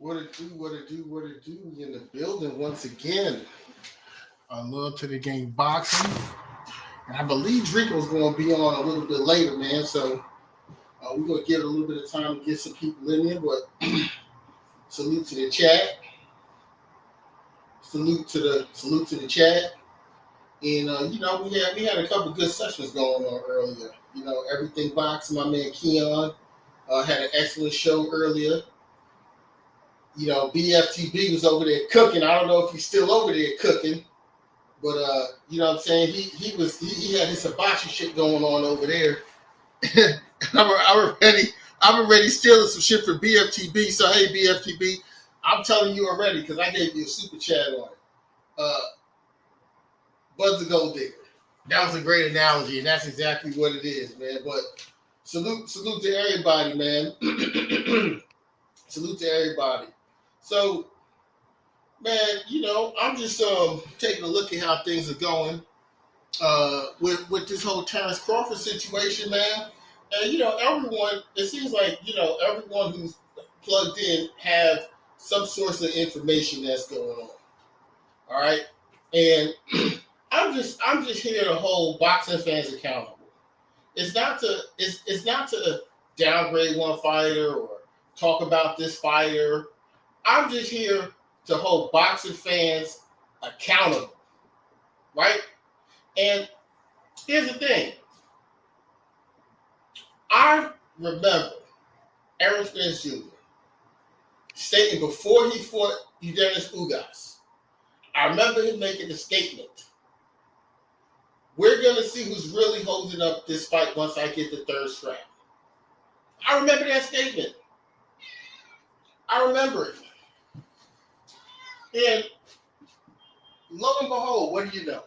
What it do, what it do, what it do. We in the building once again. I love to the game boxing. And I believe Drake was going to be on a little bit later, man. So we're going to give it a little bit of time to get some people in here. But salute to the chat. Salute to the chat. And we had a couple good sessions going on earlier. Everything boxing. My man Keon had an excellent show earlier. BFTB was over there cooking. I don't know if he's still over there cooking, but you know what I'm saying? He had his hibachi shit going on over there. I'm already stealing some shit for BFTB. So hey BFTB, I'm telling you already because I gave you a super chat on it. Bud's a gold digger. That was a great analogy, and that's exactly what it is, man. But salute to everybody, man. Salute to everybody. So, man, I'm just taking a look at how things are going with this whole Terrence Crawford situation, man. And everyone, it seems like everyone who's plugged in have some source of information that's going on. All right, and I'm just here to hold boxing fans accountable. It's not to downgrade one fighter or talk about this fighter. I'm just here to hold boxing fans accountable, right? And here's the thing. I remember Errol Spence Jr. stating before he fought Eugenio Ugas, I remember him making a statement. We're going to see who's really holding up this fight once I get the third strap. I remember that statement. I remember it. And lo and behold, what do you know?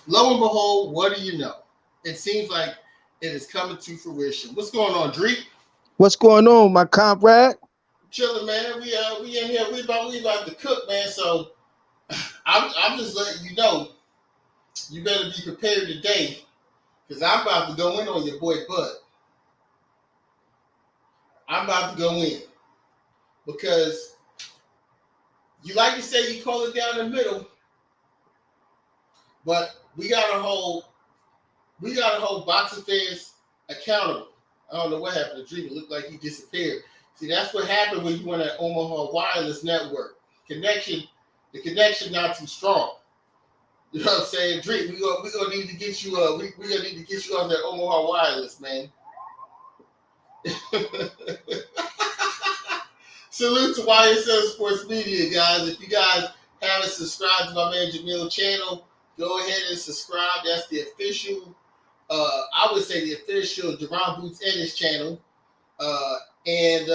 Lo and behold, what do you know? It seems like it is coming to fruition. What's going on, Dreek? What's going on, my comrade? Chilling, man. We in here. We about to cook, man. So I'm just letting you know. You better be prepared today, because I'm about to go in on your boy Bud. I'm about to go in because you like to say you call it down the middle, but we gotta hold boxing fans accountable. I don't know what happened to Dream. It looked like he disappeared. See, that's what happened when you went at Omaha Wireless Network. The connection not too strong. You know what I'm saying? Dream, we gonna need to get you we gonna need to get you on that Omaha Wireless, man. Salute to YSL Sports Media, guys. If you guys haven't subscribed to my man Jamil's channel, go ahead and subscribe. That's the official, I would say the official Jerron Boots Ennis channel. And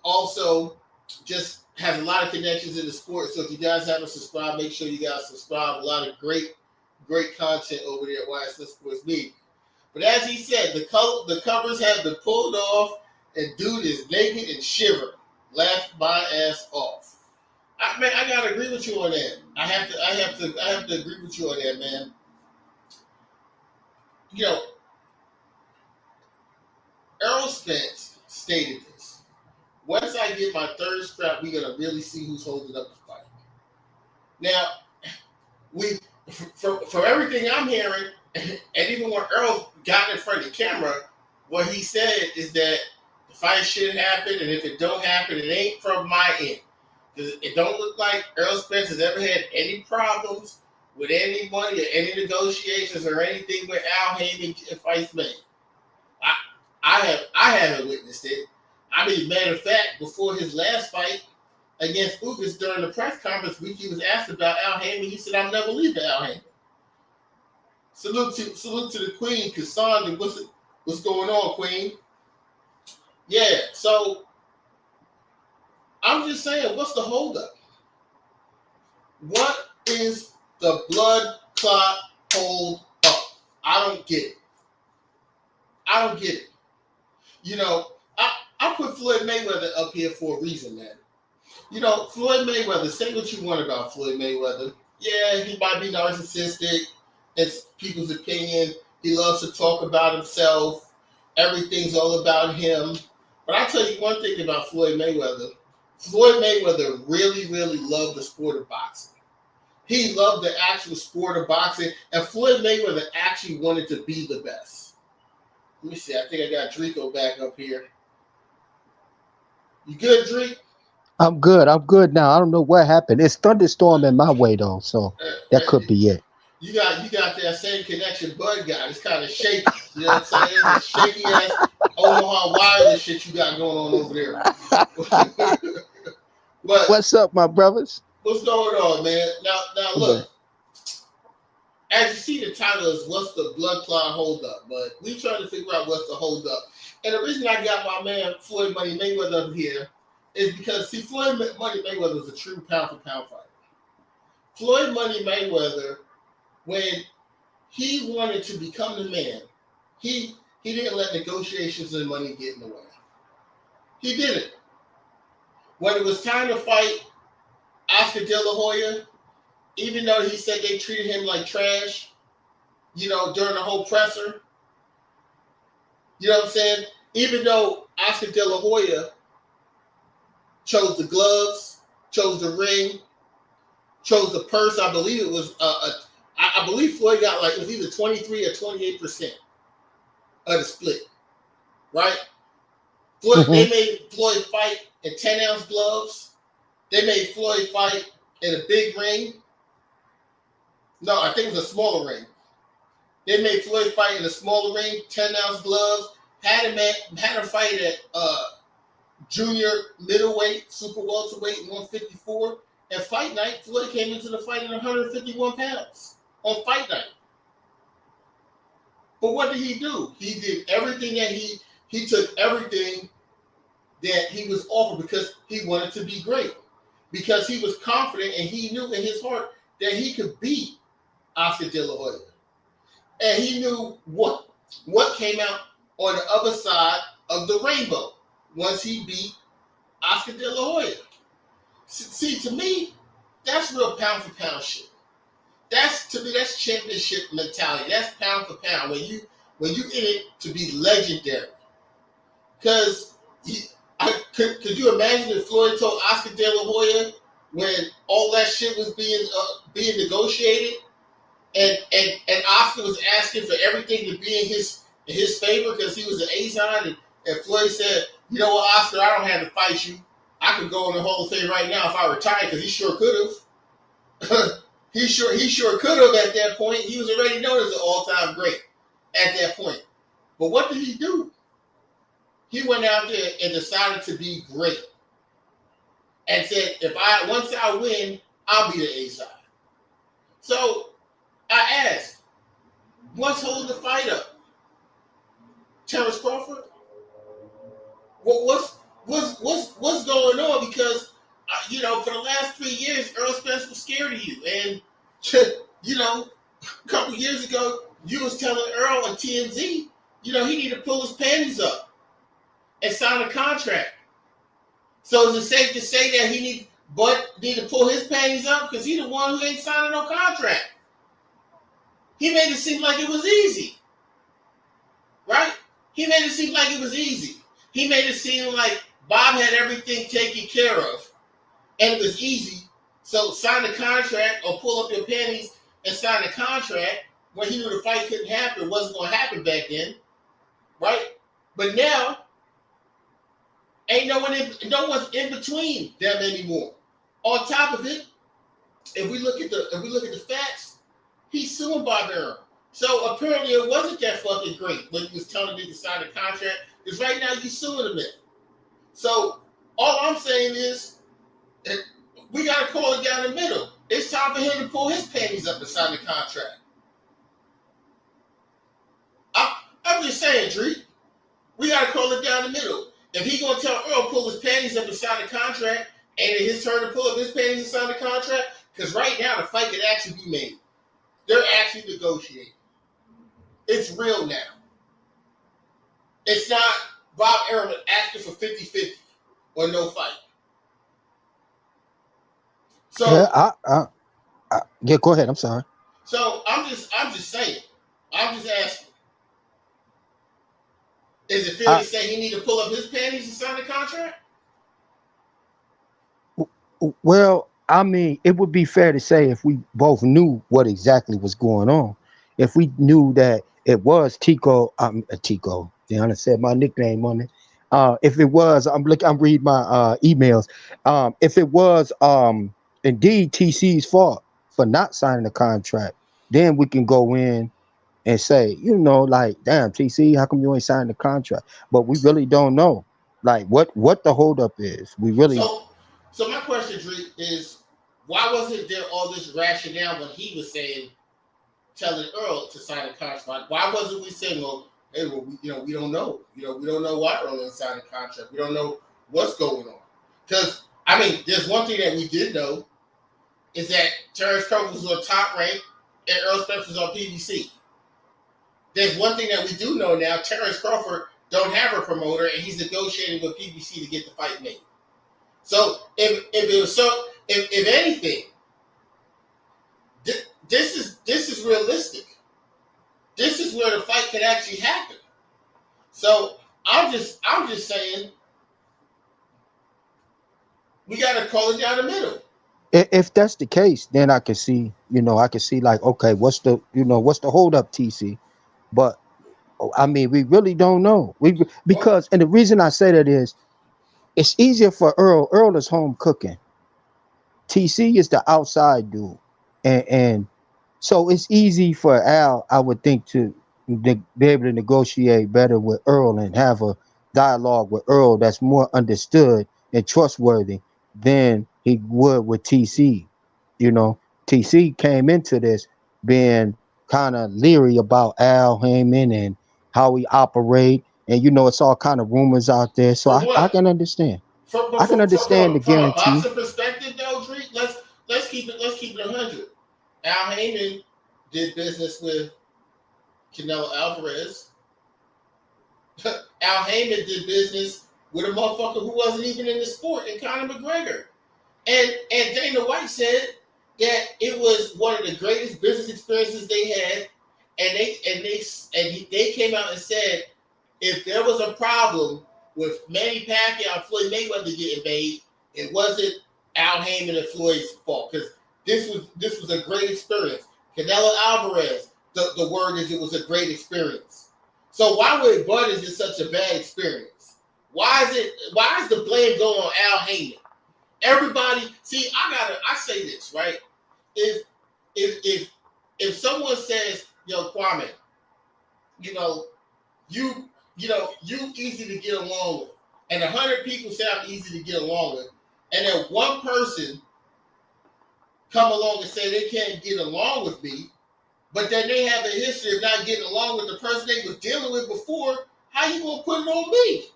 also just has a lot of connections in the sport. So if you guys haven't subscribed, make sure you guys subscribe. A lot of great content over there at YSL Sports Media. But as he said, the covers have been pulled off, and dude is naked and shivering. Laughed my ass off. I gotta agree with you on that. I have to agree with you on that, man. Errol Spence stated this. Once I get my third strap, we're gonna really see who's holding up the fight. Now, from everything I'm hearing, and even when Earl got in front of the camera, what he said is that the fight should happen, and if it don't happen, it ain't from my end. Because it don't look like Errol Spence has ever had any problems with any money or any negotiations or anything with Al Haymon getting fights made. I haven't witnessed it. I mean, matter of fact, before his last fight against Ugas during the press conference week, he was asked about Al Haymon. He said, "I'm never leaving Al Haymon." Salute to the Queen, Cassandra. What's going on, Queen? Yeah, so I'm just saying, what's the holdup? What is the blood clot hold up? I don't get it. I put Floyd Mayweather up here for a reason, man. Floyd Mayweather, say what you want about Floyd Mayweather. Yeah, he might be narcissistic. It's people's opinion. He loves to talk about himself. Everything's all about him. But But I tell you one thing about Floyd Mayweather. Floyd Mayweather really, really loved the sport of boxing. He loved the actual sport of boxing, and Floyd Mayweather actually wanted to be the best. Let me see. I think I got Drico back up here. You good, Drake? I'm good. I'm good now. I don't know what happened. It's thunderstorming my way though, so that could be it. You got that same connection Bud got. It's kind of shaky. You know what I'm saying? It's a shaky ass Omaha wireless shit you got going on over there. But What's up, my brothers? what's going on, man? Now Okay. look. As you see, the title is "What's the blood clot hold up?" But we trying to figure out what's the hold up. And the reason I got my man Floyd Money Mayweather up here is because see, Floyd Money Mayweather is a true pound for pound fighter. Floyd Money Mayweather, when he wanted to become the man, he didn't let negotiations and money get in the way. He didn't. When it was time to fight Oscar De La Hoya, even though he said they treated him like trash, during the whole presser, you know what I'm saying? Even though Oscar De La Hoya chose the gloves, chose the ring, chose the purse, I believe it was I believe Floyd got it was either 23 or 28% of the split, right? They made Floyd fight in 10-ounce gloves. They made Floyd fight in a big ring. No, I think it was a smaller ring. They made Floyd fight in a smaller ring, 10-ounce gloves. Had him fight at junior middleweight, super welterweight, 154. And fight night, Floyd came into the fight at 151 pounds on fight night. But what did he do? He did everything that he took everything that he was offered because he wanted to be great. Because he was confident and he knew in his heart that he could beat Oscar De La Hoya. And he knew what came out on the other side of the rainbow once he beat Oscar De La Hoya. See, to me, that's real pound for pound shit. To me, that's championship mentality. That's pound for pound. When you in it to be legendary. Because could you imagine if Floyd told Oscar De La Hoya when all that shit was being negotiated, and Oscar was asking for everything to be in his favor because he was an A-Zine, and Floyd said, "You know what, Oscar, I don't have to fight you. I could go in the Hall of Fame right now if I retired," because he sure could have. he sure could have at that point. He was already known as an all-time great at that point. But what did he do? He went out there and decided to be great, and said, once I win, I'll be the A-Zine. So I asked, what's holding the fight up? Terrence Crawford? What's going on? Because for the last 3 years, Earl Spence was scared of you, and a couple years ago, you was telling Earl on TMZ, he needed to pull his panties up and sign a contract. So is it safe to say that he need to pull his panties up because he's the one who ain't signing no contract? He made it seem like it was easy, right? He made it seem like it was easy. He made it seem like Bob had everything taken care of, and it was easy. So sign the contract or pull up your panties and sign the contract when he knew the fight couldn't happen. It wasn't going to happen back then, right? But now, ain't no one's in between them anymore. On top of it, if we look at the facts, he's suing Bob Arum. So apparently it wasn't that fucking great when he was telling me to sign a contract, because right now you're suing him. So all I'm saying is we got to call it down the middle. It's time for him to pull his panties up and sign the contract. I'm just saying, Drake, we got to call it down the middle. If he going to tell Earl pull his panties up and sign the contract, and it's his turn to pull up his panties and sign the contract, because right now the fight could actually be made. They're actually negotiating. It's real now. It's not Bob Arum asking for 50-50 or no fight. So yeah, go ahead. I'm sorry. So I'm just saying. I'm just asking. Is it fair to say he need to pull up his panties and sign the contract? Well, I mean, it would be fair to say if we both knew what exactly was going on, if we knew that it was Tico, Tico. Deanna said my nickname on it. If it was, I'm reading my emails. If it was indeed TC's fault for not signing the contract, then we can go in and say, like, damn, TC, how come you ain't signed the contract? But we really don't know, like, what the holdup is. We really. So my question, Drake, is why wasn't there all this rationale when he was saying, telling Earl to sign a contract? Why wasn't we saying, well, hey, well, we don't know. We don't know why Earl didn't sign a contract. We don't know what's going on. Because, I mean, there's one thing that we did know is that Terrence Crawford was on Top Rank and Earl Spence was on PBC. There's one thing that we do know now: Terrence Crawford don't have a promoter, and he's negotiating with PBC to get the fight made. So if anything, this is realistic. This is where the fight could actually happen. So I'm just saying we got to call it down the middle. If that's the case, then I can see, like, okay, what's the hold up, TC? But I mean, we really don't know. And the reason I say that is, it's easier for Earl. Earl is home cooking. TC is the outside dude, and so it's easy for Al, I would think, to be able to negotiate better with Earl and have a dialogue with Earl that's more understood and trustworthy than he would with TC. TC came into this being kind of leery about Al Heyman and how he operate, and it's all kind of rumors out there. So I can understand. I can understand the From a guarantee. boxing perspective, though, Drake, let's keep it 100. Al Heyman did business with Canelo Alvarez. Al Heyman did business with a motherfucker who wasn't even in the sport, and Conor McGregor. And Dana White said that it was one of the greatest business experiences they had, and they came out and said if there was a problem with Manny Pacquiao and Floyd Mayweather getting made, it wasn't Al Heyman and Floyd's fault, because this was a great experience. Canelo Alvarez, the word is it was a great experience. So why with Bud is it such a bad experience? Why is the blame going on Al Heyman? Everybody, see, I say this, right? If someone says, yo, Kwame, you easy to get along with, and 100 people say I'm easy to get along with, and then one person come along and say they can't get along with me, but then they have a history of not getting along with the person they was dealing with before, how you gonna put it on me?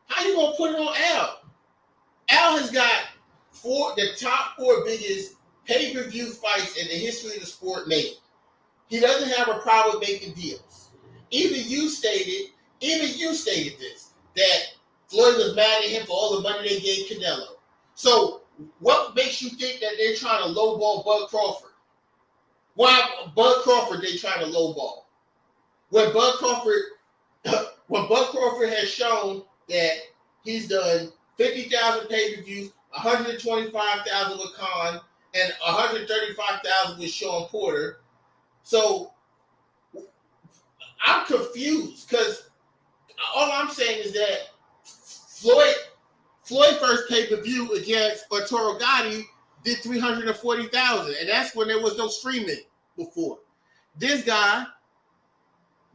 How you gonna put it on Al? Al has got the top 4 biggest pay-per-view fights in the history of the sport made. He doesn't have a problem making deals. Even you stated this, that Floyd was mad at him for all the money they gave Canelo. So what makes you think that they're trying to lowball Bud Crawford? Why Bud Crawford they trying to lowball? When Bud Crawford has shown that he's done 50,000 pay-per-views, 125,000 with Khan, and 135,000 with Sean Porter. So I'm confused, because all I'm saying is that Floyd first pay-per-view against Arturo Gatti did 340,000, and that's when there was no streaming before. This guy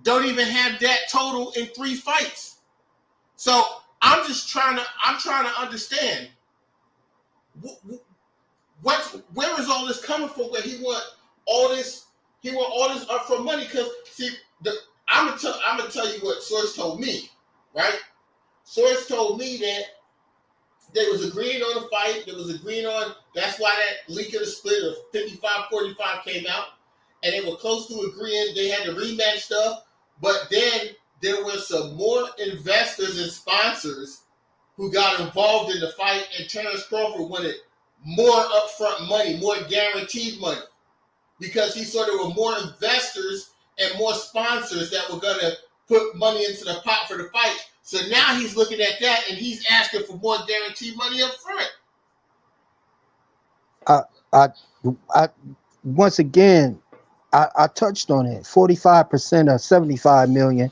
don't even have that total in 3 fights. So I'm trying to understand where is all this coming from? Where he want all this upfront money? Because see, I'm gonna tell you what Source told me, right? Source told me that they was agreeing on the fight. They was agreeing on, that's why that leak of the split of 55-45 came out, and they were close to agreeing. They had the rematch stuff, but then there were some more investors and sponsors who got involved in the fight, and Terrence Crawford wanted more upfront money, more guaranteed money, because he saw there were more investors and more sponsors that were going to put money into the pot for the fight. So now he's looking at that and he's asking for more guaranteed money up front. I once again, I touched on it. 45% of 75 million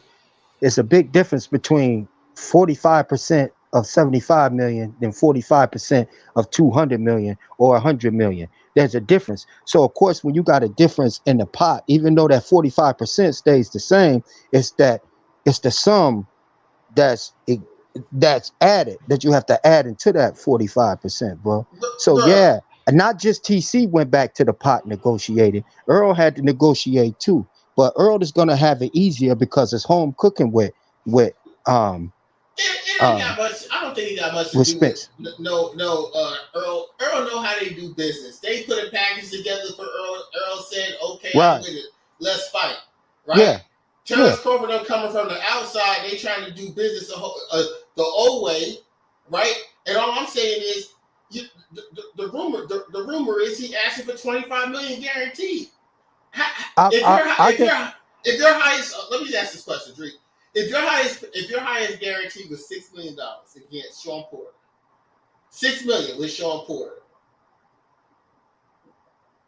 is a big difference between 45% of 75 million than 45% of 200 million or 100 million. There's a difference. So of course, when you got a difference in the pot, even though that 45% stays the same, it's the sum that's that's added that you have to add into that 45%, bro. So Bruh, yeah, and not just TC went back to the pot negotiating. Earl had to negotiate too, but Earl is gonna have it easier because it's home cooking with um it ain't uh got much. I don't think he got much to with do with Spence. Earl. Earl know how they do business. They put a package together for Earl. Earl said, "Okay, I'm Right. with it. Let's fight." Right? Yeah. Terrence Yeah. Crawford are coming from the outside. They trying to do business the old way, right? And all I'm saying is, the rumor is he asking for 25 million guaranteed. I can If your highest, let me just ask this question, Drake. If your highest guarantee was $6 million against Sean Porter, 6 million with Sean Porter,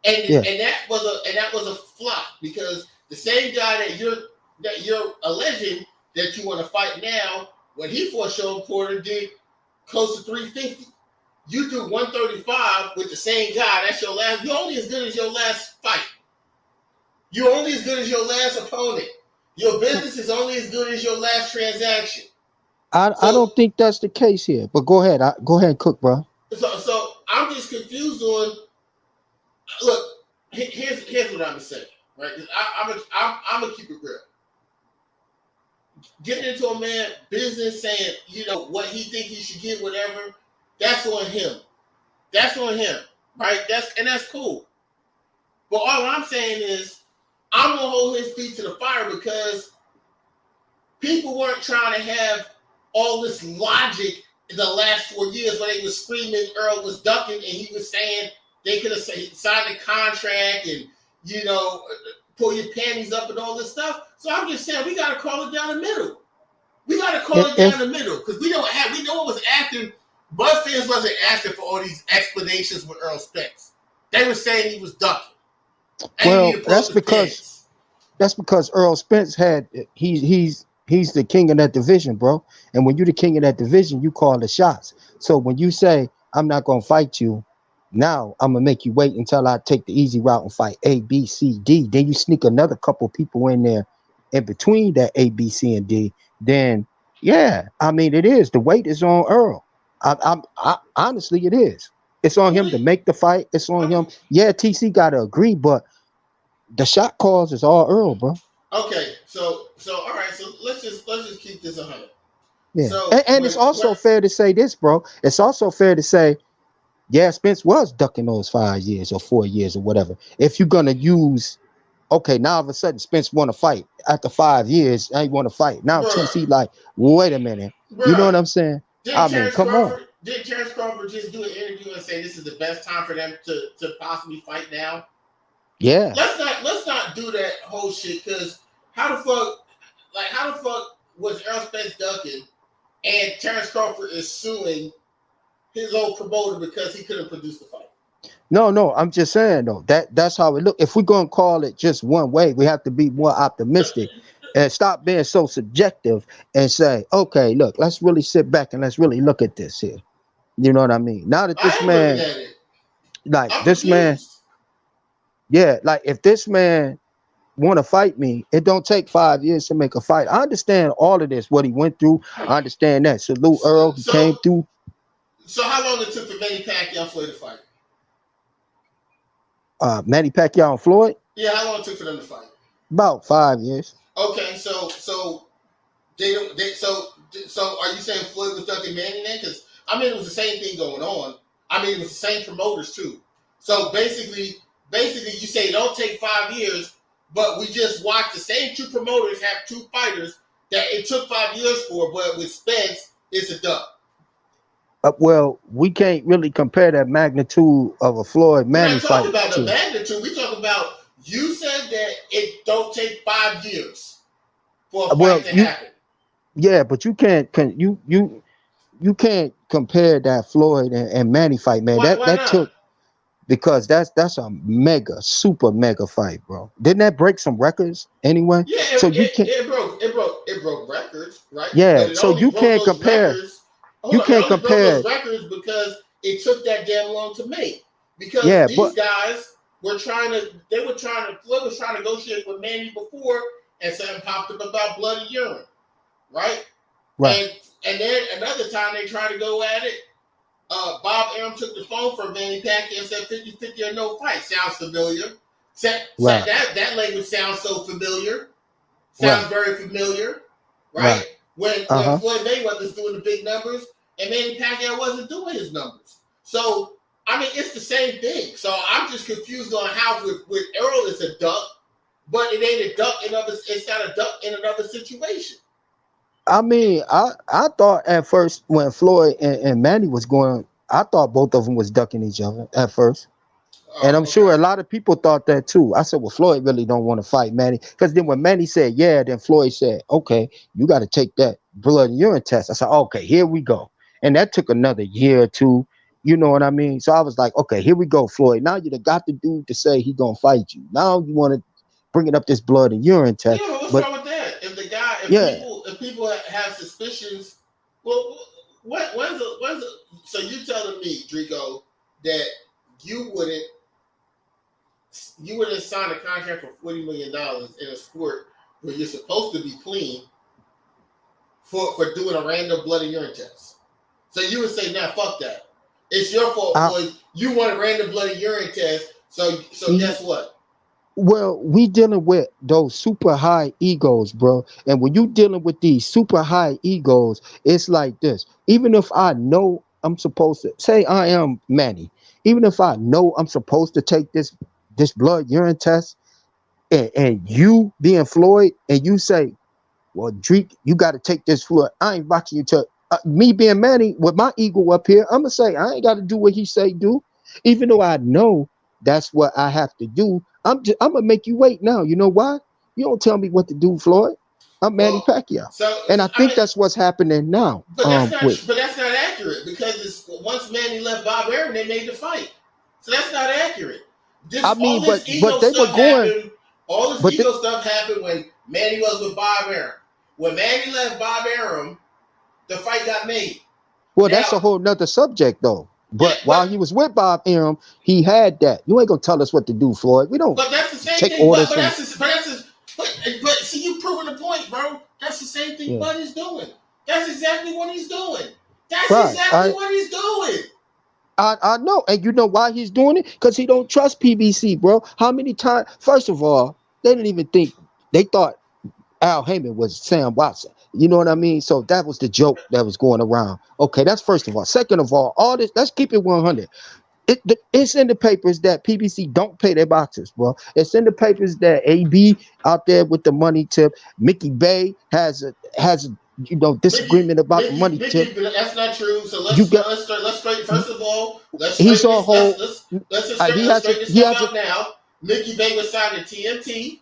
and yeah. that was a flop because the same guy that you're alleging that you want to fight now, when he fought Sean Porter, did close to 350. You do 135 with the same guy. That's your last. You're only as good as your last fight. You're only as good as your last opponent. Your business is only as good as your last transaction. I So, don't think that's the case here. But go ahead. Go ahead and cook, bro. so I'm just confused on. Look, here's what I'm gonna say. Right? I'm gonna keep it real. Getting into a man business, saying what he think he should get, whatever. That's on him. That's on him. Right? That's cool. But all I'm saying is, I'm gonna hold his feet to the fire because people weren't trying to have all this logic in the last 4 years where they was screaming Earl was ducking and he was saying they could have signed a contract and pull your panties up and all this stuff. So I'm just saying we got to call it down the middle. We got to call it down the middle because we know what was after. Buzz fans wasn't asking for all these explanations with Earl Spence. They were saying he was ducking. Well, that's because Earl Spence he's the king of that division, bro. And when you're the king of that division, you call the shots. So when you say I'm not gonna fight you, now I'm gonna make you wait until I take the easy route and fight A, B, C, D. Then you sneak another couple people in there in between that A, B, C, and D. Then yeah, I mean it is. The weight is on Earl. I honestly it is. It's on him to make the fight. It's on him. Yeah, TC gotta agree, but the shot calls is all Earl, bro. Okay, so all right, so let's just keep this 100. Yeah, So and it's also fair to say this, bro. It's also fair to say, yeah, Spence was ducking those 5 years or 4 years or whatever. If you're gonna use, okay, now all of a sudden Spence want to fight after 5 years. I want to fight now. TC like, wait a minute, you know what I'm saying? I mean, come on. Did Terrence Crawford just do an interview and say this is the best time for them to possibly fight now? Yeah. Let's not do that whole shit because how the fuck was Errol Spence ducking and Terrence Crawford is suing his old promoter because he couldn't produce the fight? No, I'm just saying though that's how it look. If we're gonna call it just one way, we have to be more optimistic and stop being so subjective and say, okay, look, let's really sit back and let's really look at this here. You know what I mean? Now that this man, looking at it. like I'm this man, confused. yeah, like if this man want to fight me, it don't take 5 years to make a fight. I understand all of this, what he went through. I understand that. Salute Earl, he came through. So how long it took for Manny Pacquiao and Floyd to fight? Manny Pacquiao and Floyd? Yeah, how long it took for them to fight? About 5 years. Okay, so they don't. So are you saying Floyd was ducking Manny then? Because I mean, it was the same thing going on. I mean, it was the same promoters too. So basically, you say it don't take 5 years, but we just watched the same two promoters have two fighters that it took 5 years for, but with Spence, it's a duck. Well, we can't really compare that magnitude of a Floyd Manny fight. We're not talking about the magnitude. We talking about you said that it don't take 5 years. for a fight well, to happen. yeah, but you can't you can't compare that Floyd and Manny fight, man. Why That not? took because that's a mega super mega fight, bro. Didn't that break some records anyway? Yeah, So you can't, it broke records, right? yeah. But it So only you broke can't those compare. records. You Hold on, it can't only broke those compare. records because it took that damn long to make. Because Yeah, these but guys were Floyd was trying to negotiate with Manny before, and something popped up about blood and urine, right? right, And then another time they tried to go at it. Bob Arum took the phone from Manny Pacquiao and said 50-50 or no fight. Sounds familiar. right, That language sounds so familiar. Sounds right, very familiar, right? right. When Uh-huh. Floyd Mayweather's doing the big numbers and Manny Pacquiao wasn't doing his numbers. So I mean, it's the same thing. So I'm just confused on how with Errol it's a duck, but it ain't a duck in other. It's not a duck in another situation. I mean, I thought at first when Floyd and Manny was going, I thought both of them was ducking each other at first. And I'm Oh, sure okay. a lot of people thought that too. I said, well, Floyd really don't want to fight Manny. Because then when Manny said, yeah, then Floyd said, okay, you got to take that blood and urine test. I said, okay, here we go. And that took another year or two. You know what I mean? So I was like, okay, here we go, Floyd. Now you done got the dude to say he going to fight you. Now you want to bring it up this blood and urine test. Yeah, but what's But wrong with that? If the guy, yeah, if people have suspicions, well, when's the, so you telling me, Drico, that you wouldn't you wouldn't sign a contract for $40 million in a sport where you're supposed to be clean for doing a random blood and urine test? So you would say, nah, fuck that. It's your fault, I, Floyd. You want a random blood and urine test, so guess what? well, we dealing with those super high egos, bro. And when you dealing with these super high egos, it's like this. Even if I know I'm supposed to say I am Manny, even if I know I'm supposed to take this blood urine test, and you being Floyd, and you say, well, Drake, you got to take this Floyd. I ain't boxing you to me being Manny with my ego up here. I'm gonna say I ain't got to do what he say do, even though I know that's what I have to do. I'm gonna make you wait now. You know why? You don't tell me what to do, Floyd. I'm Manny Well, Pacquiao, so and I I think mean, that's what's happening now. With but that's not accurate because once Manny left Bob Arum, they made the fight. So that's not accurate. I This mean, but ego they were stuff going, happened. All this but ego stuff happened when Manny was with Bob Arum. When Manny left Bob Arum, the fight got made. well, that's Now, a whole nother subject though. yeah, But while he was with Bob Arum, he had that. You ain't gonna tell us what to do, Floyd. We don't but that's the same take thing. orders from. But see, you proving the point, bro. That's the same thing Yeah. Bud is doing. That's exactly what he's doing. That's Right. exactly what he's doing. I know, and you know why he's doing it? Because he don't trust PBC, bro. How many times? First of all, they didn't even think they thought Al Heyman was Sam Watson. You know what I mean? So that was the joke that was going around. Okay, that's first of all. Second of all this. Let's keep it 100. It's in the papers that PBC don't pay their boxers, bro. It's in the papers that AB out there with the money tip. Mickey Bay has a disagreement about the money tip. Mickey, that's not true. So You got let's straight. First of all, let's he's straighten on this. hold. He Let's has a straighten this he stuff has a out now. Mickey Bay was signed to TMT.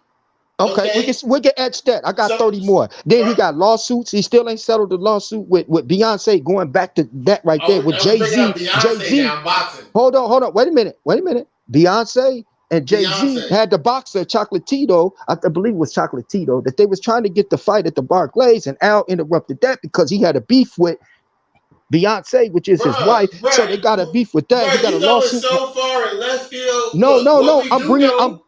Okay, Okay, we can etch that. I got so 30 more. Then he uh, got lawsuits. He still ain't settled the lawsuit with Beyonce, going back to that right there with are we bringing Jay-Z. up Beyonce Jay-Z. now? Boxing. Hold on. Wait a minute. Beyonce and Jay-Z Beyonce. had the boxer Chocolatito, I believe it was Chocolatito, that they was trying to get the fight at the Barclays, and Al interrupted that because he had a beef with Beyonce, which is his wife. So they got a beef with that. He got a You going lawsuit. so far in left field. No, Look, no, what no. we do know.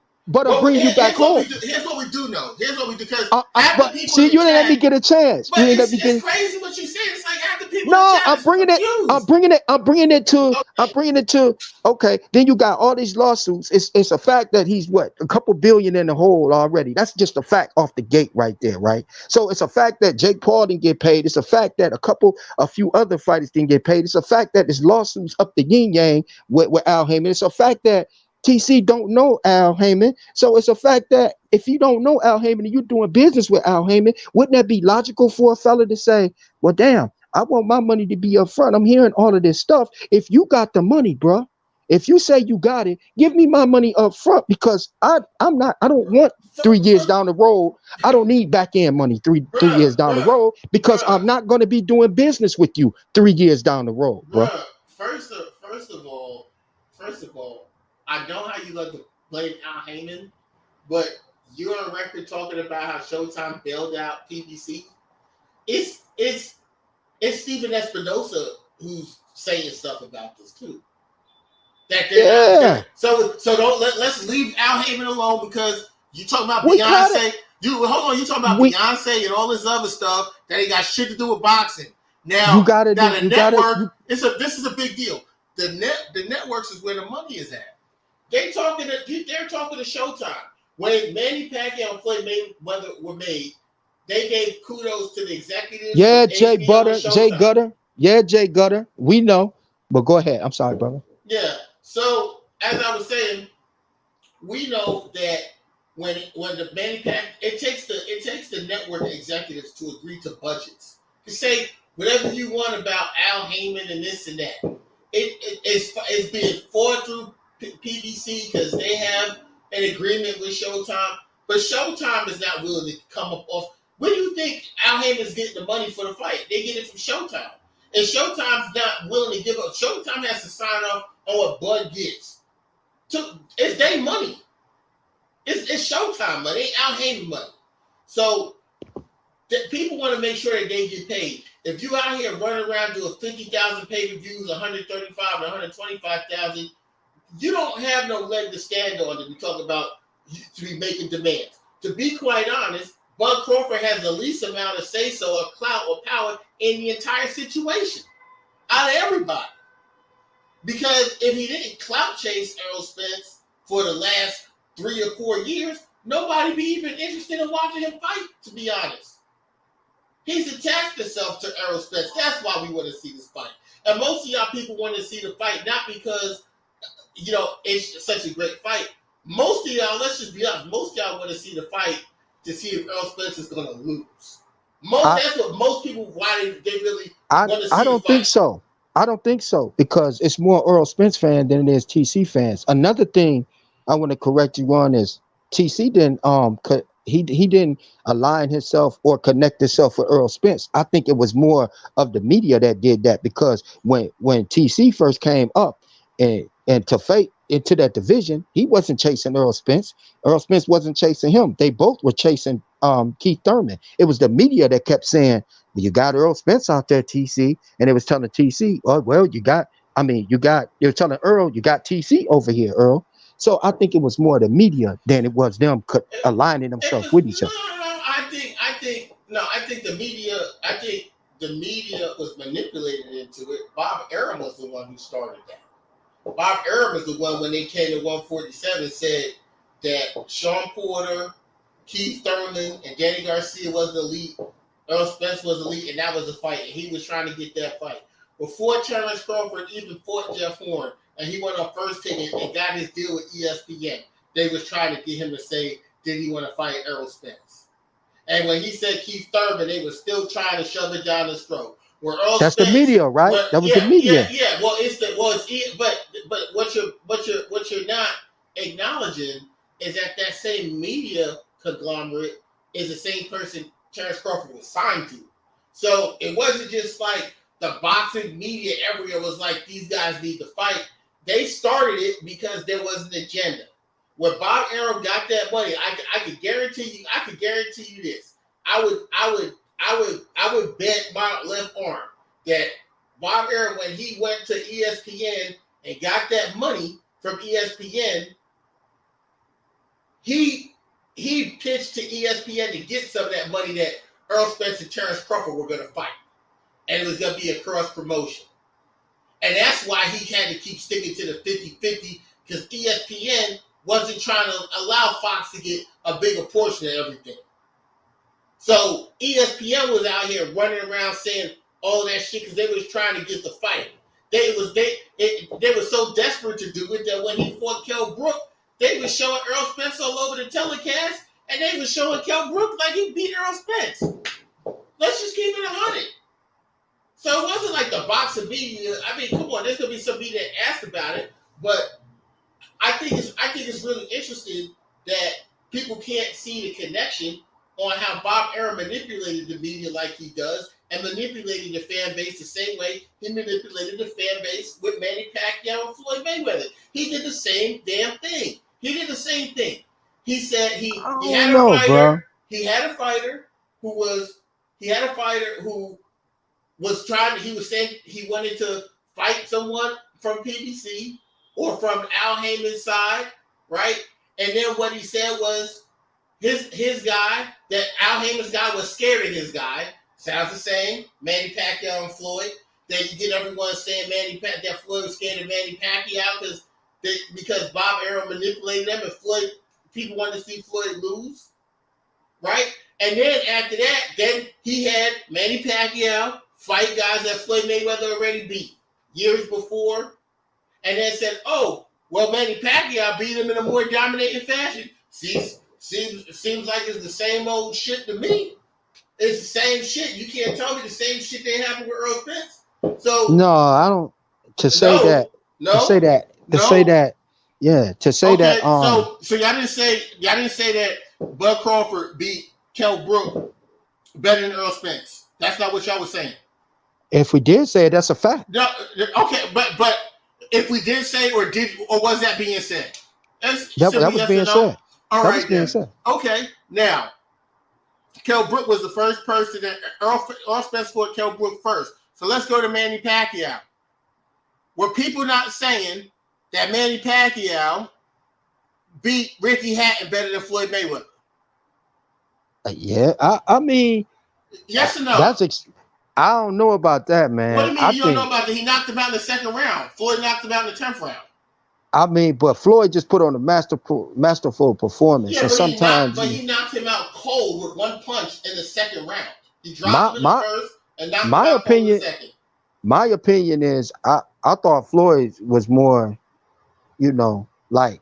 I'm bringing you back Here's what we home. do. Here's what we do know. Here's what we do because half the But people in see, the you didn't let chat. me get a chance. But You didn't let me it's get. crazy what you said. It's like half the people in the No, chat is I'm confused. bringing it. I'm Okay. bringing it to. Okay, then you got all these lawsuits. It's a fact that he's what, a couple billion in the hole already. That's just a fact off the gate right there, right? So it's a fact that Jake Paul didn't get paid. It's a fact that a few other fighters didn't get paid. It's a fact that there's lawsuits up the yin yang with Al Heyman. It's a fact that TC don't know Al Heyman. So it's a fact that if you don't know Al Heyman and you're doing business with Al Heyman, wouldn't that be logical for a fella to say, well, damn, I want my money to be up front. I'm hearing all of this stuff. If you got the money, bro, If you say you got it, give me my money up front because I don't want So, 3 years down the road. I don't need back end money three bruh, years down the bruh, road because bruh, I'm not going to be doing business with you 3 years down the road, bro. bruh. First of all, I know how you like to blame Al Heyman, but you're on record talking about how Showtime bailed out PBC. It's Steven Espinosa who's saying stuff about this too. That they're not. Yeah, So don't let's leave Al Heyman alone because you talking about we gotta Beyonce. You hold on. You talking about we Beyonce and all this other stuff that ain't got shit to do with boxing. you Now, gotta do now the you gotta network. you This is a big deal. The networks is where the money is at. They're talking to Showtime. When Manny Pacquiao and Floyd Mayweather were made, they gave kudos to the executives from yeah, HBO and Jay Showtime. Gutter, yeah, Jay Gutter. We know, but go ahead. I'm sorry, brother. Yeah. So as I was saying, we know that when the it takes the network executives to agree to budgets to say whatever you want about Al Heyman and this and that. It's being fought through PBC because they have an agreement with Showtime, but Showtime is not willing to come up off. Where do you think Al Heyman's getting the money for the fight? They get it from Showtime, and Showtime's not willing to give up. Showtime has to sign off on what Bud gets. It's their money. It's Showtime money. It ain't Al Heyman money. So people want to make sure that they get paid. If you out here running around doing 50,000 pay-per-views, 135 and 125,000, you don't have no leg to stand on to be talking about to be making demands. To be quite honest, Bud Crawford has the least amount of say-so or clout or power in the entire situation out of everybody. Because if he didn't clout chase Errol Spence for the last 3 or 4 years, nobody be even interested in watching him fight, to be honest. He's attached himself to Errol Spence. That's why we want to see this fight. And most of y'all people want to see the fight not because, it's such a great fight. Most of y'all, let's just be honest, most of y'all want to see the fight to see if Errol Spence is going to lose. I That's what most people, why they really want to I see the don't think fight. so. I don't think so because it's more Earl Spence fan than it is TC fans. Another thing I want to correct you on is TC didn't he didn't align himself or connect himself with Earl Spence. I think it was more of the media that did that because when TC first came up and to fight into that division, he wasn't chasing Earl Spence. Earl Spence wasn't chasing him. They both were chasing Keith Thurman. It was the media that kept saying, you got Earl Spence out there, TC, and it was telling TC, oh well, they were telling Earl, you got TC over here, Earl. So I think it was more the media than it was them aligning It themselves was with no, each other. no, no. I think the media. I think the media was manipulated into it. Bob Arum was the one who started that. Bob Arum was the one when they came to 147 said that Sean Porter, Keith Thurman, and Danny Garcia was the elite. Earl Spence was elite, and that was the fight. And he was trying to get that fight before Terrence Crawford even fought Jeff Horn, and he went on first ticket and got his deal with ESPN. They was trying to get him to say, did he want to fight Errol Spence? And when he said Keith Thurman, they were still trying to shove it down his throat. Where Earl That's the Spence, media, right? That was the media. Well, but what you're not acknowledging is that same media conglomerate is the same person Terrence Crawford was signed to. So it wasn't just like the boxing media everywhere was like these guys need to fight. They started it because there was an agenda. When Bob Arum got that money, I could guarantee you this. I would bet my left arm that Bob Arum, when he went to ESPN and got that money from ESPN, he pitched to ESPN to get some of that money that Earl Spence and Terrence Crawford were going to fight, and it was going to be a cross promotion. And that's why he had to keep sticking to the 50-50 because ESPN wasn't trying to allow Fox to get a bigger portion of everything. So ESPN was out here running around saying all that shit because they was trying to get the fight. They were so desperate to do it that when he fought Kell Brook, they were showing Earl Spence all over the telecast, and they were showing Kell Brook like he beat Earl Spence. Let's just keep it 100. So it wasn't like the boxing media. I mean, come on, there's gonna be some media that asked about it, But I think it's really interesting that people can't see the connection on how Bob Arum manipulated the media like he does, and manipulated the fan base the same way he manipulated the fan base with Manny Pacquiao and Floyd Mayweather. He did the same damn thing. He did the same thing. He said I he don't had a know, fighter. bro. He had a fighter who was he had a fighter who was trying to. He was saying he wanted to fight someone from PBC or from Al Heyman's side, right? And then what he said was his guy, that Al Heyman's guy was scared of his guy. Sounds the same. Manny Pacquiao and Floyd. Then you get everyone saying that Floyd was scared of Manny Pacquiao because Bob Arum manipulated them, and Floyd people wanted to see Floyd lose, right? And then after that, then he had Manny Pacquiao fight guys that Floyd Mayweather already beat years before, and then said, "Oh, well, Manny Pacquiao beat him in a more dominating fashion." Seems like it's the same old shit to me. It's the same shit. You can't tell me the same shit they happened with Earl Spence. So No, I don't. To say no, that, to say no, that, to say no. that, yeah, to say Okay, that. so y'all didn't say that Bud Crawford beat Kell Brook better than Earl Spence. That's not what y'all was saying. If we did say it, that's a fact. No, okay, but if we did say or was that being said? That's That simply was yes being or no. said. All That was right being then. said. Okay, now Kell Brook was the first person that Earl Spence fought Kell Brook first. So let's go to Manny Pacquiao. Were people not saying that Manny Pacquiao beat Ricky Hatton better than Floyd Mayweather? Yeah, I mean, Yes or no? I don't know about that, What do man. you mean I you don't know think, about that? He knocked him out in the second round. Floyd knocked him out in the 10th round. I mean, but Floyd just put on a masterful performance, Yeah, and sometimes he knocked him out cold with one punch in the second round. He my dropped him in the my first and knocked him my out cold in the opinion, second. my opinion is I thought Floyd was more, like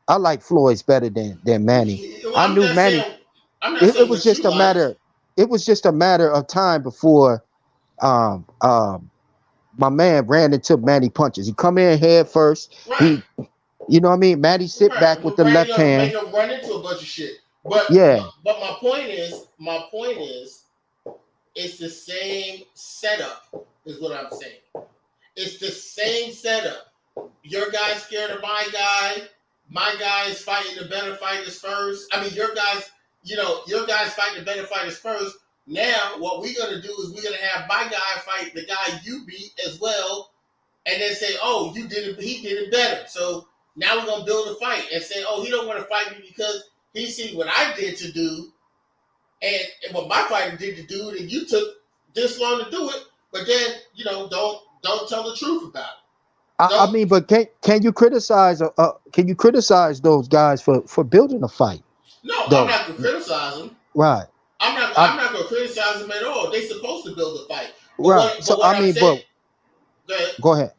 I like Floyd's better than Manny. Well, I knew Manny. I'm not It saying was what just you a like. matter. It was just a matter of time before um um my man ran into Manny punches. He come in head first. Right. You know what I mean? Manny sit Right. back with the Randy left gonna make hand. him run into a bunch of shit. But Yeah. my point is, it's the same setup, is what I'm saying. It's the same setup. Your guy's scared of my guy. My guy is fighting the better fighters first. I mean, your guys fighting the better fighters first. Now, what we're gonna do is we're gonna have my guy fight the guy you beat as well, and then say, "Oh, you did it. He did it better." So now we're gonna build a fight and say, "Oh, he don't want to fight me because he see what I did to do, and what my fighter did to do, and you took this long to do it, but then don't tell the truth about it." I mean, but can you criticize? Can you criticize those guys for building a fight? No, I'm Though, not gonna criticize them. right? I'm not gonna criticize them at all. They're supposed to build a fight. Right. So What I I'm mean, saying, but go ahead.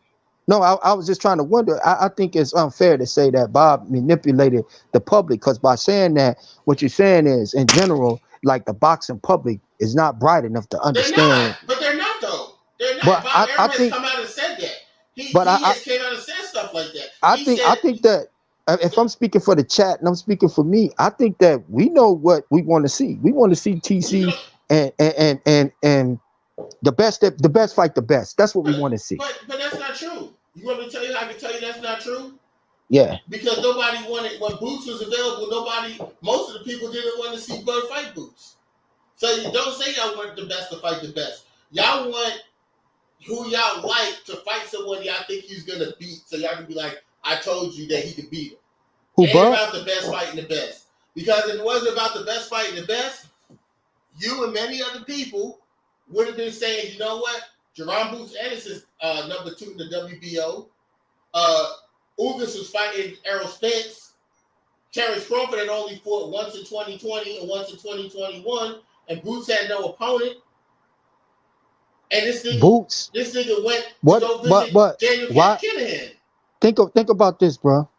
No, I was just trying to wonder. I think it's unfair to say that Bob manipulated the public, because by saying that, what you're saying is, in general, like the boxing public is not bright enough to they're not, understand. but they're not though. They're not. But Bob I Arum has think, come out and said that. but He has came out and said stuff like that. He I said, think that if I'm speaking for the chat and I'm speaking for me, I think that we know what we want to see. We want to see you TC know, and the best fight the best. That's what we want to see. but that's not true. You want me to tell you? I can tell you that's not true. Yeah. Because nobody wanted when Boots was available. Most of the people didn't want to see Bud fight Boots. So you don't say y'all want the best to fight the best. Y'all want who y'all like to fight someone y'all think he's gonna beat, so y'all can be like, "I told you that he could beat him." Who, It ain't Bud? about the best fighting the best. Because if it wasn't about the best fighting the best, you and many other people would have been saying, "You know what? Jerome Boots Ennis is number 2 in the WBO. Ugas was fighting Errol Spence. Terrence Crawford had only fought once in 2020 and once in 2021, and Boots had no opponent. And this Boots. nigga went to What? go visit But Daniel why? Kinahan. Think about this, bro.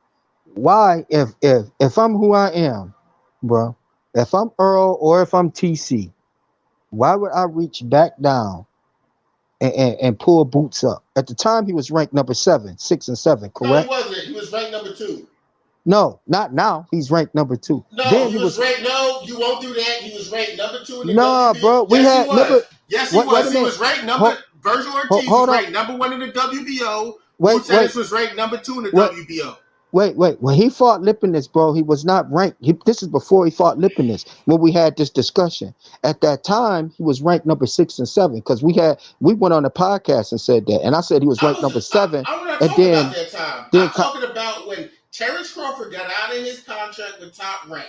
Why, if I'm who I am, bro, if I'm Earl or if I'm TC, why would I reach back down and pull Boots up. At the time, he was ranked number 7, 6, and 7. No, he Correct? wasn't. He was ranked number 2. No, not now. He's ranked number 2. No, Then he was ranked. No, you won't do that. He was ranked number 2 in the Nah, WBO. bro. We Yes, he had was. remember. Yes, he Wait a was. He minute. was ranked number. Virgil Ortiz Hold was on. ranked number 1 in the WBO. Wait, Boots Ennis was ranked number 2 in the WBO. Wait. When he fought Lipinus, bro, he was not ranked. This is before he fought Lipinus. When we had this discussion, at that time he was ranked number 6 and 7 because we went on a podcast and said that, and I said he was ranked number 7. I'm not and talking then about that time. I'm talking about when Terrence Crawford got out of his contract with Top Rank.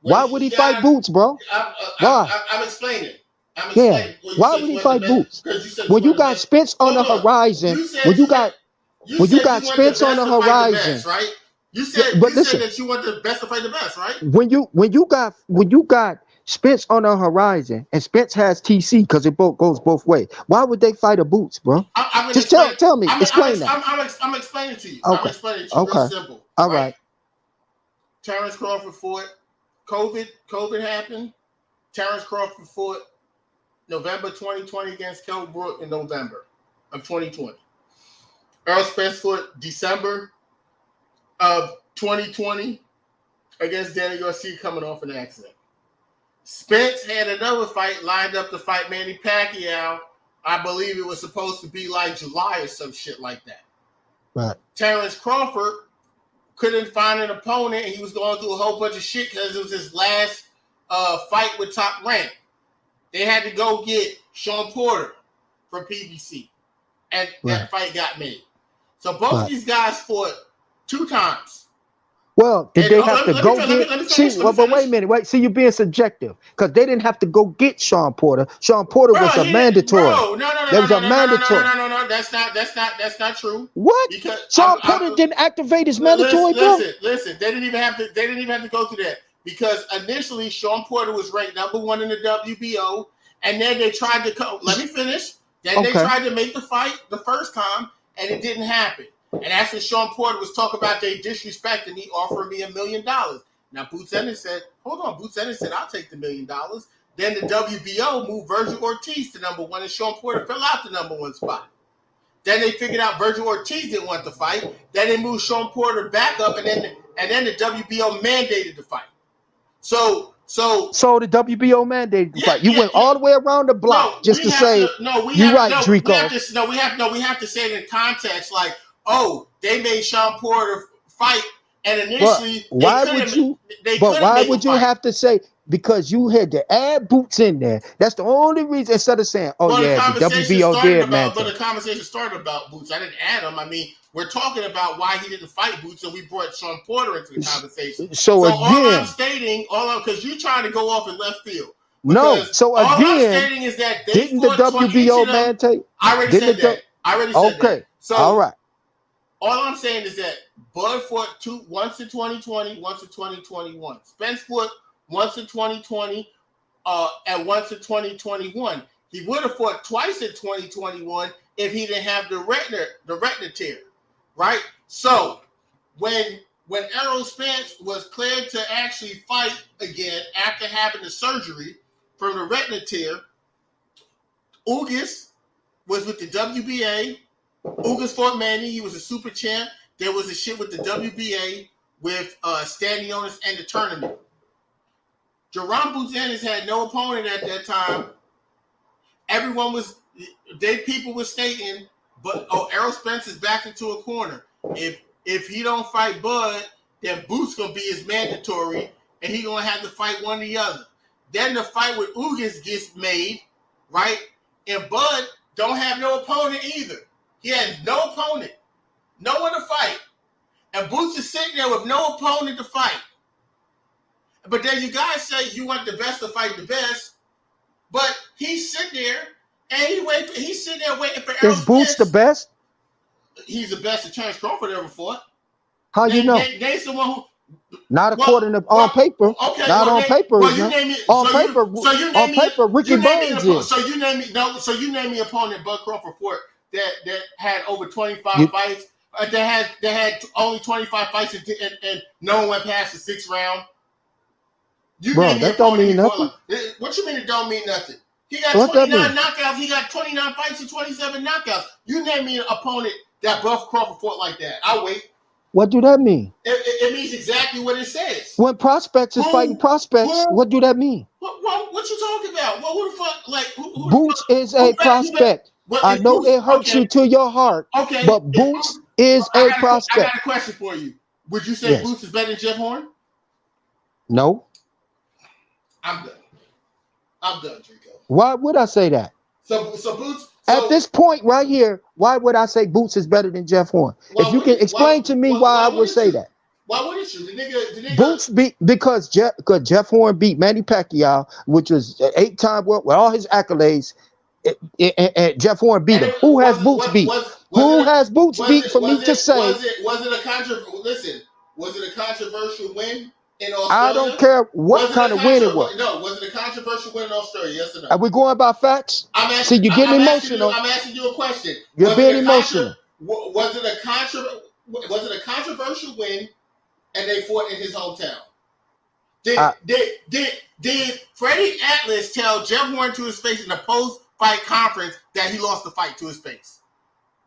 Why would he fight Boots, bro? Why? I'm explaining. Yeah. Why would he fight Boots? When you got Spence on the horizon, when you got Spence on the horizon, right? You said that you want the best to fight the best, right? When you got Spence on the horizon and Spence has TC because it goes both ways, why would they fight a Boots, bro? Just tell me. Explain that. I'm explaining to you. Okay. I'm explaining to you. Okay. Real simple. All right. Terrence Crawford fought. COVID happened. Terrence Crawford fought November 2020 against Kell Brook in November of 2020. Errol Spence fought December of 2020 against Danny Garcia coming off an accident. Spence had another fight lined up to fight Manny Pacquiao. I believe it was supposed to be like July or some shit like that. Right. Terrence Crawford couldn't find an opponent, and he was going through a whole bunch of shit because it was his last fight with Top Rank. They had to go get Sean Porter from PBC, and that fight got made. So both of these guys fought 2 times. Well, did they have to go get? See, but wait a minute. See, you're being subjective because they didn't have to go get Sean Porter. Sean Porter was a mandatory. No. There was a mandatory. No. That's not true. What? Because Sean Porter didn't activate his mandatory, bro. Listen. They didn't even have to go through that because initially Sean Porter was ranked number 1 in the WBO, and then they tried to let me finish. Then they tried to make the fight the first time, and it didn't happen. And that's when Sean Porter was talking about they disrespecting me, offering me $1 million. Now, Boots Ennis said, hold on. Boots Ennis said, I'll take the $1 million. Then the WBO moved Virgil Ortiz to number 1, and Sean Porter fell out the number 1 spot. Then they figured out Virgil Ortiz didn't want the fight. Then they moved Sean Porter back up, and then the WBO mandated the fight. So the WBO mandated the fight. You went all the way around the block just to say you're right, Drico. We have to say it in context, like, oh, they made Sean Porter fight, and initially why would you have to say because you had to add Boots in there? That's the only reason instead of saying, the WBO did, man. But the conversation started about Boots. I didn't add him. I mean, we're talking about why he didn't fight Boots, and we brought Sean Porter into the conversation. So again, all I'm stating, because you're trying to go off in left field. No, so again, all I'm stating is that didn't the WBO mandate? I already said that. Okay, so all right. All I'm saying is that Bud fought once in 2020, once in 2021. Spence fought once in 2020, and once in 2021. He would have fought twice in 2021 if he didn't have the retina tear, right? So when Errol Spence was cleared to actually fight again after having the surgery from the retina tear, Ugas was with the WBA. Ugas fought Manny. He was a super champ. There was a shit with the WBA with Stanionis and the tournament. Jerome Boots Ennis had no opponent at that time. People were stating, but Errol Spence is back into a corner. If he don't fight Bud, then Boots gonna be his mandatory, and he gonna have to fight one or the other. Then the fight with Ugas gets made, right? And Bud don't have no opponent either. He had no opponent, no one to fight. And Boots is sitting there with no opponent to fight. But then you guys say you want the best to fight the best, but he's sitting there and he's sitting there waiting for Errol Spence. Is Boots the best? He's the best that Terrence Crawford ever fought. How you know? Name someone who. Not according to on paper. Okay, not on paper. On paper, Ricky Burns is. So you name me. No. So you name me opponent Bud Crawford fought that had over 25 fights. That had only 25 fights and no one went past the 6th round. Bro, that don't mean nothing. What you mean it don't mean nothing? He got What that 29 mean? knockouts. He got 29 fights and 27 knockouts. You name me an opponent that Buff Crawford fought like that. I'll wait. What do that mean? It means exactly what it says. When prospects is fighting prospects, what do that mean? What you talking about? Well, who the fuck? Like who the Boots fuck? is a prospect. What I is know Boots? it hurts you to your heart, Okay. but Boots is a I prospect. got a question for you. Would you say Yes. Boots is better than Jeff Horn? No. I'm done, Drico. Why would I say that? So Boots. At this point right here, why would I say Boots is better than Jeff Horn? If you can explain to me why I would say that. Why wouldn't you? The nigga Boots beat because Jeff Horn beat Manny Pacquiao, which was an 8-time world with all his accolades. And Jeff Horn beat him. Who has Boots beat? Who has Boots beat for me to say? Was it a controversial win in Australia? I don't care what kind of win it was. No, was it a controversial win in Australia? Yes or no? Are we going by facts? See, you're getting emotional. I'm asking you a question. You're being emotional. Was it a controversial win? And they fought in his hometown. Did Freddie Atlas tell Jeff Horn to his face in the post-fight conference that he lost the fight to his face?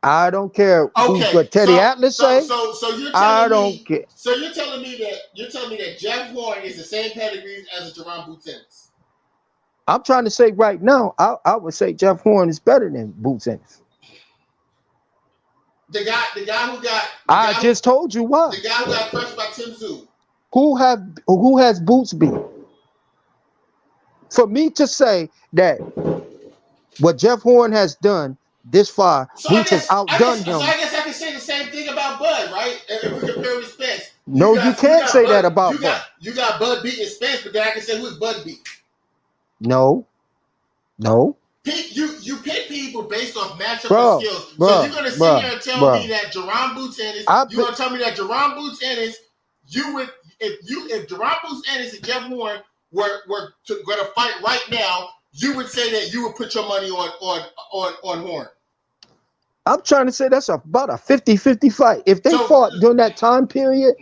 I don't care what Teddy Atlas say. So you're telling I me, don't care. So you're telling me that Jeff Horn is the same pedigree as a Jerome Boots Ennis? I'm trying to say right now, I would say Jeff Horn is better than Boots Ennis. The guy who got. I just told you why. The guy who got crushed by Tim Tszyu. Who has Boots beat? For me to say that what Jeff Horn has done this far, Boots has outdone him. So I guess I can say the same thing about Bud, right? If we compare with Spence. No, you can't say that about Bud. You got Bud beating Spence, but then I can say who's Bud beat. No. You pick people based off matchup and skills. So you're gonna sit here and tell me that Jerome Boots Ennis. You're gonna tell me that Jerome Boots Ennis. If Jerome Boots Ennis and Jeff Horn were gonna fight right now, you would say that you would put your money on Horn. I'm trying to say that's about a 50-50 fight. If they fought during that time period,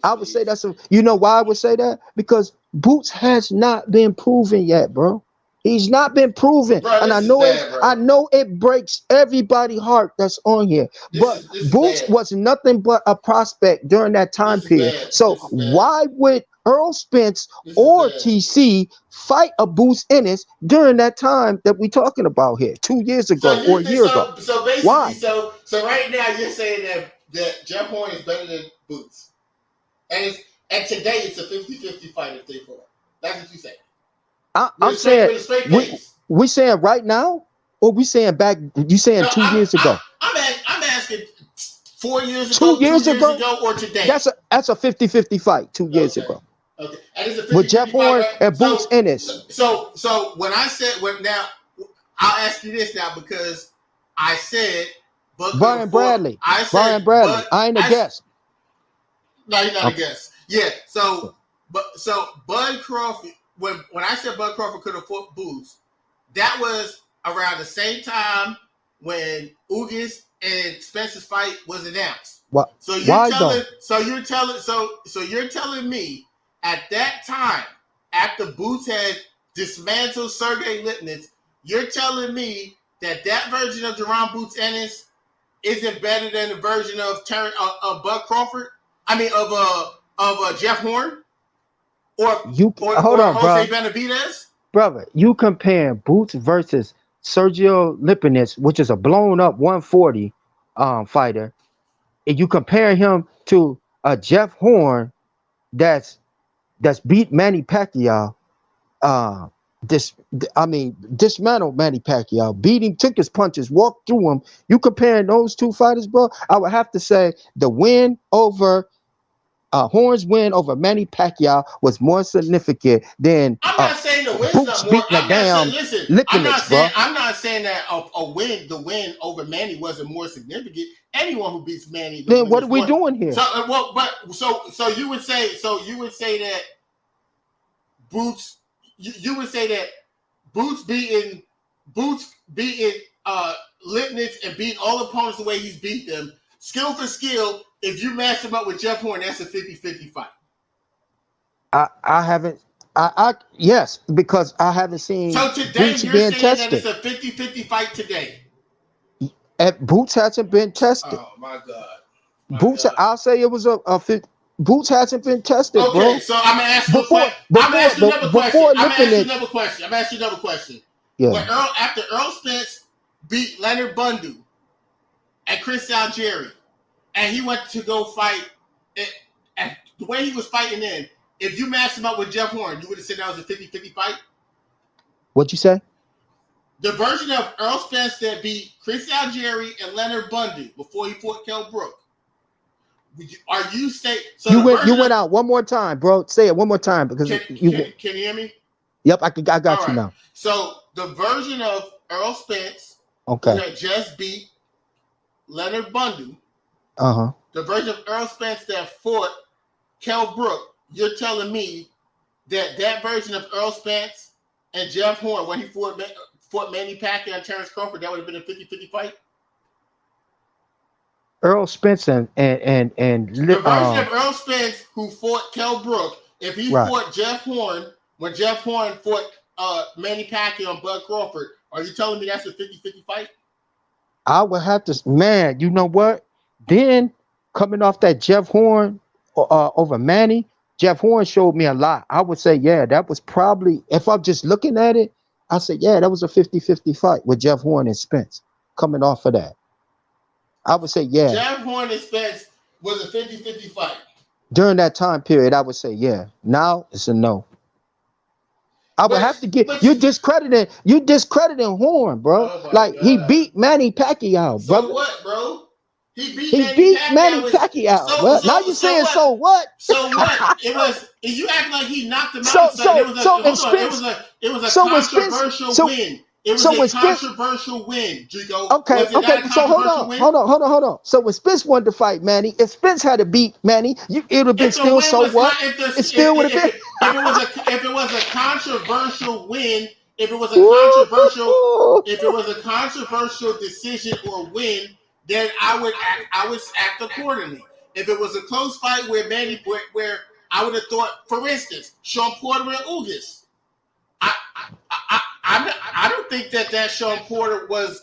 I would say that's you know why I would say that? Because Boots has not been proven yet, bro. He's not been proven, bro, and I know it breaks everybody's heart that's on here. But Boots was nothing but a prospect during that time period. So why would Earl Spence or TC fight a Boots Ennis during that time that we're talking about here, 2 years ago or a year ago? So basically, why? So right now you're saying that Jeff Horn is better than Boots, and today it's a 50-50 fight if they fought. That's what you say. I'm saying we saying right now, or we saying back? You saying 2 years ago? I'm asking 4 years ago, 2 years ago, or today. That's a 50-50 fight 2 years ago. Okay, and it's a 50-50 with Jeff Horn and Boots Ennis. So when I said now, I'll ask you this now because I said Brian Bradley. I ain't a guest. No, you're not a guest. Yeah. So Bud Crawford. When I said Bud Crawford could have fought Boots, that was around the same time when Ugas and Spence's fight was announced. What? So you're telling me at that time, after Boots had dismantled Sergey Lipnitz, you're telling me that version of Jerome Boots Ennis isn't better than the version of Bud Crawford? I mean of Jeff Horn? Hold on, Jose Benavidez? Brother, you comparing Boots versus Sergio Lipinets, which is a blown up 140 fighter, and you compare him to a Jeff Horn that's beat Manny Pacquiao, dismantled Manny Pacquiao, beat him, took his punches, walked through him. You comparing those two fighters, bro? I would have to say the win over Horn's win over Manny Pacquiao was more significant than I'm not saying the win's Boots not more. I'm not saying that the win over Manny wasn't more significant. Anyone who beats Manny, then what are we doing here? So you would say that Boots. You would say that Boots beating Lipnitz and beating all opponents the way he's beat them, skill for skill. If you match him up with Jeff Horn, that's a 50-50 fight. I Yes, because I haven't seen So today Boots you're being saying that tested. it's a 50-50 fight today. And Boots hasn't been tested. Oh my God. My Boots, God. I'll say it was Boots hasn't been tested, Okay, bro. so I'm gonna ask you a Before question. I'm gonna before ask you another question. before I'm gonna looking ask you at another question. I'm gonna ask you another question. When yeah. After Earl Spence beat Leonard Bundu and Chris Algieri, and he went to go fight, and the way he was fighting in, if you matched him up with Jeff Horn, you would have said that was a 50-50 fight? What'd you say? The version of Earl Spence that beat Chris Algieri and Leonard Bundu before he fought Kell Brook. Are you saying so? You The went version of out one more time, bro. Say it one more time because can you. can you hear me? Yep, I All got you right. now. So the version of Earl Spence who Okay. had just beat Leonard Bundu, Uh-huh. the version of Earl Spence that fought Kell Brook, you're telling me that version of Earl Spence and Jeff Horn when he fought Manny Pacquiao and Terrence Crawford, that would have been a 50-50 fight? Earl Spence The version of Earl Spence who fought Kell Brook, if he right. fought Jeff Horn, when Jeff Horn fought Manny Pacquiao and Bud Crawford, are you telling me that's a 50-50 fight? I would have to, man, you know what? Then coming off that Jeff Horn over Manny, Jeff Horn showed me a lot. I would say, yeah, that was probably, if I'm just looking at it, I say, yeah, that was a 50-50 fight with Jeff Horn and Spence coming off of that. I would say, yeah. Jeff Horn and Spence was a 50-50 fight. During that time period, I would say, yeah. Now it's a no. I would have to get you discrediting Horn, bro. Oh my Like he God. beat Manny Pacquiao, brother. So what, bro? He He beat Manny Pacquiao. Well, now you're saying what? so what? So what? It was you act like he knocked him So out. so It was a so in hold on. Spence. It was a So when Spence. controversial So win. It was so a when Spence. controversial win, Drico. Okay, Was it okay. not a So controversial win? hold on. So when Spence wanted to fight Manny, if Spence had to beat Manny, it would have been If the still win so was what? It still would have been. if it was a controversial win, if it was a controversial decision or win, then I would act accordingly. If it was a close fight where I would have thought, for instance, Sean Porter and Ugas. I don't think that Sean Porter was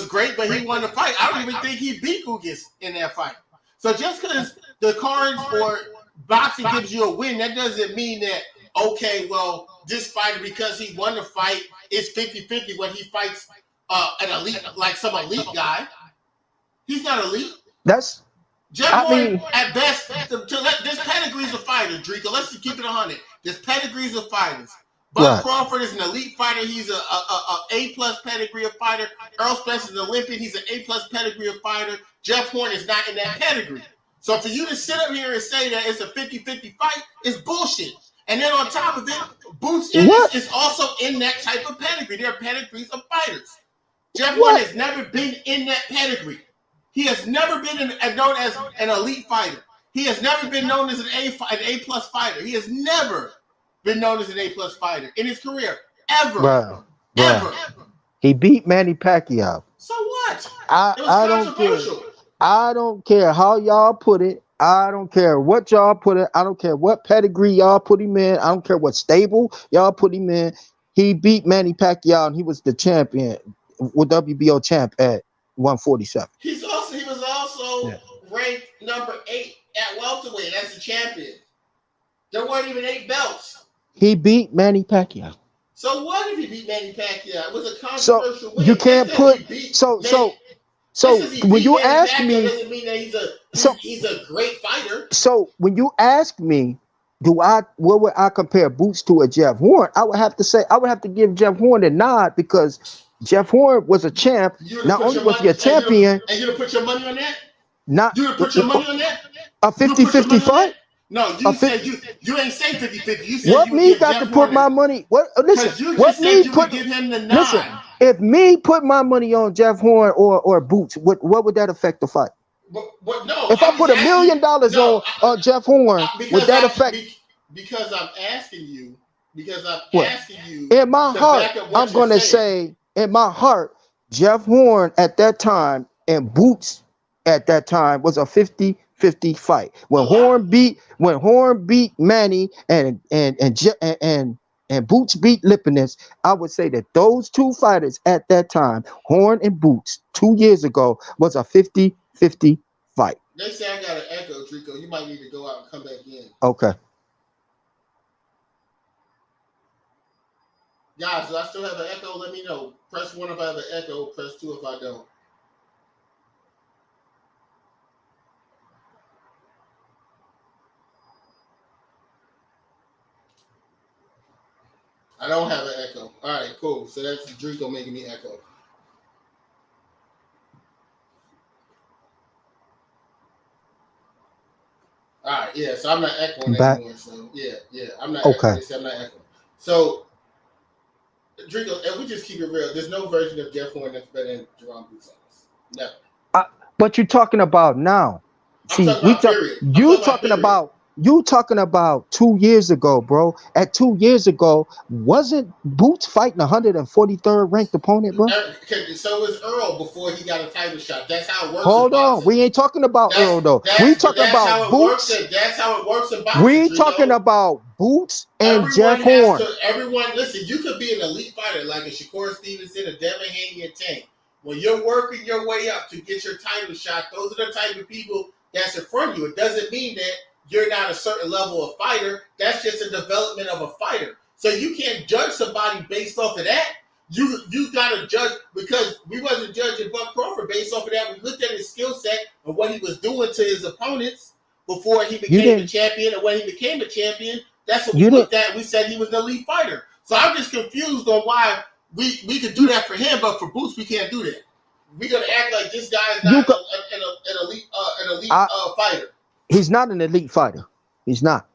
great, but he won the fight. I don't even think he beat Ugas in that fight. So just because the cards or boxing gives you a win, that doesn't mean that, okay, well, this fighter, because he won the fight, is 50-50 when he fights an elite, like some elite guy. He's not elite. That's. Jeff Horn, at best, this pedigree's a fighter, Drico. Let's just keep it 100. This pedigree's of fighters. Bud Crawford is an elite fighter. He's a A+ pedigree of fighter. Earl Spence is an Olympian. He's an A+ pedigree of fighter. Jeff Horn is not in that pedigree. So for you to sit up here and say that it's a 50-50 fight is bullshit. And then on top of it, Boots Ennis is also in that type of pedigree. They're pedigrees of fighters. Jeff Horn has never been in that pedigree. He has never been known as an elite fighter. He has never been known as an A+ fighter. He has never been known as an A+ fighter in his career. Ever. Ever. He beat Manny Pacquiao. So what? I don't care. I don't care how y'all put it. I don't care what y'all put it. I don't care what pedigree y'all put him in. I don't care what stable y'all put him in. He beat Manny Pacquiao and he was the champion, with WBO champ at 147. He was also ranked number 8 at welterweight as the champion. There weren't even 8 belts. He beat Manny Pacquiao. So what if he beat Manny Pacquiao? It was a controversial win. You can't put so when you ask me, doesn't mean that he's a great fighter. So when you ask me, what would I compare Boots to a Jeff Horn? I would have to give Jeff Horn a nod because Jeff Horn was a champ. Not only was he a champion. And you gonna put your money on that? You gonna put your money on that? A 50-50 fight? No, you said you ain't say 50-50. You said what me got to put my money? What? Listen. What me put? Give him the nod. Listen. If me put my money on Jeff Horn or Boots, what would that affect the fight? But no. If I put $1 million on Jeff Horn, would that affect? Because I'm asking you. In my heart, I'm going to say, in my heart, Jeff Horn at that time and Boots at that time was a 50-50 fight. When Horn beat Manny and and Boots beat Lipinus, I would say that those two fighters at that time, Horn and Boots, 2 years ago, was a 50-50 fight. They say I got an echo, Trico. You might need to go out and come back in. Okay. Guys, do I still have an echo? Let me know. Press 1 if I have an echo. Press 2 if I don't. I don't have an echo. All right, cool. So that's Drico making me echo. All right, yeah. So I'm not echoing anymore. So yeah, I'm not echoing. I'm not echoing. So, Drico, and we just keep it real. There's no version of Jeff Horn that's better than Jerome Boots on this. Never. But you're talking about now. See, you talking about 2 years ago, bro. At 2 years ago, wasn't Boots fighting 143rd ranked opponent, bro? So was Earl before he got a title shot. That's how it works. Hold on, we ain't talking about Earl though. We talking about Boots. That's how it works in boxing. We talking about Boots and Jeff Horn. Everyone, listen. You could be an elite fighter like a Shakur Stevenson, a Devin Haney, a Tank. When you're working your way up to get your title shot, those are the type of people that's in front of you. It doesn't mean that you're not a certain level of fighter. That's just a development of a fighter. So you can't judge somebody based off of that. You got to judge, because we wasn't judging Buck Crawford based off of that. We looked at his skill set and what he was doing to his opponents before he became a champion, and when he became a champion, that's what we looked at. We said he was an elite fighter. So I'm just confused on why we could do that for him, but for Boots we can't do that. We're gonna act like this guy is not an elite fighter. He's not an elite fighter. He's not.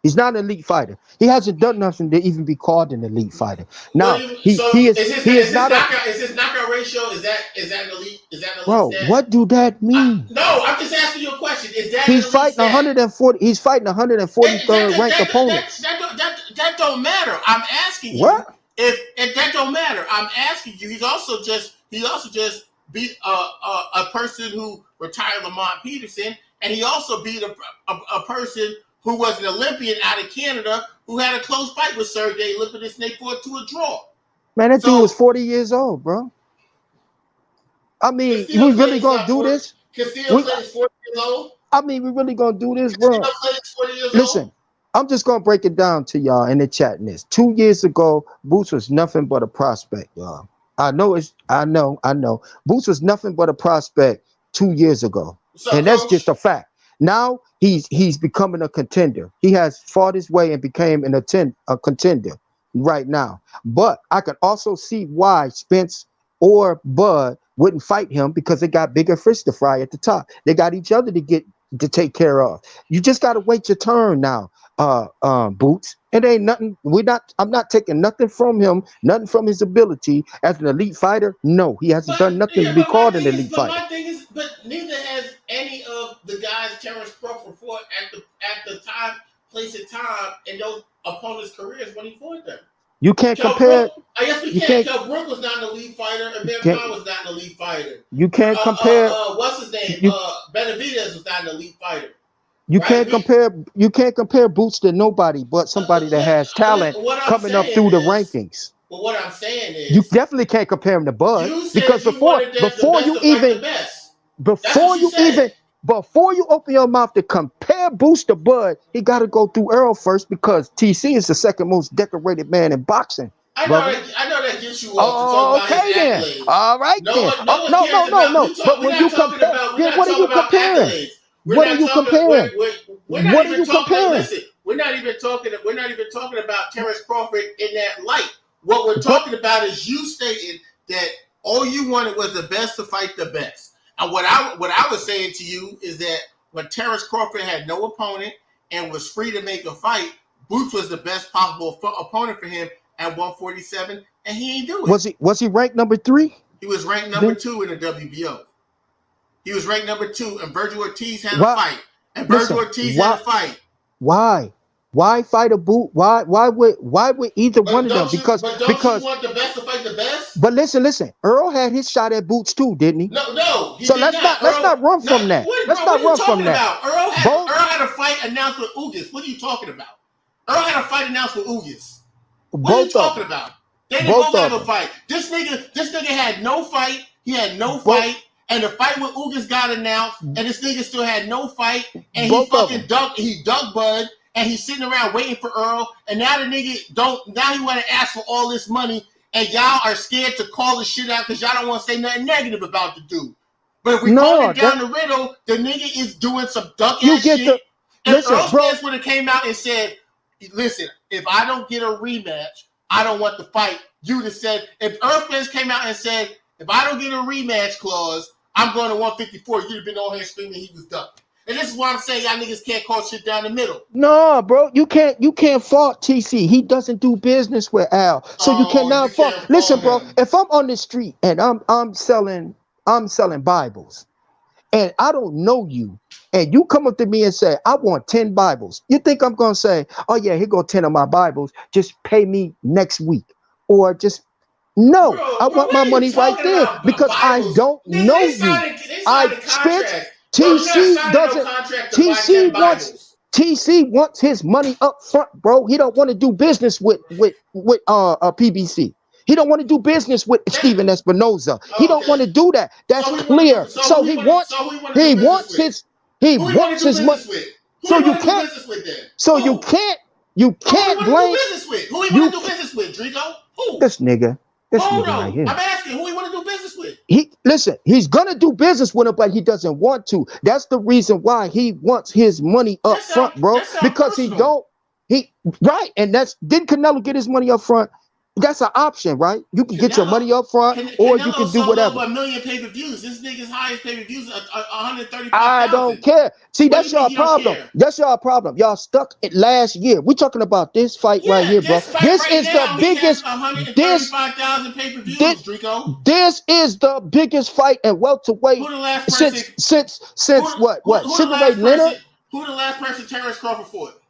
He's not an elite fighter. He hasn't done nothing to even be called an elite fighter. Now he is not. Is his knockout ratio? Is that an elite? Is that an elite? Bro, stat? what do that mean? No, I'm just asking you a question. Is that he's fighting 140? He's fighting 143rd ranked opponents. That don't matter. I'm asking you. What? If that don't matter, I'm asking you. He also just beat a person who retired, Lamont Peterson, and he also beat a person who was an Olympian out of Canada who had a close fight with Sergey Lipinus, and they fought to a draw. Man, that dude was 40 years old, bro. I mean, we really gonna do this? Castillo plays 40 years old? I mean, we really gonna do this, bro? Listen, I'm just gonna break it down to y'all in the chat. In this 2 years ago, Boots was nothing but a prospect, y'all. I know. Boots was nothing but a prospect 2 years ago, and that's just a fact. Now he's becoming a contender. He has fought his way and became a contender right now. But I can also see why Spence or Bud wouldn't fight him, because they got bigger fish to fry at the top. They got each other to take care of. You just gotta wait your turn now, Boots. It ain't nothing. I'm not taking nothing from him, nothing from his ability as an elite fighter. No, he hasn't done nothing to be called an elite fighter. My thing is, but neither has any of the guys Terrence Crawford fought at the time, place and time in those opponents' careers when he fought them. You can't compare. I guess we can't. Kel Brook was not an elite fighter, and Ben Khan was not an elite fighter. You can't compare. What's his name? Benavidez was not an elite fighter. You can't compare. You can't compare Boots to nobody but somebody that has talent coming up through the rankings. But what I'm saying is, you definitely can't compare him to Bud, because before you open your mouth to compare Boots to Bud, he got to go through Earl first, because TC is the second most decorated man in boxing. I know that gets you off. Okay then. All right then. No. But when you compare, what are you comparing? What are you comparing? What are you comparing? Listen, we're not even talking about Terrence Crawford in that light. What we're talking about is you stating that all you wanted was the best to fight the best. And what I was saying to you is that when Terrence Crawford had no opponent and was free to make a fight, Boots was the best possible opponent for him at 147, and he ain't do it. Was he ranked number 3? He was ranked number 2 in the WBO. He was ranked number 2, and Virgil Ortiz had a fight. Why fight a Boot? Why would either one of them? Because you want the best to fight the best? But listen. Earl had his shot at Boots too, didn't he? No. So let's not run from that. Let's not run from that. Earl had a fight announced with Ugas. What are you talking about? Earl had a fight announced with Ugas. What are you Both of talking them. about? They didn't Both both have of a them. fight. This nigga had no fight. He had no Both fight. And the fight with Ugas got announced, and this nigga still had no fight, and he both of fucking them. dug Bud, and he's sitting around waiting for Earl, and now the nigga now he want to ask for all this money, and y'all are scared to call the shit out because y'all don't want to say nothing negative about the dude. But if we call No, it down the riddle, the nigga is doing some duck you ass get shit. the If listen, Earl bro. Spence would have came out and said, listen, if I don't get a rematch, I don't want the fight. You'd have said, if Earl Spence came out and said, if I don't get a rematch clause, I'm going to 154. You'd have been on here screaming he was done. And this is why I'm saying y'all niggas can't call shit down the middle. No, bro, you can't fault TC. He doesn't do business with Al, so you Oh, you cannot fault. can't Listen, fault bro, him. if I'm on the street and I'm selling Bibles, and I don't know you, and you come up to me and say, I want 10 Bibles, you think I'm gonna say, oh yeah, here go 10 of my Bibles, just pay me next week? Or just no, Bro, I want what my are you money right talking there about? because I Bibles? don't Nigga, know you. they I signed a Spence contract. Bro, you're not TC signing no doesn't contract to buy 10 TC wants Bibles. TC wants his money up front, bro. He don't want to do business with PBC. He don't want to do business with Steven Espinoza. He don't want Okay. to do that. That's So who you want to do? clear. So So who you want to? So who you want to he do business wants with? his he Who you want wants to do his money. business with? Who So you you want to do can't business with then? so you Who? can't So who you want to do blame business with? Who you want you to do business with, Drigo? Who? this nigga. This Hold nigga right on. here. I'm asking who you want to do business with. He listen, he's gonna do business with him, but he doesn't want to. That's the reason why he wants his money up front, bro. That sound Because personal. he right, and that's didn't Canelo get his money up front? That's an option, right? You can get your money up front, or you Canelo can do sold whatever. over 1 million pay-per-views. This nigga's highest pay-per-views are I don't 135,000. care. See, What do that's you mean your you don't problem. care? That's your problem. Y'all stuck it last year. We're talking about this fight right Yeah, here, bro. this fight This right is the now, he has biggest. This 135,000 this pay-per-views, Drico. this is the biggest fight in welterweight Who the last person? since what Who the Sugar Ray last person? Leonard. Who the last person Terrence Crawford fought?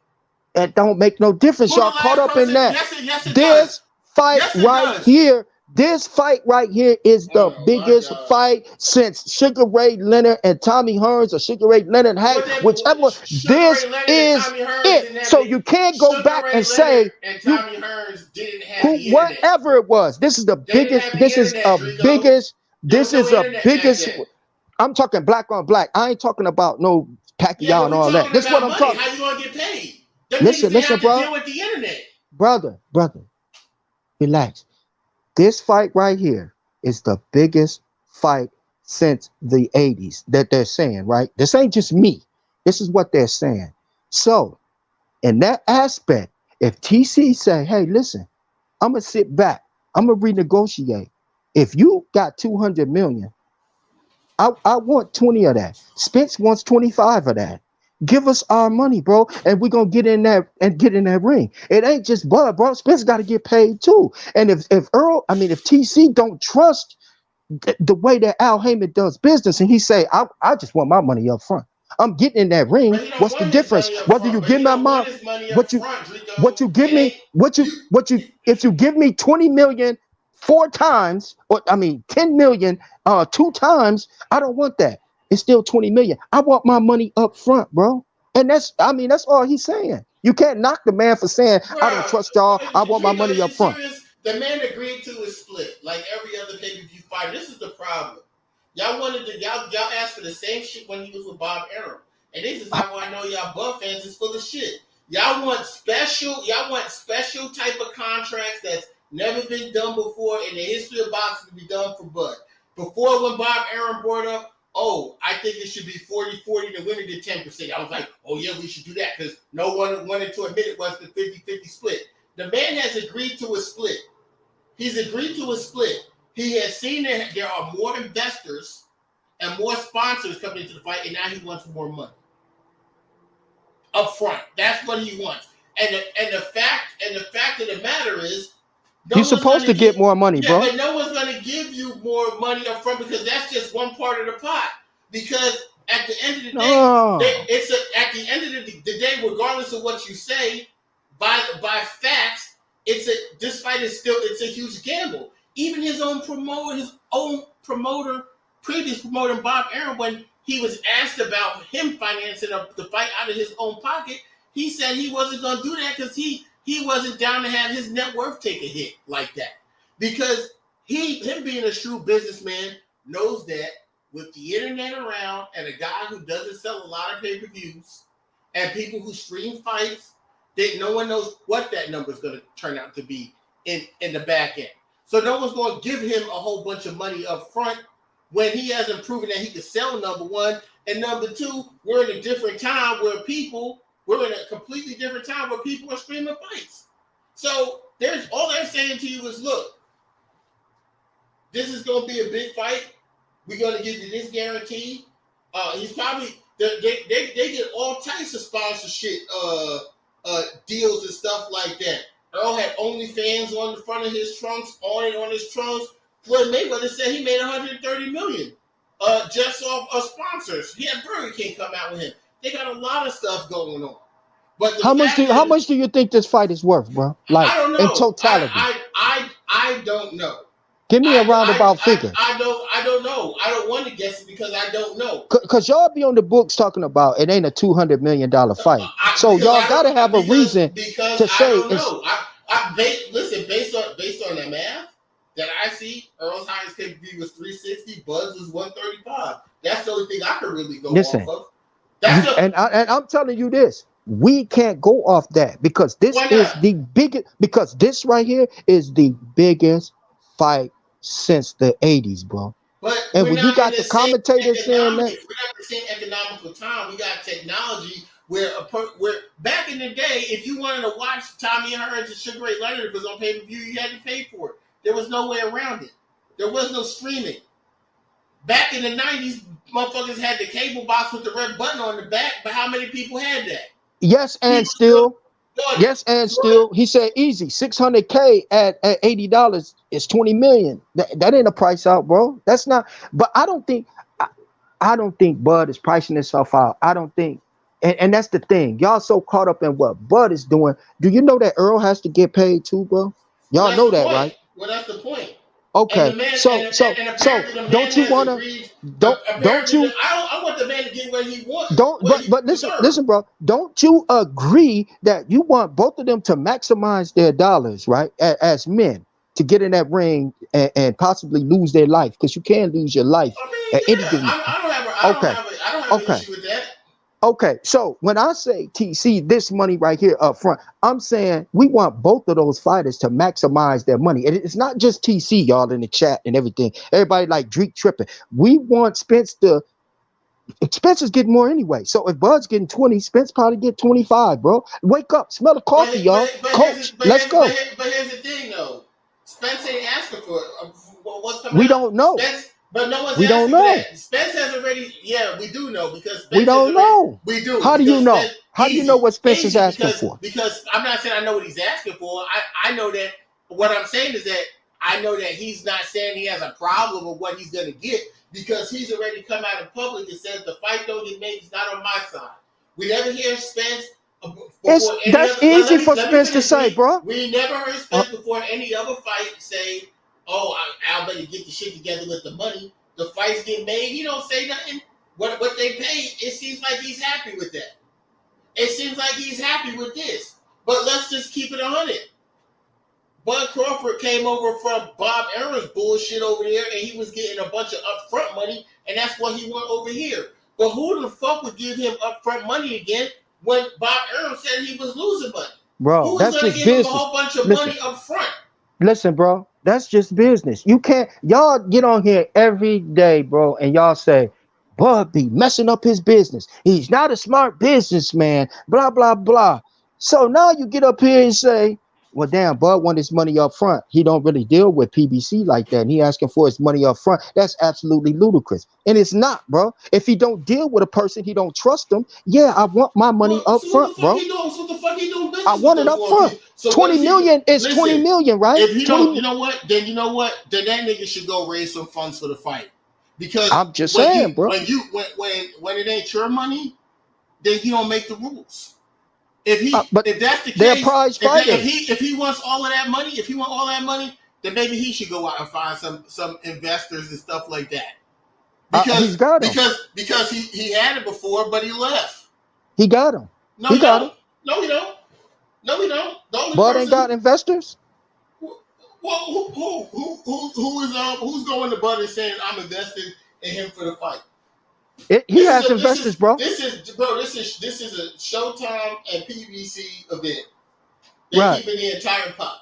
It don't make no difference. Who the Y'all caught last up in person? that. Yes it does. This fight Yes it right does. here. This fight right here is the Oh my biggest God. fight since Sugar Ray Leonard and Tommy Hearns, or Sugar Ray Leonard Hack, whichever. Sugar This Ray Leonard and is Tommy Hearns it. didn't have So the you can't go Sugar back Ray and Leonard say and you Tommy Hearns didn't have who the internet. whatever it was. This is the They didn't biggest. have the internet, Drigo. There was This no is a internet back biggest. then. I'm talking black on black. I ain't talking about no Yeah, Pacquiao but and we all that. talking This is what about I'm money. talking. How you gonna get paid? Them niggas Listen, didn't listen, have to bro, deal with the internet. brother, relax. This fight right here is the biggest fight since the 80s that they're saying, right? This ain't just me. This is what they're saying. So, in that aspect, if TC say, hey, listen, I'm going to sit back, I'm going to renegotiate. If you got 200 million, I want 20 of that. Spence wants 25 of that. Give us our money, bro, and we're gonna get in there and get in that ring. It ain't just Bud, bro. Spence got to get paid too. And if TC don't trust the way that Al Heyman does business, and he say, I just want my money up front. I'm getting in that ring. But he don't What's the want his difference? money up Whether front. you But give he my don't want mom, his money up what you front, Drigo. what you give It ain't me, if you give me 20 million 4 times, or I mean 10 million 2 times, I don't want that. It's still 20 million. I want my money up front, bro. And that's all he's saying. You can't knock the man for saying, I don't Bro, trust y'all. I want my Drigo, money is you up front. serious? The man agreed to his split, like every other pay-per-view fighter. This is the problem. Y'all asked for the same shit when he was with Bob Arum. And this is how I know y'all Buff fans is full of shit. Y'all want special type of contracts that's never been done before in the history of boxing to be done for Bud. Before, when Bob Arum brought up, oh, I think it should be 40-40, the winner did 10%. I was like, oh yeah, we should do that, because no one wanted to admit it was the 50-50 split. The man has agreed to a split. He's agreed to a split. He has seen that there are more investors and more sponsors coming into the fight, and now he wants more money up front. That's what he wants. And the fact of the matter is, You're supposed to get more money, bro. but no one's gonna give you more money up front, because that's just one part of the pot. Because at the end of the day, at the end of the day, regardless of what you say, by facts, this fight is still, it's a huge gamble. Even his own promoter, previous promoter Bob Arum, when he was asked about him financing the fight out of his own pocket, he said he wasn't gonna do that because he he wasn't down to have his net worth take a hit like that. Because him being a shrewd businessman knows that with the internet around and a guy who doesn't sell a lot of pay-per-views and people who stream fights, that no one knows what that number is going to turn out to be in the back end. So no one's going to give him a whole bunch of money up front when he hasn't proven that he can sell, number one. And number two, we're in a different time where we're in a completely different time where people are streaming fights. So all they're saying to you is, look, this is going to be a big fight. We're going to give you this guarantee. He's probably, they get all types of sponsorship deals and stuff like that. Earl had OnlyFans on the front of his trunks, on his trunks. Floyd Mayweather said he made $130 million just off of sponsors. He had Burger King come out with him. They got a lot of stuff going on. But how much do you think this fight is worth, bro? Like, I don't know. In totality, I don't know. Give me a roundabout figure. I don't know. I don't want to guess it because I don't know. Because y'all be on the books talking about it ain't a $200 million fight. So y'all got to have a reason to say. I don't know. Listen, based on the math that I see, Earl's highest pay-per-view was 360, Bud's was 135. That's the only thing I could really go off of. And I'm telling you this. We can't go off that because this is the biggest. Because this right here is the biggest fight since the 80s, bro. But and when you got the commentators saying that, we're not in the same economical time. We got technology where back in the day, if you wanted to watch Tommy Hearns and Sugar Ray Leonard, if it was on pay-per-view, you had to pay for it. There was no way around it. There was no streaming. Back in the 90s, motherfuckers had the cable box with the red button on the back, but how many people had that? Yes, and still, he said easy. $600K at $80 is $20 million. That ain't a price out, bro. That's not. But I don't think Bud is pricing himself out. I don't think, and that's the thing. Y'all so caught up in what Bud is doing. Do you know that Earl has to get paid too, bro? Y'all know that, right? Well, that's the point. Okay, so don't you want to? Don't you? I want the man to get what he wants. But listen, bro. Don't you agree that you want both of them to maximize their dollars, right? As men, to get in that ring and possibly lose their life, because you can lose your life at any given. I don't have an issue with that. Okay, so when I say TC, this money right here up front, I'm saying we want both of those fighters to maximize their money. And it's not just TC, y'all, in the chat and everything. Everybody like Drake tripping. We want Spence to. Spencer's getting more anyway. So if Bud's getting 20, Spence probably get 25, bro. Wake up, smell the coffee, y'all. Coach, let's go. But here's the thing, though. Spence ain't asking for what's coming. We don't know. But no one's we don't know. That. Spence has already, we do know because Spence we don't know. We do. How do you know? How do you know what Spence is asking for? Because I'm not saying I know what he's asking for. I know that what I'm saying is that I know that he's not saying he has a problem with what he's going to get because he's already come out in public and said the fight don't get made. It's not on my side. We never hear Spence. That's easy for Spence to say, bro. We never heard Spence before any other fight say, "Oh, I'll better get the shit together with the money." The fights get made. He don't say nothing. What they paid, it seems like he's happy with that. It seems like he's happy with this. But let's just keep it 100. Bud Crawford came over from Bob Aaron's bullshit over there, and he was getting a bunch of upfront money, and that's what he want over here. But who the fuck would give him upfront money again when Bob Aaron said he was losing money? Bro, that's just business. Who's going to give him a whole bunch of money upfront? Listen, bro, that's just business. You can't, y'all get on here every day, bro, and y'all say, Bud be messing up his business. He's not a smart businessman, blah, blah, blah. So now you get up here and say, well, damn, Bud want his money up front. He don't really deal with PBC like that, and he asking for his money up front. That's absolutely ludicrous. And it's not, bro. If he don't deal with a person, he don't trust them. Yeah, I want my money up front, bro. What the fuck he doing business I want it up front. So 20 million is 20 million, right? If he don't, you know what? Then that nigga should go raise some funds for the fight. Because I'm just saying, bro. When it ain't your money, then you don't make the rules. If that's the case, they're prize fighters. If he wants all of that money, then maybe he should go out and find some investors and stuff like that. Because he's got him. Because he had it before, but he left. He got him. No, he don't. No, we don't. The only Bud ain't got person investors. well, who's going to Bud and saying I'm invested in him for the fight? He has investors, bro. This is a Showtime and PBC event. They Right. keeping the entire pot.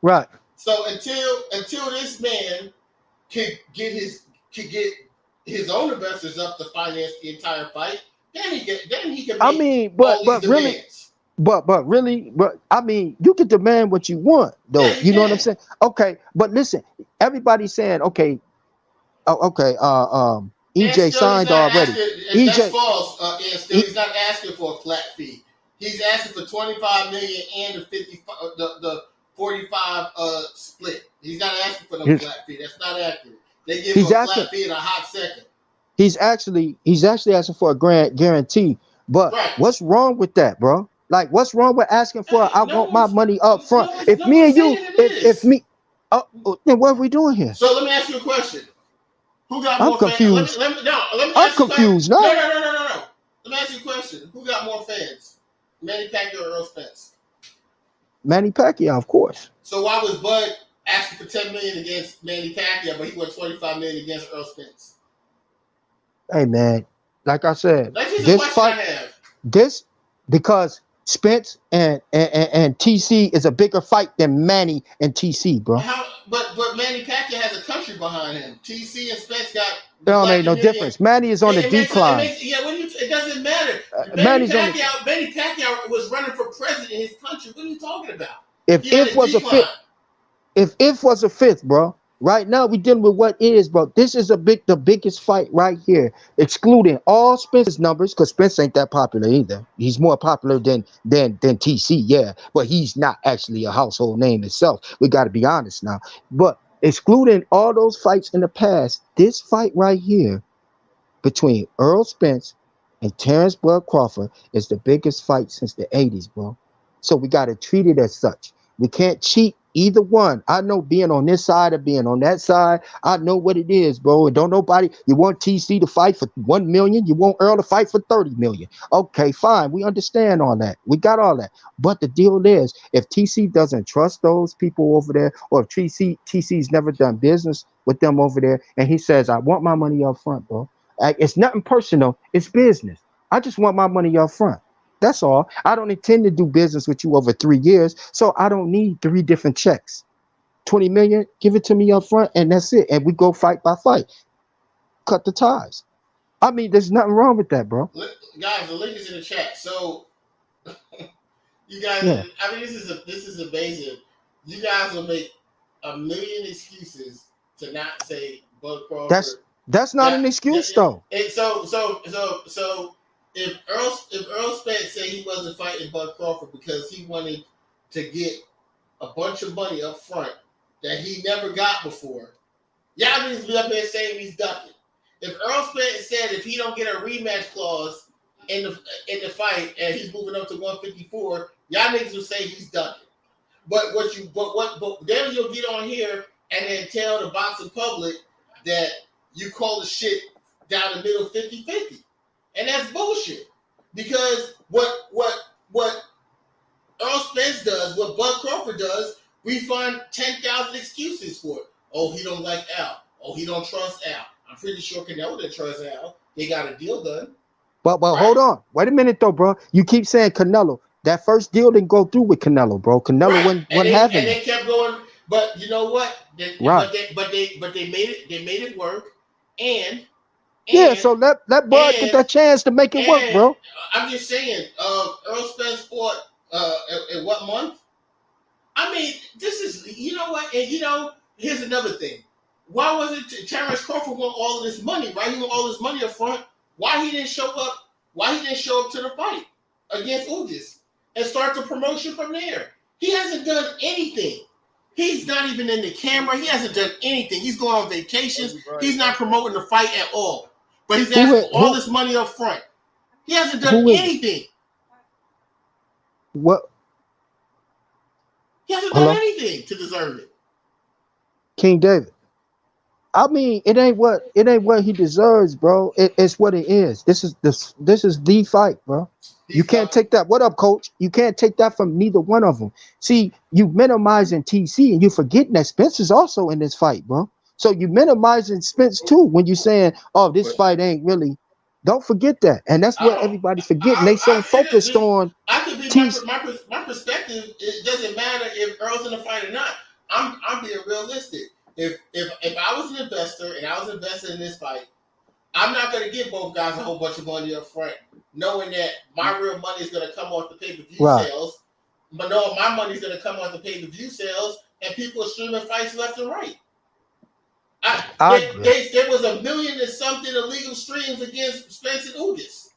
Right. So until this man can get his own investors up to finance the entire fight, then he can I make mean, all these really, demands. but really, but I mean, you can demand what you want, Yeah, though. you You know what I'm can. saying? Okay, but listen, everybody's saying, okay, okay, And EJ still, he's signed not already. asking. And that's EJ, false. And still, E- he's not asking for a flat fee. He's asking for 25 million and the 45 split. He's not asking for no he's flat fee. That's not accurate. They give him he's a asking, flat fee in a hot second. he's actually asking for a grant guarantee. But Right. what's wrong with that, bro? Like, what's wrong with asking for? Hey, I want my money up front. If no me one's and you, saying it if is. me, then what are we doing here? So let me ask you a question. Who got I'm more fans? confused. Let me I'm ask you a question. confused No, now. no, no, no, no, no. Let me ask you a question. Who got more fans? Manny Pacquiao or Earl Spence? Manny Pacquiao, of course. So why was Bud asking for 10 million against Manny Pacquiao, but he went 25 million against Earl Spence? Hey man, like I said, That's just a this question I fight, have. this because Spence and TC is a bigger fight than Manny and TC, bro. But Manny Pacquiao has a country behind him. TC and Spence got There the don't black make no community. difference. Manny is on the decline. It doesn't matter. Manny's on the. Manny Pacquiao was running for president in his country. What are you talking about? If He on a was a decline. fifth, if was a fifth, bro. Right now we dealing with what is, bro. This is the biggest fight right here, excluding all Spence's numbers, because Spence ain't that popular either. He's more popular than TC, yeah, but he's not actually a household name itself. We got to be honest now. But excluding all those fights in the past, this fight right here between Earl Spence and Terrence Bud Crawford is the biggest fight since the 80s, bro. So we got to treat it as such. We can't cheat either one. I know being on this side or being on that side, I know what it is, bro. And don't nobody, you want TC to fight for 1 million, you want Earl to fight for 30 million. Okay, fine. We understand all that. We got all that. But the deal is, if TC doesn't trust those people over there, or if TC's never done business with them over there, and he says, I want my money up front, bro. It's nothing personal. It's business. I just want my money up front. That's all. I don't intend to do business with you over 3 years, so I don't need 3 different checks. 20 million, give it to me up front, and that's it. And we go fight by fight. Cut the ties. I mean, there's nothing wrong with that, bro. Guys, the link is in the chat. So you guys, Yeah. I mean, this is amazing. You guys will make a million excuses to not say Bud Crawford. That's not an excuse, though. And so if Earl Spence said he wasn't fighting Bud Crawford because he wanted to get a bunch of money up front that he never got before, y'all needs to be up there saying he's ducking. If Earl Spence said if he don't get a rematch clause in the fight and he's moving up to 154, y'all niggas will say he's ducking. But then you'll get on here and then tell the boxing public that you call the shit down the middle 50-50. And that's bullshit. Because what Earl Spence does, what Bud Crawford does, we find 10,000 excuses for it. Oh, he don't like Al. Oh, he don't trust Al. I'm pretty sure Canelo didn't trust Al. They got a deal done. But hold on. Wait a minute, though, bro. You keep saying Canelo. That first deal didn't go through with Canelo, bro. Canelo wasn't having it. They kept going. But you know what? Right. But they made it. They made it work. And Yeah, so let Bud get that chance to make it work, bro. I'm just saying, Earl Spence fought in what month? I mean, this is, you know what? And here's another thing. Why was it Terrence Crawford want all of this money, right? He want all this money up front. Why he didn't show up? Why he didn't show up to the fight against Ugis and start the promotion from there? He hasn't done anything. He's not even in the camera. He hasn't done anything. He's going on vacations. He's not promoting the fight at all. But he's asking for all this money up front. He hasn't done anything. What? He hasn't done anything to deserve it. King David. I mean, it ain't what he deserves, bro. It's what it is. This is the fight, bro. You He's can't got take that. What up, coach? You can't take that from neither one of them. See, you minimizing TC and you forgetting that Spence is also in this fight, bro. So you minimizing Spence too when you saying, "Oh, this But fight ain't really." Don't forget that, and that's I what don't. everybody's forgetting. They so focused on I could be TC. my perspective. It doesn't matter if Earl's in the fight or not. I'm being realistic. If I was an investor and I was invested in this fight, I'm not going to give both guys a whole bunch of money up front, knowing that my real money is going to come off the pay per view Right. sales, but knowing my money is going to come off the pay per view sales, and people are streaming fights left and right. I agree. There was 1 million and something illegal streams against Spence and Ugas.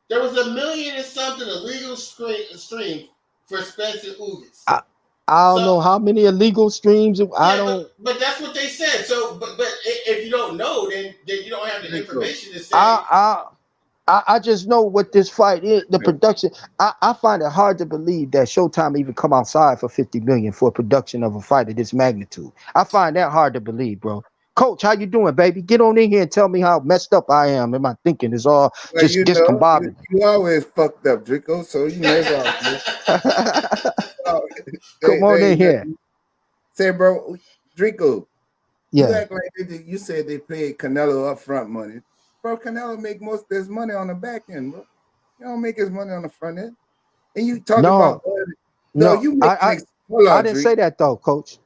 There was 1 million and something illegal streams for Spence and Ugas. I, I don't So know how many illegal streams. I yeah, don't. but that's what they said. So but if you don't know, then you don't have the Rico, information to say. I just know what this fight is. The production. I find it hard to believe that Showtime even come outside for 50 million for a production of a fight of this magnitude. I find that hard to believe, bro. Coach, how you doing, baby? Get on in here and tell me how messed up I am and my thinking is all well, just you know, discombobulated. you always fucked up, Draco. So you know it's all good. Come on They in ain't here. nothing. Say, bro, Draco, you Yeah. act like you said they paid Canelo upfront money. Bro, Canelo make most of his money on the back end, bro. You don't make his money on the front end. And you talking about No, no, no. you making hold I on, didn't Drake. say that though, coach.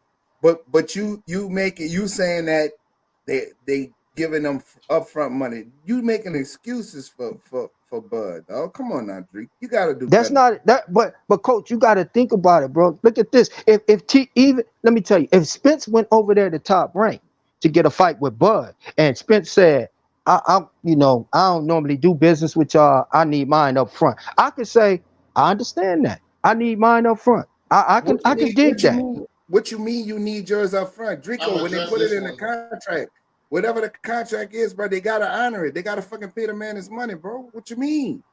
But you make it you saying that they giving them upfront money. You making excuses for Bud. Oh, come on now, Drake. You gotta do That's better. not that, but coach, you got to think about it, bro. Look at this. If even let me tell you, if Spence went over there to Top Rank to get a fight with Bud, and Spence said, I don't normally do business with y'all. I need mine up front. I could say, I understand that. I need mine up front. I can dig that. What you mean you need yours up front? I'm Draco, gonna when they address put it this in the one. contract, whatever the contract is, bro, they gotta honor it. They gotta fucking pay the man his money, bro. What you mean?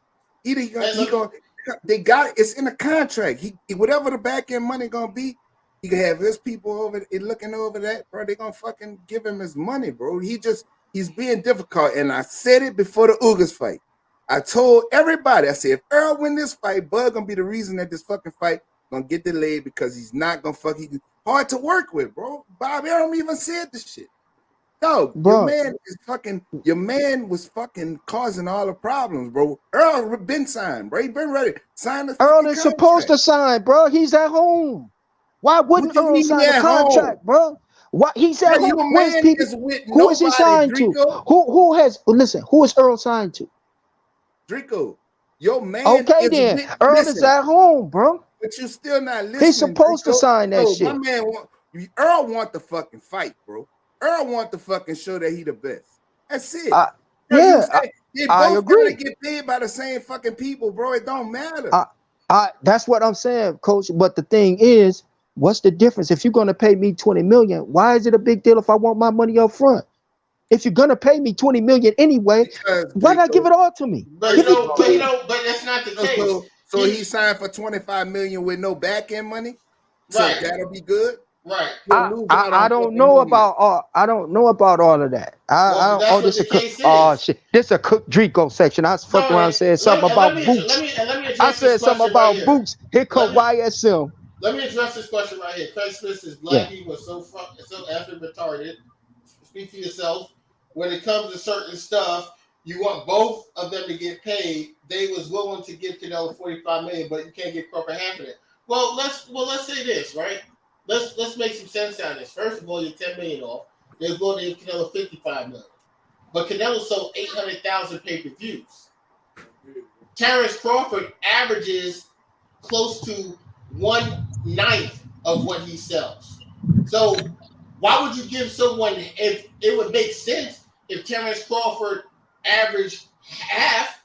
Either they got it's in the contract. He whatever the back end money gonna be, he can have his people over it looking over that, bro. They gonna fucking give him his money, bro. He's being difficult. And I said it before the Ugas fight. I told everybody, I said, if Earl win this fight, Bud gonna be the reason that this fucking fight gonna get delayed because he's not gonna he's hard to work with, bro. Bob Arum even said this shit. No, Bro, your man was fucking causing all the problems, bro. Earl been signed, bro. He been ready. Sign the Earl fucking is supposed contract. to sign, bro. He's at home. Why What wouldn't you Earl mean he sign the at home? contract, bro? Why he's at Bro, home? your Where's man people? is with Who is he nobody, signed to? Draco. Who has listen? Who is Earl signed to? Draco, your man Okay, is then with Earl is listen, at home, bro. but you still not He's listening, supposed to Draco. sign that Bro, my shit. man Earl want the fucking fight, bro. Earl want to fucking show that he the best. That's it. Bro, you Yeah, say they I both gotta agree. get paid by the same fucking people, bro. It don't matter. That's what I'm saying, coach. But the thing is, what's the difference? If you're gonna pay me 20 million, why is it a big deal if I want my money up front? If you're gonna pay me 20 million anyway, Because why not give Draco, it all to me? But Give it. but that's not the case. so he signed for 25 million with no back end money. So Right, that'll be good. right. He'll lose out I on don't fucking know more money. about all. I don't know about all of that. Well, but that's what This the a cook. case Oh is. shit, this a cook Drico section. I fucked No, around and said something let about me boots. I address this said something question right about here. boots. Here come Let me YSM. let me address this question right here. Craig Smith says Yeah. black people are so effing retarded. Speak for yourself. When it comes to certain stuff, you want both of them to get paid. They was willing to give Canelo 45 million, but you can't give Crawford half of it. Well, let's say this, right? Let's make some sense out of this. First of all, you're 10 million off. They're willing to give Canelo 55 million. But Canelo sold 800,000 pay-per-views. Terrence Crawford averages close to 1/9 of what he sells. So why would you give someone, if it would make sense if Terrence Crawford averaged half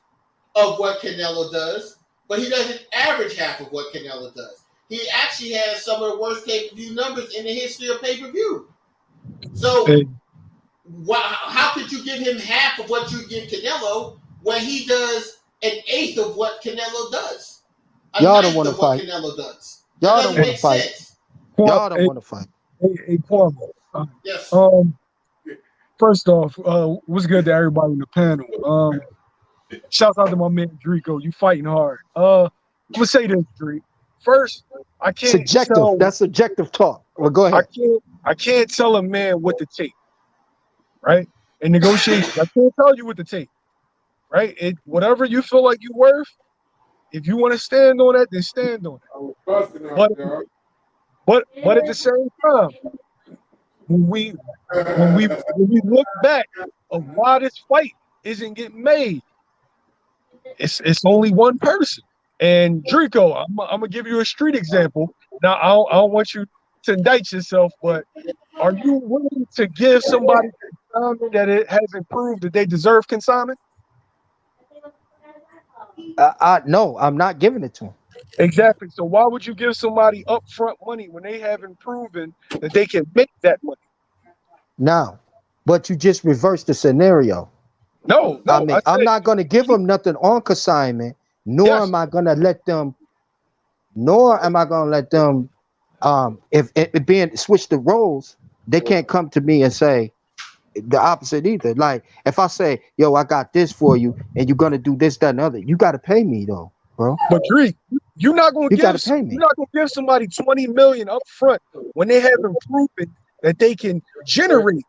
of what Canelo does, but he doesn't average half of what Canelo does. He actually has some of the worst pay-per-view numbers in the history of pay-per-view. So how could you give him half of what you give Canelo when he does an eighth of what Canelo does? A Y'all don't ninth want to of what fight. Canelo does. That Y'all don't doesn't want to make fight. sense. Y'all don't want to fight. Cuomo. Yes. First off, what's good to everybody in the panel? Shouts out to my man Drico. You fighting hard. I'm gonna say this, Dre. First, I can't Subjective. tell. That's subjective talk. Well, go ahead. I can't tell a man what to take, right? In negotiations, I can't tell you what to take, right? Whatever you feel like you're worth. If you want to stand on that, then stand on it. But at the same time, when we look back of why this fight isn't getting made, it's only one person. And Drico, I'm gonna give you a street example. Now I don't want you to indict yourself, but are you willing to give somebody consignment that it hasn't proved that they deserve consignment? No, I'm not giving it to him. Exactly. So why would you give somebody upfront money when they haven't proven that they can make that money? Now, but you just reversed the scenario. No. I mean, I'm not going to give them nothing on consignment, nor am I going to let them. If it being switch the roles, they can't come to me and say the opposite either. Like if I say, "Yo, I got this for you," and you're gonna do this, that, and other, you got to pay me though, bro. But Dree, you're not gonna give somebody 20 million up front when they haven't proven that they can generate,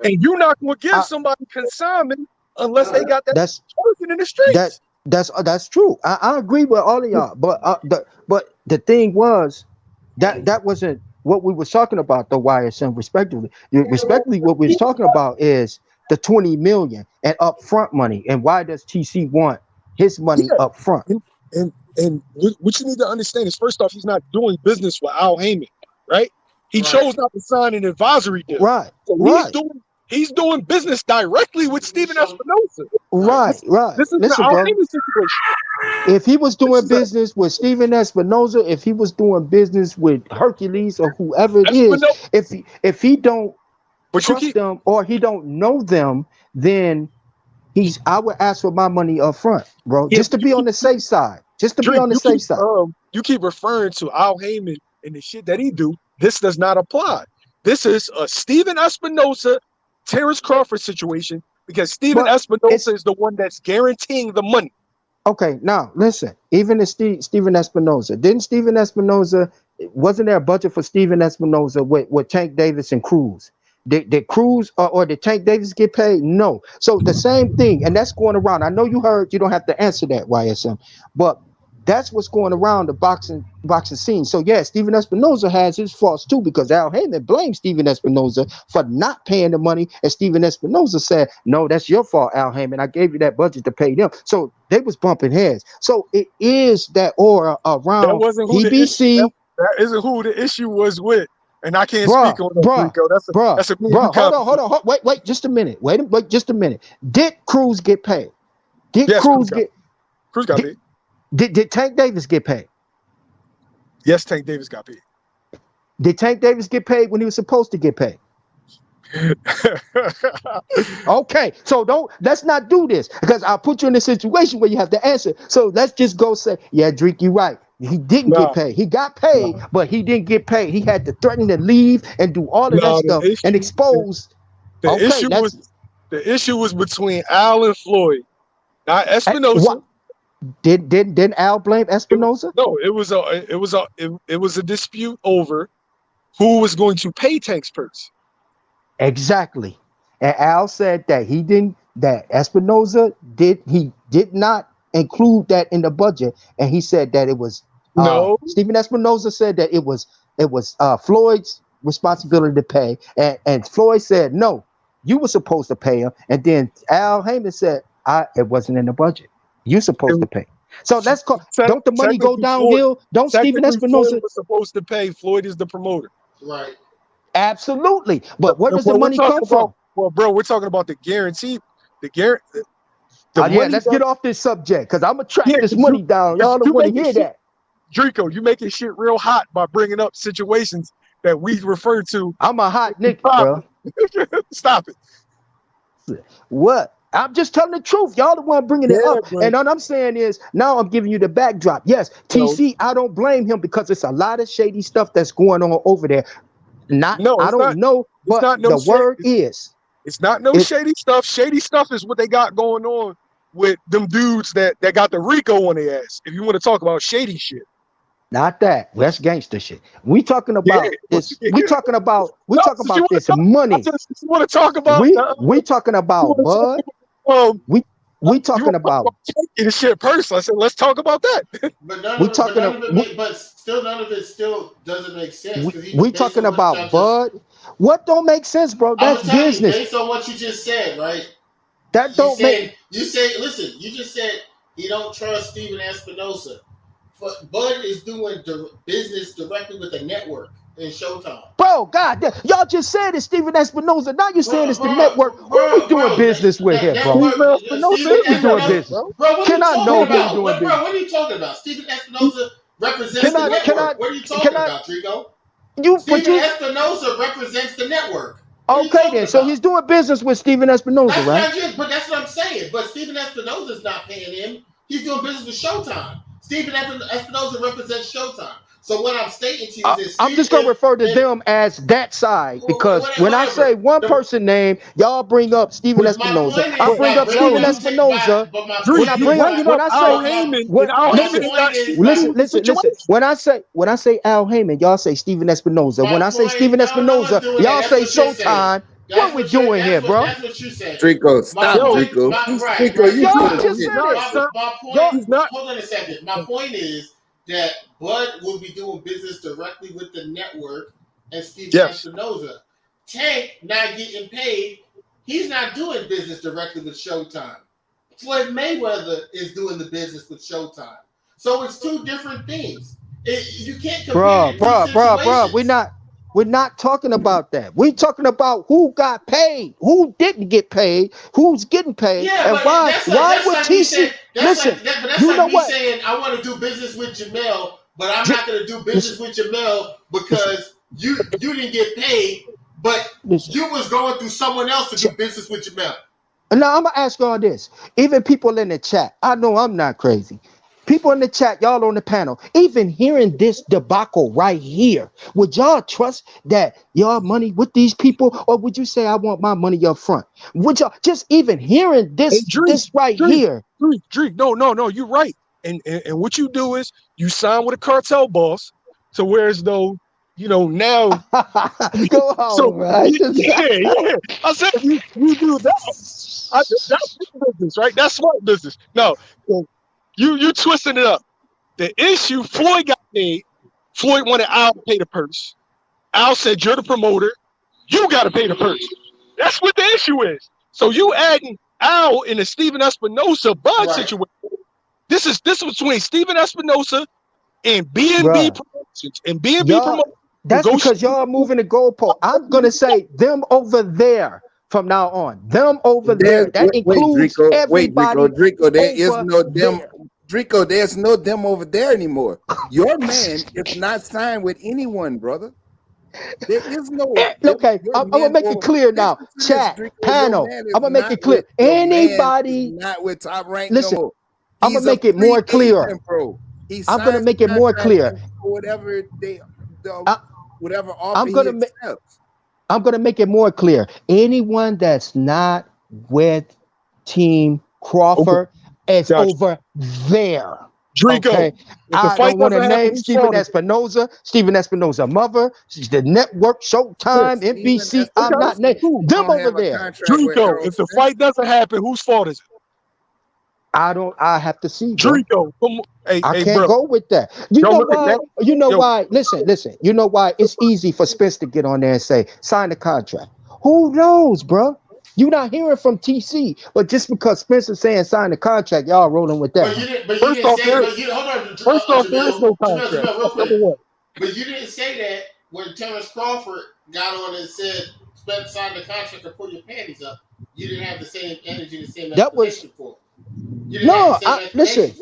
and you're not gonna give somebody consignment unless they got that person in the streets. That's true. I agree with all of y'all, but the thing was that wasn't what we were talking about, the YSM respectively. Respectively, what we was talking about is the 20 million and upfront money. And why does TC want his money up front? And what you need to understand is, first off, he's not doing business with Al Heyman, right? He chose not to sign an advisory deal. Right. So he's doing business directly with Steven Espinosa. Right. This is the Al Heyman situation. If he was doing business with Steven Espinosa, if he was doing business with Hercules or whoever it is, if he don't trust them or he don't know them, then I would ask for my money up front, bro, just to be on the safe side. Just to be on the safe side. You keep referring to Al Heyman and the shit that he do. This does not apply. This is a Steven Espinosa, Terrence Crawford situation, because Steven Espinosa is the one that's guaranteeing the money. Okay, now listen. Even if Steven Espinosa, wasn't there a budget for Steven Espinosa with Tank Davis and Cruz? Did Cruz or did Tank Davis get paid? No. So the same thing, and that's going around. I know you heard. You don't have to answer that, YSM, but that's what's going around the boxing scene. So yeah, Steven Espinosa has his faults too, because Al Heyman blamed Steven Espinosa for not paying the money, and Steven Espinosa said, "No, that's your fault, Al Heyman. I gave you that budget to pay them." So they was bumping heads. So it is that aura around that wasn't who PBC. That isn't who the issue was with, and I can't speak on that, Rico. That's a hold on. Wait, just a minute. Wait just a minute. Did Cruz get paid? Cruz got paid. Did Tank Davis get paid? Yes, Tank Davis got paid. Did Tank Davis get paid when he was supposed to get paid? Okay, so let's not do this, because I'll put you in a situation where you have to answer. So let's just go say, yeah, Drake, you're right. He didn't get paid. He got paid, but he didn't get paid. He had to threaten to leave and do all of that stuff and expose. The issue was between Al and Floyd, not Espinosa. Didn't Al blame Espinosa? No, it was a dispute over who was going to pay Tank's purse. Exactly. And Al said that Espinosa did not include that in the budget, and he said that it was Steven Espinosa said that it was Floyd's responsibility to pay, and Floyd said no, you were supposed to pay him, and then Al Heyman said it wasn't in the budget. You're supposed to pay. So let's call. Don't the money go downhill? Don't Steven Espinosa Floyd was supposed to pay? Floyd is the promoter. Right. Absolutely. But where does the money come from? Well, bro, we're talking about the guarantee. Let's get off this subject, because I'm gonna track this money down. Y'all don't want to hear that. Drico, you making shit real hot by bringing up situations that we refer to. I'm a hot nigga, bro. Stop it. What? I'm just telling the truth. Y'all the one bringing it up. Bro. And all I'm saying is, now I'm giving you the backdrop. Yes, TC, I don't blame him, because it's a lot of shady stuff that's going on over there. I don't know, but the word is. It's not no shady stuff. Shady stuff is what they got going on with them dudes that got the Rico on their ass. If you want to talk about shady shit. Not that. That's gangster shit. We talking Yeah. about this. We talking about this You money. want to talk about We talking about Bud. We talking about the shit person. I said, let's talk about that. But none of it still doesn't make sense. We talking about Bud. What don't make sense, bro? That's business. Based on what you just said, right? That don't make. Listen. You just said you don't trust Steven Espinosa. But Bud is doing business directly with the network in Showtime. Bro, God, y'all just said it's Steven Espinosa. Now you're saying it's the network. Who we doing business with here, bro? Steven Espinosa is doing business. Bro, what Can I know who about? doing business? Bro, what are you talking about? Steven Espinosa represents the network. What are you talking about, Trigo? Steven Espinosa represents the network. Okay, then. So he's doing business with Steven Espinosa, right? But that's what I'm saying. But Steven Espinosa's not paying him. He's doing business with Showtime. Steven Espinosa represents Showtime. So what I'm stating to you is I'm just gonna refer to them as that side because when I say one person name, y'all bring up Steven Espinosa. I bring up Steven Espinosa. When I say listen. When I say Al Heyman, y'all say Steven Espinosa. When I say Steven Espinosa, y'all say Showtime. What we doing here, bro? That's what you said. Drico, stop, Drico. Y'all just said it. Hold on a second. My point is that Bud will be doing business directly with the network and Steven Espinosa. Tank not getting paid. He's not doing business directly with Showtime. Floyd Mayweather is doing the business with Showtime. So it's two different things. You can't compare. Bro. We're not talking about that. We're talking about who got paid, who didn't get paid, who's getting paid, and why would TC listen? You know what? Saying I want to do business with Jamel, but I'm not going to do business with Jamel because you didn't get paid, but you was going through someone else to do business with Jamel. Now I'm gonna ask y'all this. Even people in the chat, I know I'm not crazy. People in the chat, y'all on the panel, even hearing this debacle right here, would y'all trust that y'all money with these people, or would you say I want my money up front? Would y'all just even hearing this here? Dreek, no, you're right. And what you do is you sign with a cartel boss, to where as though now. Go on, so, right? Yeah. I said you do that. That's business, right? That's smart business. No. You twisting it up. The issue, Floyd got paid. Floyd wanted Al to pay the purse. Al said, you're the promoter. You got to pay the purse. That's what the issue is. So you adding Al in the Steven Espinosa Bud situation. This is between Steven Espinosa and B&B Promotions. And B&B Promotions. That's because y'all moving the goalpost. I'm going to say them over there. From now on, them over there. That includes everybody. Drico, there is no them. Drico, there's no them over there anymore. Your man is not signed with anyone, brother. There is no. Okay, I'm gonna make it clear now. Chat, panel. I'm gonna make it clear. Anybody not with Top Rank. Listen, no. I'm gonna make it more clear. I'm gonna make it more clear. Whatever whatever offer I'm gonna make it more clear. Anyone that's not with Team Crawford is over there. Drico. Okay. I don't want to name Steven Espinosa, Steven Espinosa mother, the network, Showtime, NBC. I'm not naming them over there. Drico, if the fight doesn't happen, whose fault is it? I have to see. Drico, I can't go with that. You know why? You know why? Listen. You know why? It's easy for Spence to get on there and say, sign the contract. Who knows, bro? You're not hearing from TC, but just because Spencer's saying sign the contract, y'all rolling with that. First off, there is no contract. But you didn't say that when Terrence Crawford got on and said, Spence signed the contract and pull your panties up. You didn't have the same energy, the same explanation for it. Listen.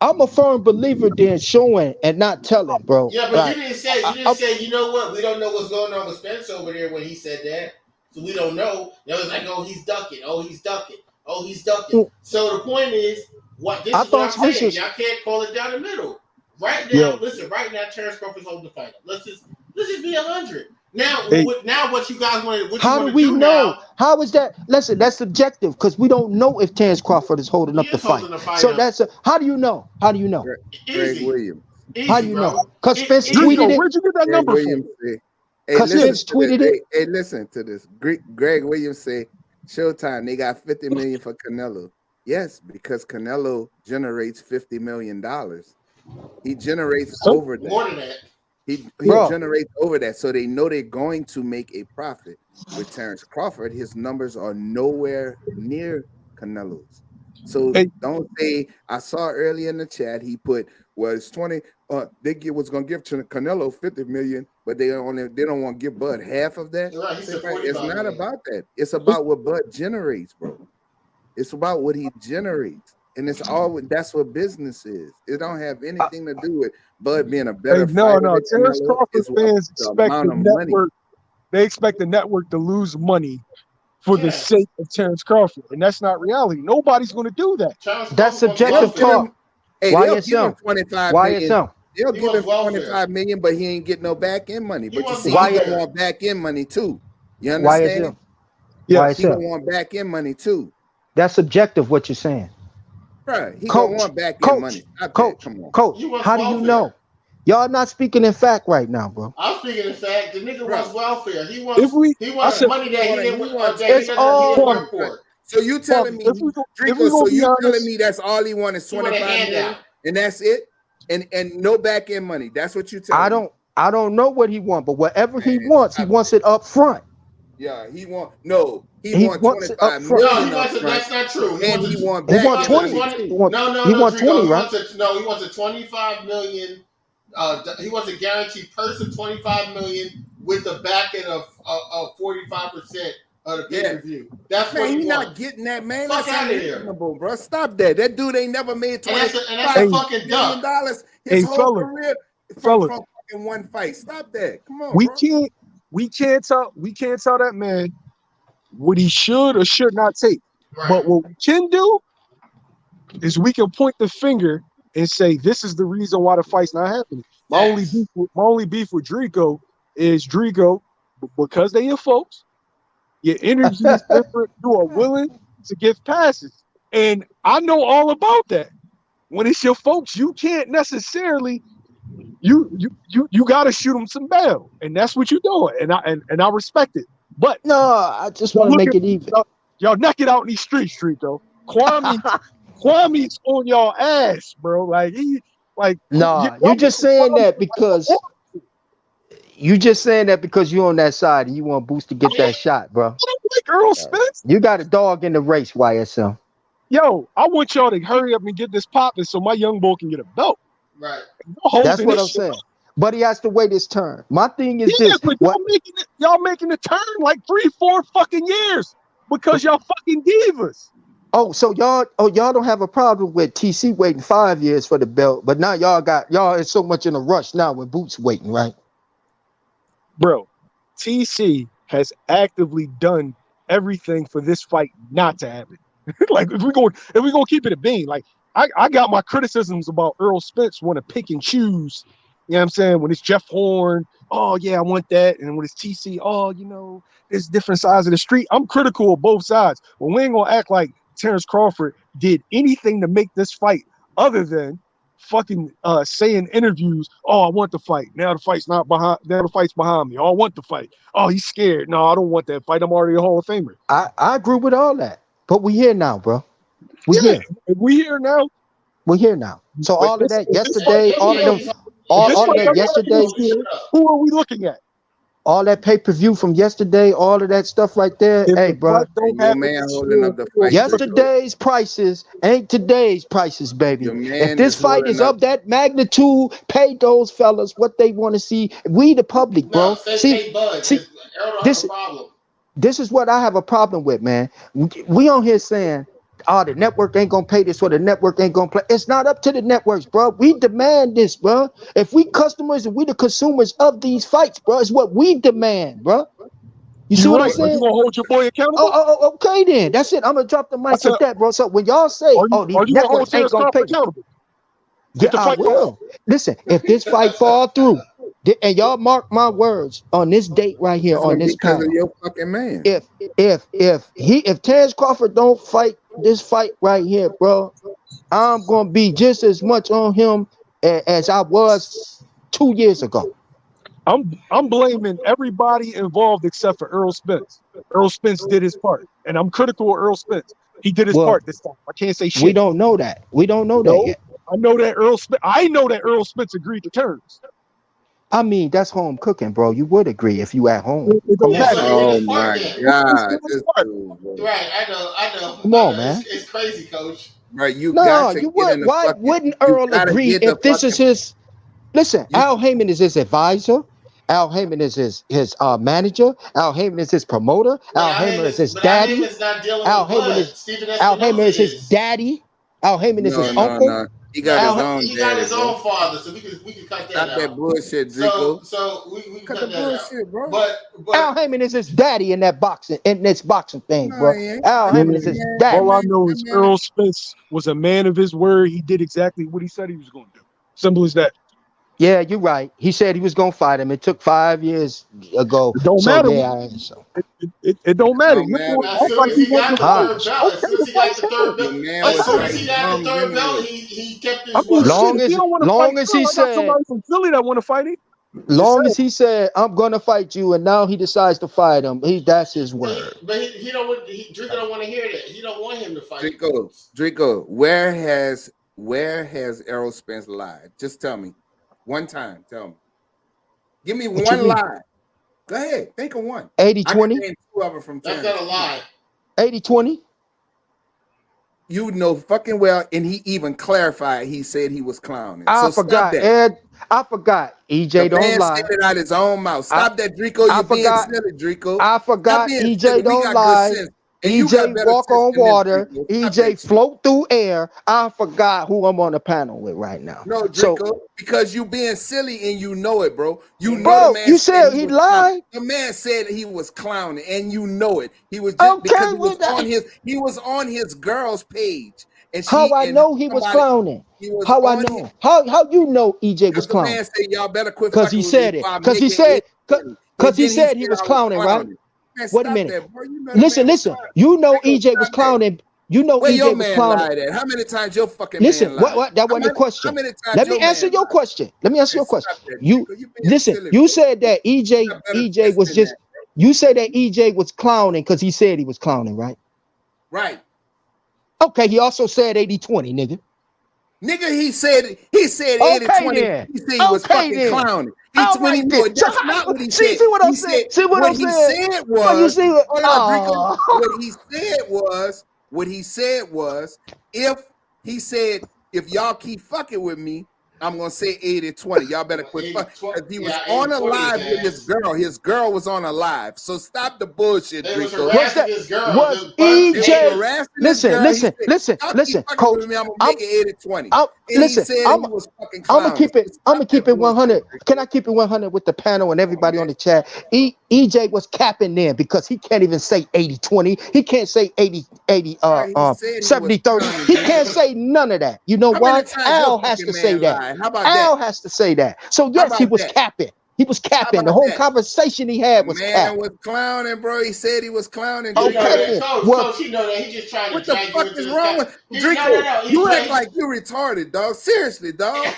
I'm a firm believer in showing and not telling, bro. Yeah, but you didn't say, you know what? We don't know what's going on with Spence over there when he said that. So we don't know. It was like, oh, he's ducking. Oh, he's ducking. Oh, he's ducking. So the point is, this is what I'm saying. Y'all can't call it down the middle. Right now, listen, right now, Terrence Crawford's holding the fight up. Let's just be 100. Now, Hey. now what you guys want? What How you do want we to do know? now? How is that? Listen, that's subjective because we don't know if Terrence Crawford is holding He up the is fight. holding the fight So up. that's how do you know? How do you know? Greg Easy, Williams. How easy, do you bro. know? Because Spence Easy. tweeted it. Where'd you get that Greg number from? Williams say, hey, Because listen Spence to this. tweeted it. Hey, listen to this. Greg Williams say, Showtime, they got $50 million for Canelo. Yes, because Canelo generates $50 million. He generates So, over More that. than that. He Bro. generates over that. So they know they're going to make a profit. With Terrence Crawford, his numbers are nowhere near Canelo's. So hey, don't say I saw earlier in the chat he put was 20 was gonna give to Canelo 50 million, but they don't want to give Bud half of that. Right, he said It's 45 not million. about that. It's about what Bud generates, bro. It's about what he generates. And it's all that's what business is. It don't have anything to do with Bud being a better fighter than Terrence Canelo. Crawford It's fans the expect amount the of money. network. They expect the network to lose money for the Yes. sake of Terrence Crawford, and that's not reality. Nobody's going to do that. Charles That's Crawford was subjective welfare. talk. Hey, they'll give him YSM. 25 million. YSM. They'll He give was him welfare. 25 million, but he ain't get no back end money. He But you was see, he welfare. gonna want back end money too. You understand? YSM. Yes. He gonna YSM. want back end money too. That's subjective what you're saying. Right. He gonna Coach, want back end coach, money. Stop that. coach, Come on. coach. He was How do you welfare. know? Y'all not speaking in fact right now, bro. I'm speaking in fact. The nigga Right. wants welfare. He If wants we, he I wants said, money that he didn't he wants- that he It's all- didn't work for. So you telling me, if we Drico, gonna so be you honest, telling me that's all he wants is He want a 25 million handout. and that's it? And no back end money. That's what you telling me. I don't know what he wants, but whatever he Man, wants, he stop wants it up front. Yeah, he He wants wants it 25 up front. No, million he up wants it. front, That's not true. and he want He back want end 20. money He too. want, No, he want Drigo. 20, right? He wants a 25 million. He wants a guaranteed person 25 million with the back end of 45% of the pay-per-view. That's what Man, he he wants. not getting that, man. Fuck That's outta here. unreasonable, bro. Stop that. That dude ain't never made And that's a Hey, fucking $20 duck. million his Hey, whole fella, career fella. from fucking one fight. Stop that. Come on, we bro. can't tell that man what he should or should not take. Right. But what we can do is we can point the finger and say this is the reason why the fight's not happening. My only beef with Drico is Drico, because they your folks, your energy is different. You are willing to give passes, and I know all about that. When it's your folks, you can't necessarily you got to shoot them some bail, and that's what you're doing, and I respect it. But No, I just want to make it even. Y'all knock it out in these streets, Drico. Kwame's on y'all ass, bro. Like Nah, you just saying that because you're on that side and you want Boost to get that shot, bro. like Earl Spence. You got a dog in the race, YSM. Yo, I want y'all to hurry up and get this popping so my young boy can get a belt. Right. That's what I'm saying. But he has to wait his turn. My thing is this. But y'all making the turn like 3-4 fucking years because y'all fucking divas. Oh, so y'all don't have a problem with TC waiting 5 years for the belt, but now y'all is so much in a rush now when Boots waiting, right? Bro, TC has actively done everything for this fight not to happen. Like if we gonna keep it a bean, like I got my criticisms about Earl Spence want to pick and choose. You know what I'm saying? When it's Jeff Horn, oh yeah, I want that, and when it's TC, oh, there's different sides of the street. I'm critical of both sides, but we ain't gonna act like Terrence Crawford did anything to make this fight other than fucking say in interviews, oh, I want the fight. Now the fight's behind me. Oh, I want the fight. Oh, he's scared. No, I don't want that fight. I'm already a Hall of Famer. I agree with all that. But we here now, bro. We here. If we here now. We're here now. So But all of that yesterday, all of that yesterday, who are we looking at? all that pay-per-view from yesterday, all of that stuff right there. If hey, the bro. fight don't Your happen man this holding year, up the fight. Yesterday's prices ain't today's prices, baby. Your man If this is fight holding is up- of that magnitude, pay those fellas what they want to see. We the public, bro. No, see, Bud, see, Earl don't this- have a problem. This is what I have a problem with, man. We on here saying, oh, the network ain't gonna pay this or the network ain't gonna play. It's not up to the networks, bro. We demand this, bro. If we customers and we the consumers of these fights, bro, it's what we demand, bro. You see what I'm saying? You gonna hold your boy accountable? Oh, okay then. That's it. I'm gonna drop the mic with that, bro. So when y'all say, Are oh, these you gonna hold networks ain't Terrence gonna pay, Crawford accountable? yeah, I will. Listen, if this fight fall through, And y'all mark my words on this date right here It's on gonna be this because of panel. your fucking man. If Terrence Crawford don't fight this fight right here, bro, I'm gonna be just as much on him as I was 2 years ago. I'm blaming everybody involved except for Earl Spence. Earl Spence did his part, and I'm critical of Earl Spence. He did his Well, part this time. I can't say we shit. don't know that. We don't know that No, yet. I know that Earl Spence agreed to terms. I mean, that's home cooking, bro. You would agree if you at home. It Come don't Yeah, on, so matter. man. he did Oh his part my then. God, this dude, bro. Right, I know. Come on, man. It's crazy, coach. Right, you got No, to you get would. in the Why fucking. wouldn't You Earl gotta agree get the if this is fucking. his? Listen, You Al Heyman is his advisor. Al Heyman is his manager. Al Heyman is his promoter. Al Heyman is his But Al daddy. Heyman's not dealing Al with Heyman blood. is Stephen Al Heyman Espinoza is his is. daddy. Al Heyman is his no, no, uncle. no. He got No, his Al, own he got daddy, his bro. own father, so we can cut that Stop that out. bullshit, So Drico. we can Cut cut the that out. bullshit, bro. But Al Heyman is his daddy in that boxing thing, No, bro. he ain't. Al That, Yeah. Heyman is that his man, that daddy. All I man, know that is man. Earl Spence was a man of his word. He did exactly what he said he was going to do. Simple as that. Yeah, you're right. He said he was gonna fight him. It took 5 years ago. It don't So matter. yeah. So It don't matter. Don't You matter, know, as act bro. soon like as he he got wasn't the fighting. third hush. belt, as Okay, soon as the he got fight's the third hard. belt, Your man That's as was soon fine. as he fighting got the bums third belt, anyway. he kept I his mean, word. shit, Long if he as don't want to fight long as Earl, he I got said somebody from Philly that want to fight him. Just long saying. as he said I'm gonna fight you, and now he decides to fight him. That's his word. But he don't want Draco don't want to hear that. He don't want him to fight. Drico, where has Errol Spence lied? Just tell me. One time, tell me. Give me What you one mean? lie. Go ahead. Think of one. 80 I can 20? name two of them from That's 10. not a lie. 80 20? You know fucking well, and he even clarified. He said he was clowning. I So stop forgot, that. Ed. I forgot. The EJ don't man said lie. it out his own mouth. I Stop that, Drico. I You're being forgot. silly, Drico. I Stop forgot. being silly. EJ We don't got good lie. sense. And you got EJ better walk sense on than this, water. Drico. Stop that EJ shit. float through air. I forgot who I'm on the panel with right now. No, So, Drico, because you being silly and you know it, bro. You know the bro, man you said said he he was clowning. lied. The man said he was clowning, and you know it. He was just because Okay, with he was on his girl's page, and how I know he was somebody clowning. he was How I on his know? How you know EJ was because the man clowning? said y'all better quit Cause he fucking with me said before it. I Cause make he it said. 80-20. Cause And he then he said said he was I was clowning, right? clowning. Man, Wait a stop minute. that, bro. You know the man was Listen. clowning. You know Drico, EJ was stop that. clowning. You know Where your EJ was man clowning. lied at? How many times your fucking Listen, man lied? what? That How wasn't the many, how question. many times Let me your answer man your lied? question. Let me answer Man, your question. stop that, You Drico. You being listen. silly, You bro. said that You EJ got better EJ sense was than just. that, You said that EJ was clowning because he said he was clowning, right? bro. Right. Okay. He also said 80-20, nigga. Nigga, he said Okay 80-20. then. He said he was Okay fucking then. clowning. All When he right knew then. it. So That's not what he see said. what I'm He saying. said See what what I'm he saying. said So you was see what? hold on, Drico. Oh. What he said was if y'all keep fucking with me, I'm gonna say 80-20. Y'all better quit fucking because he was on a 80-20 live his with his ass. girl. His girl was on a live. So stop the bullshit, They was Drico. What's harassing that? his girl. Was The bunch They was EJ? harassing this Listen, girl. He listen, said, listen, y'all keep listen, fucking coach. with me, I'm gonna I'm, make it 80-20. I'm And he listen. said he was fucking I'm gonna clowning. keep it. So I'm stop gonna keep that it bullshit, 100. Can Drico. I keep it 100 with the panel and Come on, everybody on man. the chat? EJ was capping there because he can't even say 80-20. He can't say 80 Right, he said he was 70-30. clowning, He can't Drico. say none of that. You know How many why? times your Al has fucking to say man that. lied? How about that? Al has to say that. So How yes, he about was that? capping. He was How capping. The about whole that? conversation he The had was man cap. was clowning, bro. He said he was clowning, You know Okay Drico. that, then. coach. Well, Coach, you know that. He just trying to What the drag you fuck into is his wrong cap. with No. Drico? You act like you retarded, dog. Seriously, dog.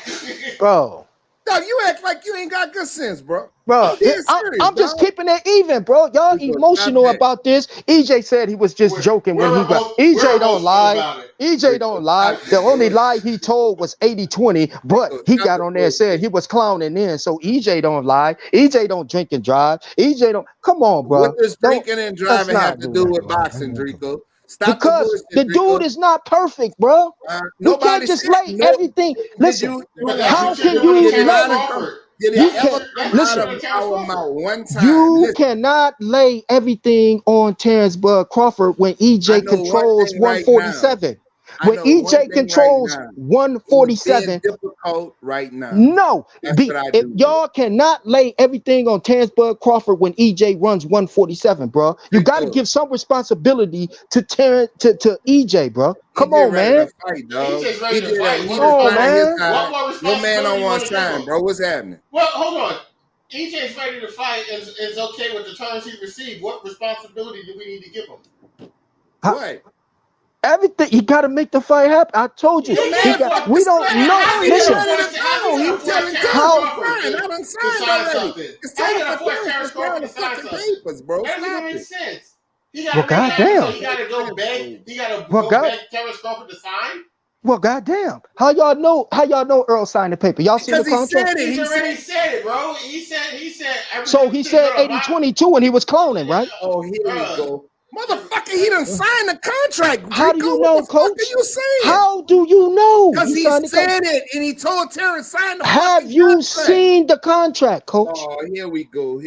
bro. Dog, you act like you ain't got good sense, bro. Bro, I'm being serious, I'm dog. just keeping it even, bro. Y'all Drico, stop emotional that. about this. EJ said he was just joking when he got. We're EJ don't emotional lie. about it. EJ Drico, don't lie. stop The that, only bro. lie he told was 80-20, but Drico, he stop got the on there and said bullshit. he was clowning in. So EJ don't lie. EJ don't drink and drive. EJ don't. Come on, What bro. does Don't. drinking and Let's driving have not to do do that, with man. boxing, Drico? Stop the Because the bullshit, dude Drico. is not perfect, bro. We can't Nobody just said lay no. everything. Did Listen, you But hold that's on? how what you're can doing to you Did it Terrence out of lay? come? Crawford. Did it You That's what ever can't you're come that's what out you're listen. of doing to Terrence our Crawford. mouth one time? You Listen, cannot lay everything on Terrence Bud Crawford when I EJ know one controls thing right now. 147. I When know one EJ thing right controls now. He was being 147, difficult right now. no. That's what I If do, bro. y'all cannot lay everything on Terrence Bud Crawford when EJ runs 147, bro. You got to Drico, give some responsibility to Terrence to EJ, bro. he Come just on, ready to man. fight, Yeah, he's dog. just He ready to did. fight. He Come What just on, biding his man. time. what Your man responsibility on you one want to give time, him? bro. What's happening? Well, hold on. EJ's ready to fight and is okay with the terms he received. What responsibility do we need to give him? What? Everything, you got to make the fight happen. I told you. We don't know. Listen, He's telling I done signed already. It's time for Terrence Crawford to sign something. Papers, bro. That doesn't make sense. He got Well, goddamn. He got to go beg. He got to go beg Terrence Crawford to sign. Well, goddamn. How y'all know Earl signed the paper? Y'all seen the contract? He already said it, bro. He said. So he said 80-22 when he was cloning, right? Oh, here we go. Motherfucker, he done signed the contract. How do you know, Coach? What are you saying? How do you know? Because he said it, and he told Terrence sign the Have you seen the contract, Coach? Oh, here we go.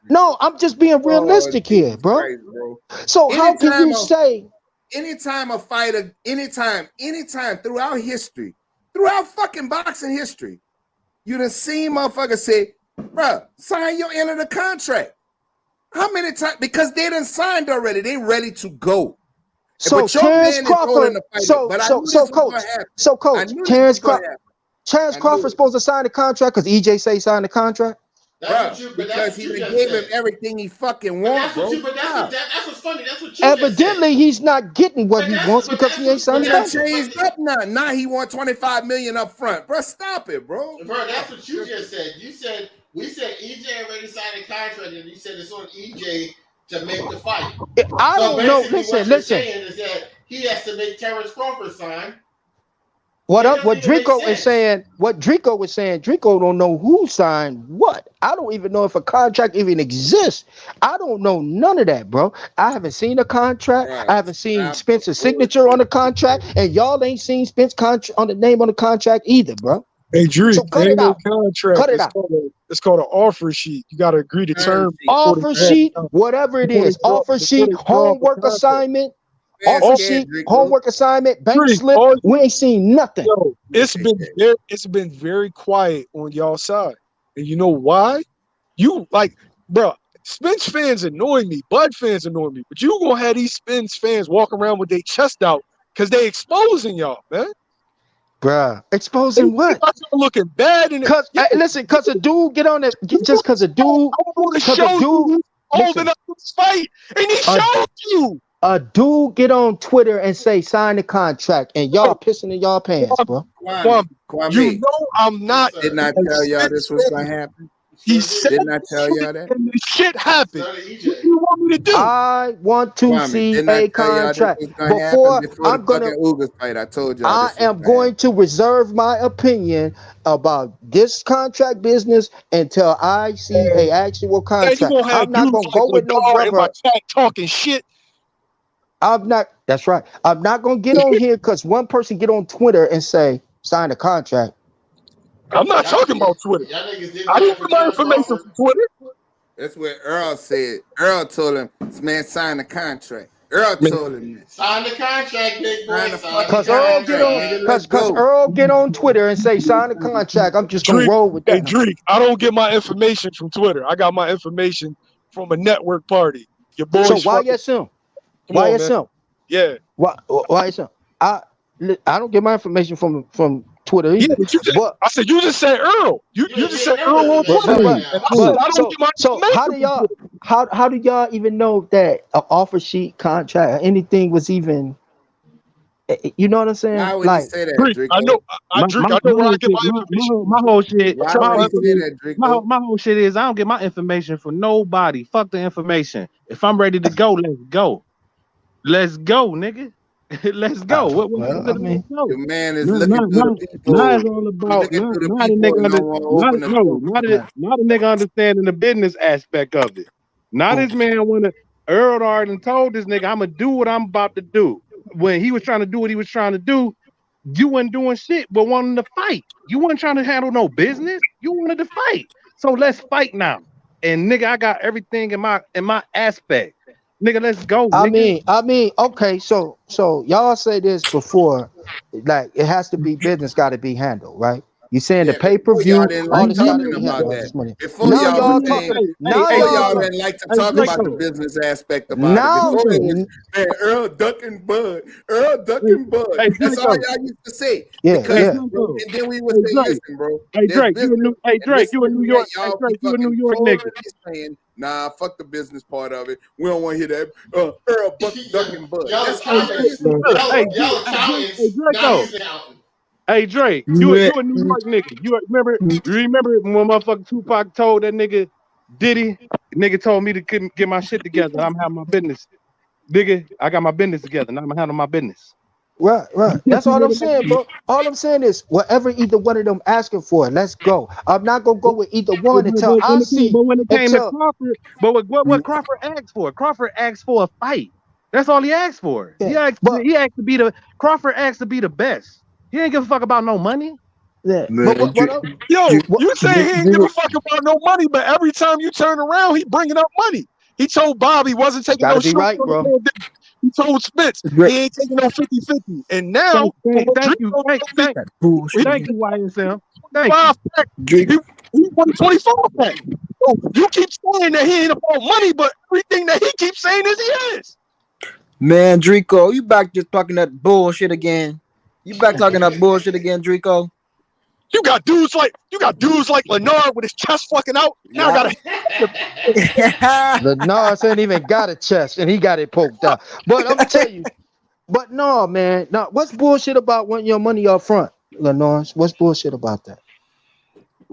No, I'm just being realistic here, bro. Christ, bro. So how can you say? Anytime a fighter, anytime, throughout history, throughout fucking boxing history, you done seen motherfuckers say, bruh, sign your end of the contract. How many times? Because they done signed already. They ready to go. So Terrence Crawford. Coach, Terrence Crawford supposed to sign the contract because EJ say sign the contract. Because he gave him everything he fucking wants, bro. That's what's funny. That's what you evidently he's not getting what he wants because he ain't signed the contract. Changed up now. Now he wants $25 million up front, bro. Stop it, bro. Bro, that's what you just said. You said we said EJ already signed the contract, and you said it's on EJ to make the fight. I don't know. Listen. Saying is that he has to make Terrence Crawford sign. What Drico is saying, Drico don't know who signed what. I don't even know if a contract even exists. I don't know none of that, bro. I haven't seen a contract. Right. I haven't seen Spence's signature on the contract, and y'all ain't seen Spence on the name on the contract either, bro. Hey, Drew, so cut it out. Contract. Cut it out. It's called an offer sheet. You got to agree to terms. Offer sheet, whatever it is. Offer sheet, homework assignment. Offer sheet, homework assignment, bank slip. We ain't seen nothing. Yo, it's been very quiet on y'all side, and you know why? You like, bro. Spence fans annoy me. Bud fans annoy me. But you gonna have these Spence fans walk around with their chest out because they exposing y'all, man. Bruh, exposing what? Looking bad in it. Listen, cause a dude get on it. Just cause a dude, holding up this fight, and he showed you. A dude get on Twitter and say sign the contract, and y'all pissing in y'all pants, bro. Kwame, you know I'm not. Did not tell y'all this was gonna happen. He said, did not tell y'all that. And the shit happened. What do you want me to do? I want to see a contract before I'm gonna. Fight. I told you. I am going to reserve my opinion about this contract business until I see a actual contract. I'm not gonna go with no brother talking shit. I'm not. That's right. I'm not gonna get on here because one person get on Twitter and say sign the contract. I'm not talking about Twitter. I get my information from Twitter. That's what Earl said. Earl told him, this man signed the contract. Earl told him that. Sign the contract, big boy. Because Earl get on Twitter and say sign the contract. I'm just gonna roll with that. Hey, Drake, I don't get my information from Twitter. I got my information from a network party. Your boy. So why YSM? YSM? Yeah. Why YSM? I don't get my information from Twitter either. Yeah, but I said you just said Earl. You just said Earl on Twitter. So how do y'all even know that an offer sheet contract or anything was even? You know what I'm saying? Why would you say that, Drake? I know where I get my information. My whole shit. My whole shit is I don't get my information from nobody. Fuck the information. If I'm ready to go, let's go. Let's go, nigga. Let's go. I mean, the man is looking through the people. Now it's all about not a nigga understanding the business aspect of it. Now this man wanna Earl already told this nigga I'ma do what I'm about to do. When he was trying to do what he was trying to do, you wasn't doing shit but wanting to fight. You wasn't trying to handle no business. You wanted to fight. So let's fight now. And nigga, I got everything in my aspect. Nigga, let's go. Nigga. I mean, okay, so y'all say this before, like it has to be business got to be handled, right? You saying the Yeah, before pay-per-view, y'all didn't all like this stuff, talking he had about all that. this money. Before Now y'all was y'all saying, talking. Hey, Now before y'all y'all talking. didn't like to hey, talk about the Draco. business aspect about it. Now, Before it was man, Earl Duck and Bud, Earl Duck Hey, and Bud. hey, That's all Draco. y'all used to say. yeah, Hey, Because yeah. bro, Draco. and then we would Hey, say, Drake. listen, bro, Hey, there's Drake. business, Hey, and Drake. this You a is New that York. Hey, y'all be Drake. You a New fucking York nigga. totally saying, nah, fuck the business part of it. We don't want to hear that. Earl Duck and Bud. Y'all That's all y'all accountants, used to say. Hey, y'all Hey, accountants. Now Draco. he's an accountant. Hey, Drake. You a New York nigga. You remember when motherfucking Tupac told that nigga Diddy? Nigga told me to get my shit together. I'm having my business. Nigga, I got my business together. Now I'm handling my business. Right, right. That's all I'm saying, bro. All I'm saying is whatever either one of them asking for, let's go. I'm not gonna go with either one until I see. When it came to Until Crawford, but what Crawford asked for? Crawford asked for a fight. That's all he asked for. yeah, but He asked to be the Crawford asked to be the best. He ain't give a fuck about no money. yeah, but Man, Yo, what you say he ain't give a fuck about no money, but every time you turn around, he bringing up money. He told Bob he wasn't taking no gotta be shit right, on the bro. pandemic. He told Spence he ain't taking no 50-50. And now, from what Thank Drake you. told me, that bullshit thank again. you, YSM. Thank you. 5 pack. Drake, He won 24 pack. So you keep saying that he ain't about money, but everything that he keeps saying is he is. man, Draco, you back just talking that bullshit again. You back talking that bullshit again, Draco. You got dudes like Leonard with his chest fucking out. Now I Yeah. gotta The Nas ain't even got a chest and he got it poked out. But I'm gonna tell you, but no, man. No, what's bullshit about wanting your money up front, Lenore? What's bullshit about that?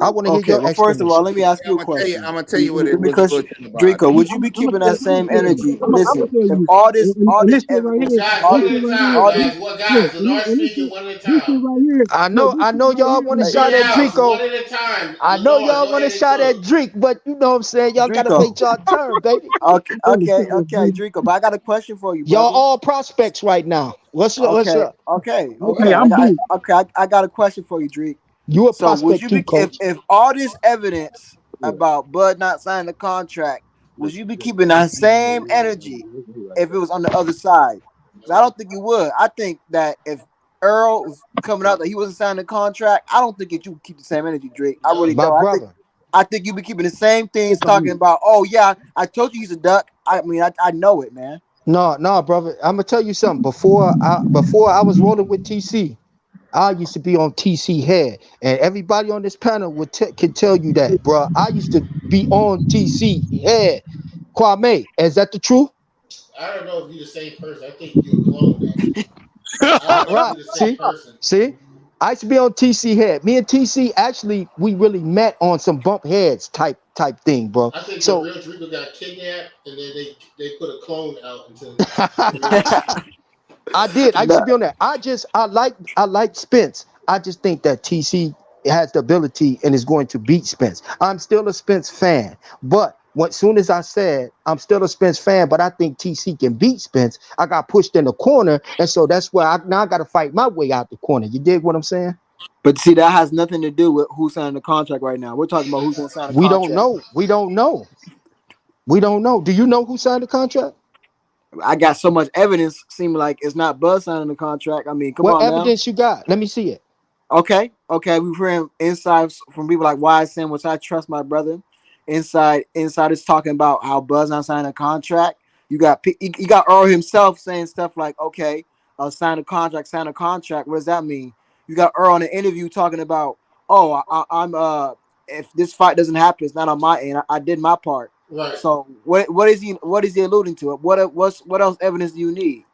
I want to hear Okay, your well, first of all, explanation. let me ask you I'm a gonna tell you. question. I'm gonna tell you what Let it me was question, bullshit about it. Draco. Would you be keeping that same energy? I'm Listen, gonna tell if you. all And this this shit right evidence, here, Guys, all one this this, at shit a right time, here, all this, guys. What look, guys? Lenore speaking one at a this shit time. right here, look, this I shit know right y'all here want to is shot Big at House, Drico. one at a time. I know Lenore, y'all go want to ahead and shot cook. at Drake, but you know what I'm saying? Y'all gotta Draco. wait y'all turn, baby. Okay, holy okay, shit, okay, Draco. But I got a question for you, Y'all brother. all prospects right now. What's up? What's Okay, up? okay, okay, okay. I'm beat. I got a question for you, Drake. You a So would prospect you too, be coach. if all this evidence about Bud not signing the contract, would you be keeping that same energy if it was on the other side? Because I don't think you would. I think that if Earl was coming out that he wasn't signing the contract, I don't think that you would keep the same energy, Drake. I really No. My don't. brother. I think you'd be keeping the same things talking about, oh yeah, I told you he's a duck. I mean, I know it, man. No, no, brother. I'm gonna tell you something. Before I was rolling with TC, I used to be on TC head, and everybody on this panel can tell you that, bro. I used to be on TC head. Kwame, is that the truth? I don't know if you're the same person. I think you're a clone, actually. I don't know if Right. you're the same person. See. I used to be on TC head. Me and TC actually we really met on some bump heads type thing, bro. I think the So real Drico got kidnapped, and then they put a clone out into the real Drico. I did. I used to Nah, be on that. I like Spence. I just think that TC has the ability and is going to beat Spence. I'm still a Spence fan, but soon as I said I'm still a Spence fan, but I think TC can beat Spence, I got pushed in the corner, and so that's where I got to fight my way out the corner. You dig what I'm saying? but see, that has nothing to do with who's signing the contract right now. We're talking about who's going to sign the We don't contract. know. We don't know. We don't know. Do you know who signed the contract? I got so much evidence. Seeming like it's not Bud signing the contract. I mean, come What on now. evidence you got? Let me see it. Okay. We've heard insights from people like YSM, which I trust my brother. Insiders talking about how Bud's not signing a contract. You got Earl himself saying stuff like, okay, sign a contract, sign a contract. What does that mean? You got Earl in an interview talking about, oh, I'm if this fight doesn't happen, it's not on my end. I did my part. Right. So what is he alluding to? What else evidence do you need?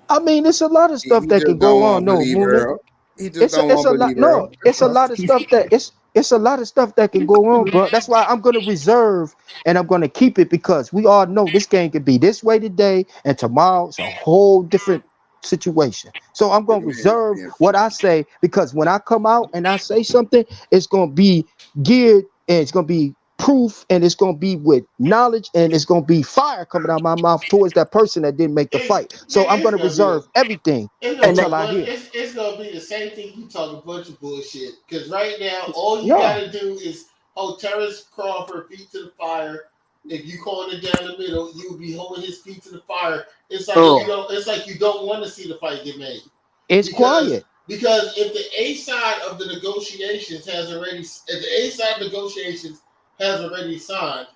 I mean, it's a lot of He stuff that just can don't go want on. to No, believe Moon. Earl. He just It's don't it's want a to lot. believe No, Earl. That's it's a all. lot of stuff that it's a lot of stuff that can go on, bro. That's why I'm gonna reserve and I'm gonna keep it because we all know this game could be this way today and tomorrow it's a whole different situation. So I'm gonna reserve what I say because when I come out and I say something, it's gonna be geared and it's gonna be proof and it's gonna be with knowledge and it's gonna be fire coming out my mouth towards that person that didn't make the fight. So I'm It's gonna gonna be reserve everything it's gonna And be that, a until I bunch. hear. It's gonna be the same thing. You talk a bunch of bullshit. Because right now, all you Yeah. gotta do is hold Terrence Crawford feet to the fire. If you calling it down the middle, you will be holding his feet to the fire. It's like oh, you don't. It's like you don't want to see the fight get made It's because quiet. Because if the A side of the negotiations has already, signed,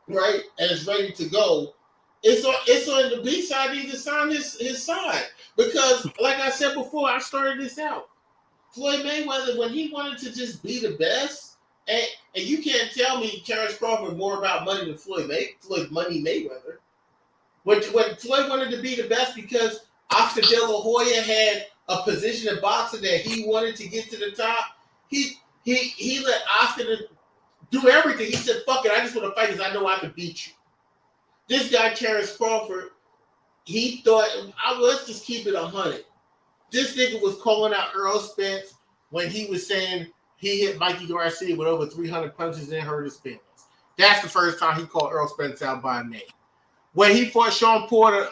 right, and it's ready to go, it's on the B side. He just signed his side. Because, like I said before, I started this out. Floyd Mayweather, when he wanted to just be the best, and you can't tell me Terrence Crawford more about money than Floyd Money Mayweather. When Floyd wanted to be the best because Oscar De La Hoya had a position in boxing that he wanted to get to the top, he let Oscar do everything. He said, "Fuck it, I just want to fight because I know I can beat you." This guy Terrence Crawford, he thought, let's just keep it 100. This nigga was calling out Earl Spence when he was saying he hit Mikey Garcia with over 300 punches and hurt his feelings. That's the first time he called Earl Spence out by name. When he fought Sean Porter,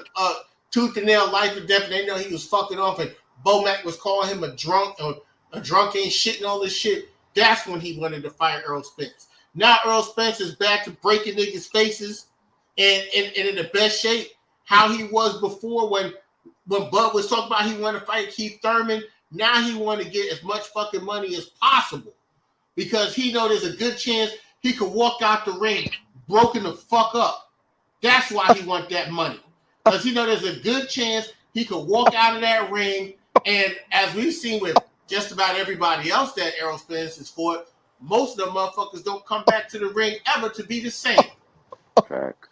tooth and nail, life and death, and they know he was fucking off, and Bomac was calling him a drunk ain't shit and all this shit. That's when he wanted to fight Earl Spence. Now Earl Spence is back to breaking niggas' faces and in the best shape how he was before when Bud was talking about he wanted to fight Keith Thurman. Now he want to get as much fucking money as possible because he know there's a good chance he could walk out the ring broken the fuck up. That's why he want that money. Because he know there's a good chance he could walk out of that ring, and as we've seen with just about everybody else that Errol Spence has fought, most of the motherfuckers don't come back to the ring ever to be the same. Facts.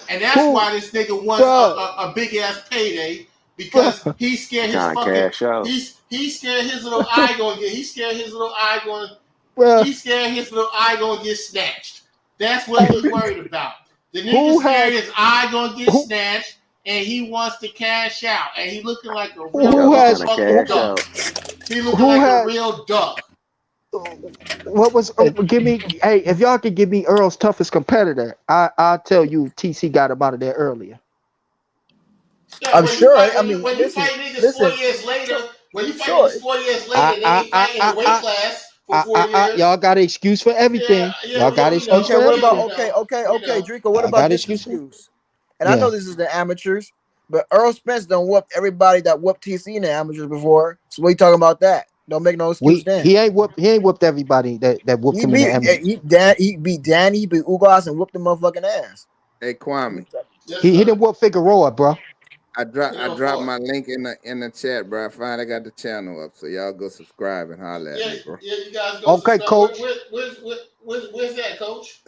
And that's why this nigga wants a big ass payday because he's scared his Trying to fucking cash out. he's scared his little eye gonna get he's scared his little eye gonna get snatched. That's what he's worried about. The nigga scared his eye gonna get snatched and he wants to cash out and he looking like a real fucking duck. He looking like a real duck. What was? Give me. Hey, if y'all could give me Earl's toughest competitor, I'll tell you. TC got him out of there earlier. Yeah, I'm sure. When you fight niggas 4 years later, and they ain't fighting in the weight class for 4 years. Y'all got an excuse for everything. Y'all got an excuse for what everything. about okay, Drico, what about this excuse? And I know this is the amateurs, but Earl Spence done whooped everybody that whooped TC in the amateurs before. So what are you talking about that? Don't make no excuse then. He ain't whooped everybody that whooped him in the amateurs. He beat Danny, he beat Ugas and whooped the motherfucking ass. Hey Kwame. He didn't whoop Figueroa, bro. I dropped my link in the chat, bro. I finally got the channel up, so y'all go subscribe and holler at me, bro. Yeah, you guys go. Okay, Coach. Where's that, Coach?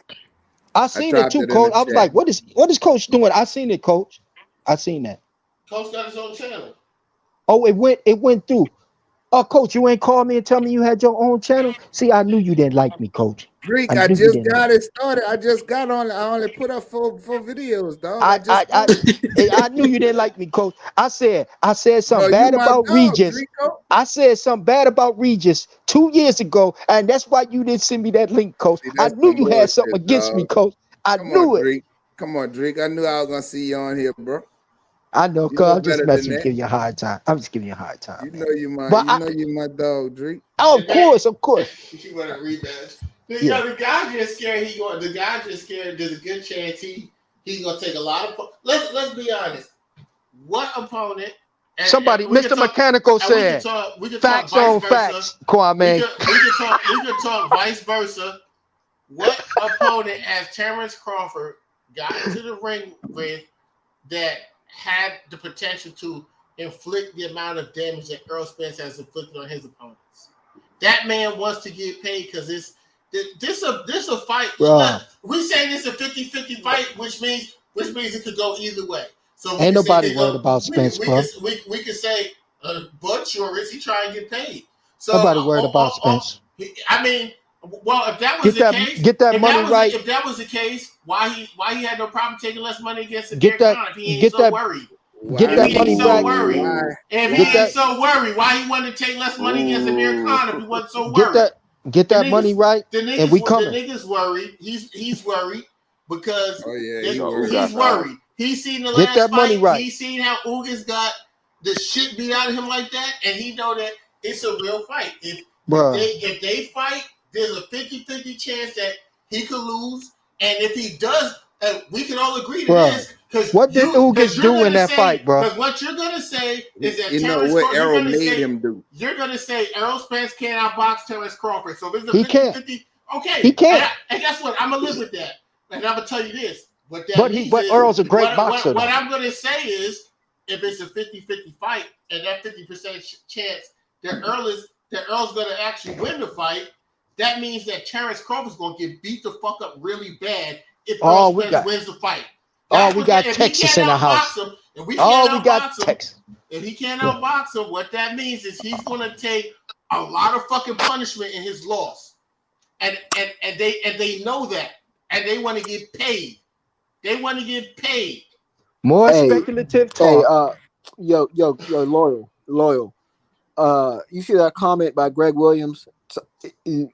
I seen it too, Coach. I was like, what is Coach doing? I seen it, Coach. I seen that. Coach got his own channel. Oh, it went through. Oh, Coach, you ain't called me and tell me you had your own channel? See, I knew you didn't like me, Coach. Greek, I just got it started. I just got on. I only put up four videos, dog. I knew you didn't like me, Coach. I said something bad about Regis. Rico. I said something bad about Regis 2 years ago, and that's why you didn't send me that link, Coach. See, I knew you had something against me, Coach. I knew it. Come on, Drake. I knew I was gonna see you on here, bro. I know, cuz I'm just messing with you, giving you a hard time. I'm just giving you a hard time. You know you my dog, Drake. Oh, of course. You want to rematch? The guy just scared. The guy just scared. There's a good chance he's gonna take a lot of. Let's be honest. What opponent? Somebody, Mr. Mechanical said. We can facts talk on facts, Kwame. We can talk vice versa. What opponent has Terrence Crawford got into the ring with that had the potential to inflict the amount of damage that Earl Spence has inflicted on his opponents? That man wants to get paid because this a fight. We say this a 50-50 fight, which means it could go either way. So ain't nobody worried about Spence, bro. We could say Bud sure is he trying to get paid. So nobody worried about Spence. I mean, well, if that was the case, get that money right. If that was the case, why he had no problem taking less money against Amir Khan if he ain't so worried? Get that money right. If he ain't so worried, why he wanted to take less money against Amir Khan if he wasn't so worried? Get that money right, and we coming. The nigga's worried. He's worried because he's worried. He's seen the last that fight. Money right. He's seen how Ugas got the shit beat out of him like that, and he know that it's a real fight. If they fight, there's a 50-50 chance that he could lose, and if he does, And we can all agree to Bro, this because what did Ugas do in that fight, bro? Because what you're gonna say is that You know Terrence what Crawford, Errol made him do. you're gonna say Errol Spence can't outbox Terrence Crawford. So this is a He 50-50. can't. Okay. He can't. And guess what? I'm gonna live with that. And I'm gonna tell you this. What that But means but is Earl's a great boxer. what I'm gonna say is if it's a 50-50 fight and that 50% chance that Earl's gonna actually win the fight, that means that Terrence Crawford's gonna get beat the fuck up really bad if Earl Spence wins the fight. We got Texas in the house. If we can't outbox him, Texas. if he can't outbox him, what that means is he's gonna take a lot of fucking punishment in his loss. And they know that. And they want to get paid. They want to get paid. More speculative talk. Yo, loyal. You see that comment by Greg Williams? I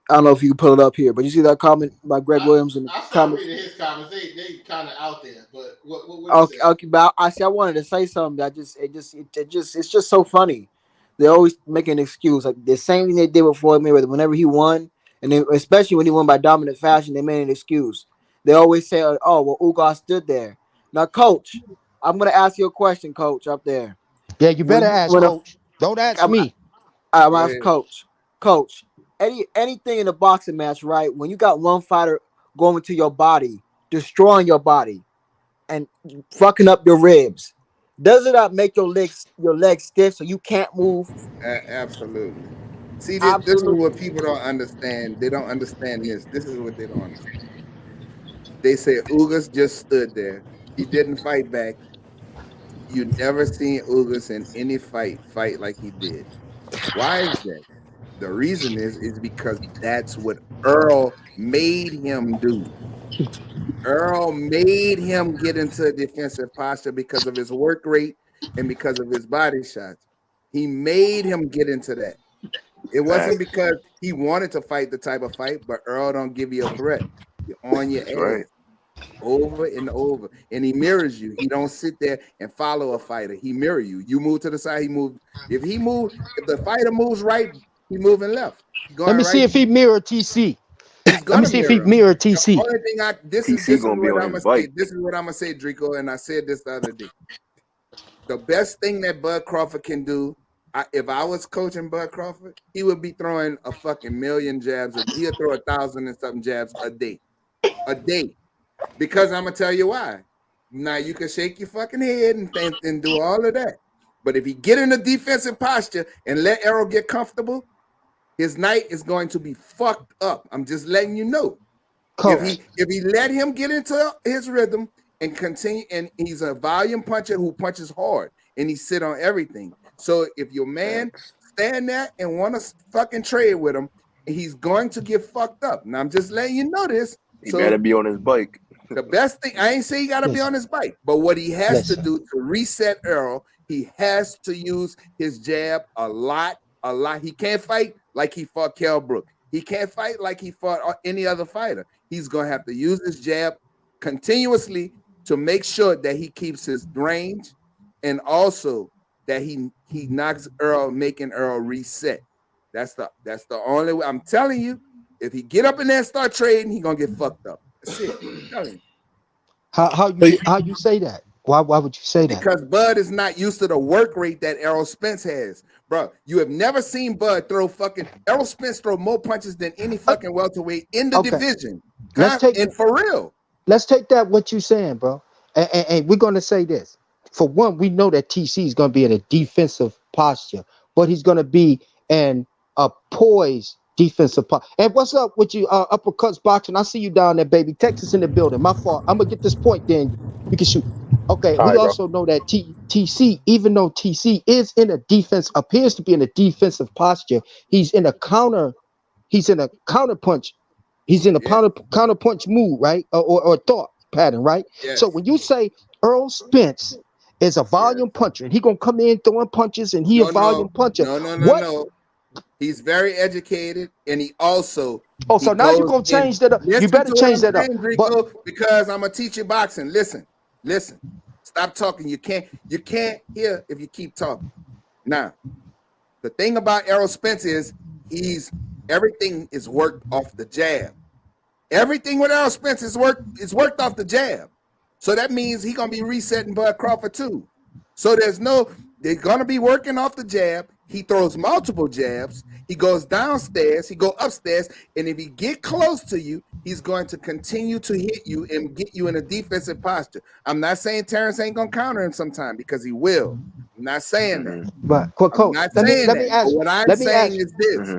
don't know if you can pull it up here, but you see that comment by Greg Williams in the comments? Reading his comments. They kind of out there, but what okay, but I wanted to say something that it's just so funny. They always make an excuse, like the same thing they did with Floyd Mayweather. Whenever he won, and then, especially when he won by dominant fashion, they made an excuse. They always say, "Oh, well, Ugas stood there." Now, Coach, I'm gonna ask you a question, Coach, up there. Yeah, you better ask Coach. Don't ask me. I'm asking Coach. Coach, anything in a boxing match, right? When you got one fighter going into your body, destroying your body, and fucking up your ribs, does it not make your legs stiff so you can't move? Absolutely. See, this is what people don't understand. They don't understand this. This is what they don't understand. They say Ugas just stood there. He didn't fight back. You never seen Ugas in any fight like he did. Why is that? The reason is because that's what Earl made him do. Earl made him get into a defensive posture because of his work rate and because of his body shots. He made him get into that. It wasn't because he wanted to fight the type of fight, but Earl don't give you a threat. You're on your ass over and over. And he mirrors you. He don't sit there and follow a fighter. He mirror you. You move to the side, he moves. If the fighter moves right, he moving left. Let me see if he mirror TC. Let me see if he mirror TC. The only thing this is what I'm gonna say. This is what I'm gonna say, Drico, and I said this the other day. The best thing that Bud Crawford can do, if I was coaching Bud Crawford, he would be throwing a fucking million jabs. He'll throw 1,000 and something jabs a day. Because I'm gonna tell you why. Now you can shake your fucking head and do all of that, but if he get in a defensive posture and let Errol get comfortable, his night is going to be fucked up. I'm just letting you know. If he let him get into his rhythm and continue, and he's a volume puncher who punches hard and he sit on everything. So if your man stand there and want to fucking trade with him, he's going to get fucked up. Now I'm just letting you know this. He better be on his bike. The best thing, I ain't say he got to be on his bike, but what he has to do to reset Errol, he has to use his jab a lot. He can't fight like he fought Kell Brook. He can't fight like he fought any other fighter. He's going to have to use his jab continuously to make sure that he keeps his range and also that he knocks Errol, making Errol reset. That's the only way. I'm telling you, if he get up in there and start trading, he's going to get fucked up. That's it. I'm telling you. How you say that? Why would you say that? Because Bud is not used to the work rate that Errol Spence has. Bro, you have never seen Bud throw fucking Errol Spence throw more punches than any fucking welterweight in the division. For real. Let's take that what you're saying, bro. And we're gonna say this. For one, we know that TC is gonna be in a defensive posture, but he's gonna be in a poised defensive posture. And what's up with you, uppercuts boxing? I see you down there, baby. Texas in the building. My fault. I'm gonna get this point, then you can shoot. Okay, we also know that TC, even though TC is in a appears to be in a defensive posture, he's in a counter punch. He's in a counter punch move, right? Or thought pattern, right? Yes. So when you say Errol Spence is a volume puncher and he gonna come in throwing punches and a volume puncher. No. He's very educated and he also so now you're gonna change that up. You better change that up. Because I'm gonna teach you boxing. Listen. Stop talking. You can't hear if you keep talking. Now, the thing about Errol Spence is everything is worked off the jab. Everything with Errol Spence is worked off the jab. So that means he's gonna be resetting Bud Crawford too. So they're gonna be working off the jab. He throws multiple jabs. He goes downstairs. He go upstairs, and if he get close to you, he's going to continue to hit you and get you in a defensive posture. I'm not saying Terrence ain't gonna counter him sometime because he will. I'm not saying that. But I'm coach, not let saying me that. ask. But what I'm Let me saying ask. is this: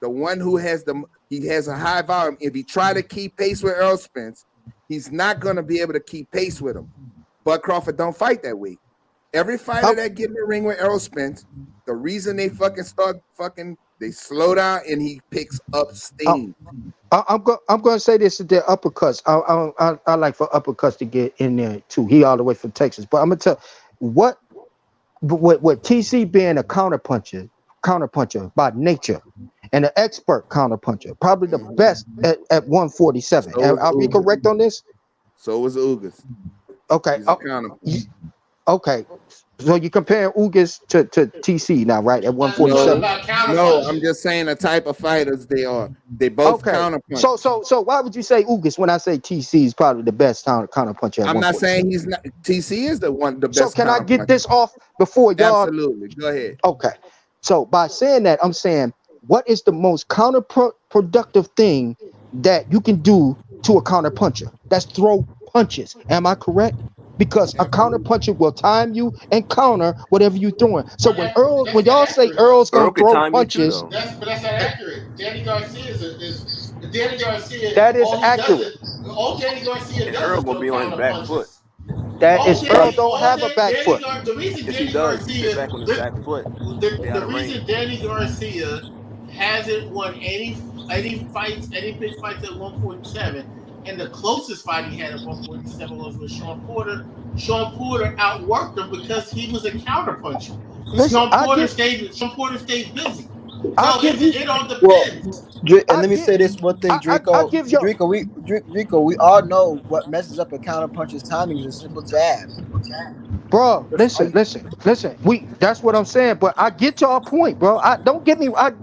the one who has he has a high volume. If he try to keep pace with Earl Spence, he's not gonna be able to keep pace with him. Bud Crawford don't fight that way. Every fighter that get in the ring with Errol Spence, the reason they they slow down and he picks up steam. I'm going to say this is their uppercuts. I like for uppercuts to get in there too. He all the way from Texas, but I'm gonna tell what TC being a counterpuncher by nature, and an expert counterpuncher, probably the best at 147. So I'll be correct on this. So was Ugas. Okay. He's a counterpuncher. Okay. So you're comparing Ugas to TC now, right? At 147. No, I'm just saying the type of fighters they are. They both counterpunch. So why would you say Ugas when I say TC is probably the best counterpuncher? I'm not saying he's not. TC is the best. So can I get this off before y'all? Absolutely. Go ahead. Okay. So by saying that, I'm saying what is the most counterproductive thing that you can do to a counterpuncher? That's throw punches. Am I correct? Because a counterpuncher will time you and counter whatever you're throwing. So when y'all say Earl's gonna throw punches, that's not accurate. Danny Garcia is Danny Garcia. That is accurate. All Danny Garcia does Earl gonna be on his back foot. That is Earl don't have a back foot. The reason Yes, he Danny does. Garcia, He's back on his back foot. The reason Danny Garcia hasn't won any big fights at 147. And the closest fight he had at 147 was with Sean Porter. Sean Porter outworked him because he was a counterpuncher. Sean Porter stayed busy. So it all depends. And let me say this one thing, Draco. Draco, we all know what messes up a counterpuncher's timing is a simple jab. Bro, listen. That's what I'm saying. But I get y'all point, bro. I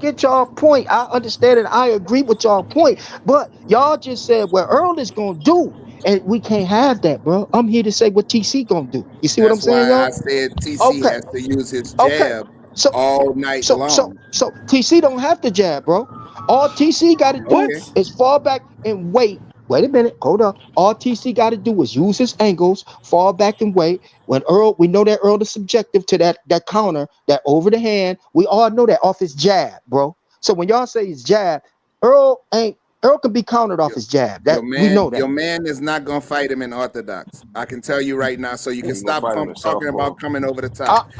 get y'all point. I understand and I agree with y'all point. But y'all just said what Earl is gonna do. And we can't have that, bro. I'm here to say what TC gonna do. You see what I'm saying, y'all? That's why I said TC has to use his jab all night long. So TC don't have to jab, bro. All TC got to do is fall back and wait. Wait a minute, hold up. All TC got to do is use his angles, fall back and wait. When we know that Earl is subjective to that counter, that over the hand. We all know that off his jab, bro. So when y'all say his jab, Earl can be countered off his jab. We know that. Your man is not gonna fight him in orthodox. I can tell you right now, so you can stop talking about coming over the top.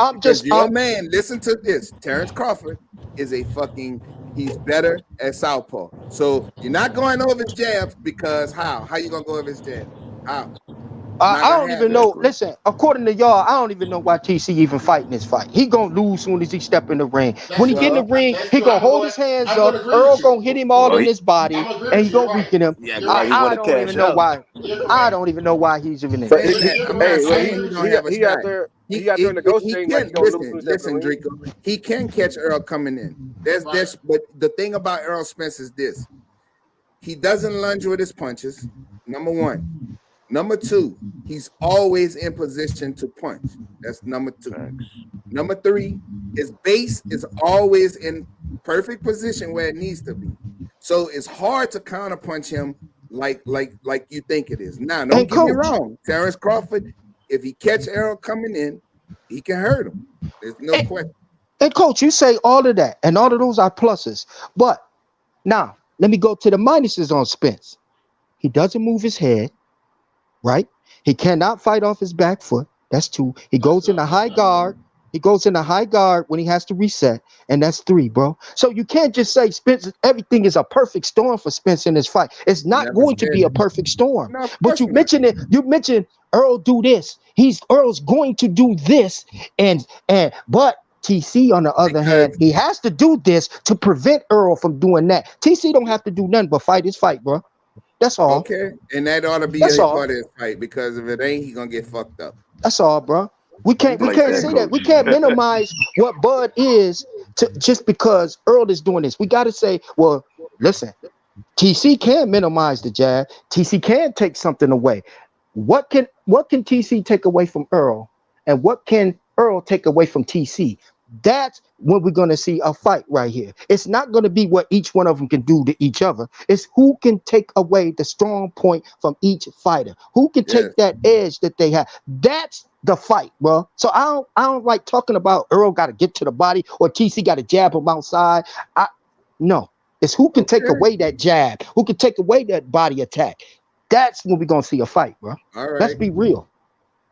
Your man. Listen to this. Terrence Crawford is he's better at southpaw. So you're not going over his jabs because how? How you gonna go over his jab? How? I don't even know. Listen, according to y'all, I don't even know why TC even fighting this fight. He gonna lose soon as he step in the ring. When he get in the ring, he gonna hold his hands up. Earl gonna hit him all in his body, and he gonna weaken him. Yeah, I don't even know why. I don't even know why he's even in. He out there negotiating. Listen, Draco. He can catch Earl coming in. But the thing about Earl Spence is this: he doesn't lunge with his punches. Number one. Number two, he's always in position to punch. That's number two. Number three, his base is always in perfect position where it needs to be. So it's hard to counterpunch him like you think it is. Now, don't get me wrong. Terrence Crawford, if he catch Errol coming in, he can hurt him. There's no question. And coach, you say all of that, and all of those are pluses. But now, let me go to the minuses on Spence. He doesn't move his head. Right? He cannot fight off his back foot. That's two. He goes in a high guard. He goes in a high guard when he has to reset, and that's three, bro. So you can't just say Spence. Everything is a perfect storm for Spence in this fight. It's not going to be a perfect storm. No, but you mentioned it. You mentioned Earl do this. Earl's going to do this, but TC on the other hand, he has to do this to prevent Earl from doing that. TC don't have to do nothing but fight his fight, bro. That's all. Okay, and that ought to be a part of his fight because if it ain't, he gonna get fucked up. That's all, bro. We can't say that. We can't minimize what Bud is just because Earl is doing this. We got to say, well, listen, TC can minimize the jab. TC can take something away. What can what can TC take away from Earl, and what can Earl take away from TC? That's when we're going to see a fight right here. It's not going to be what each one of them can do to each other. It's who can take away the strong point from each fighter. Who can Yes. take that edge that they have. That's the fight, bro. So I don't like talking about Earl got to get to the body or TC got to jab him outside. No. It's who can take away that jab, who can take away that body attack. That's when we're going to see a fight, bro. All Let's right. be real.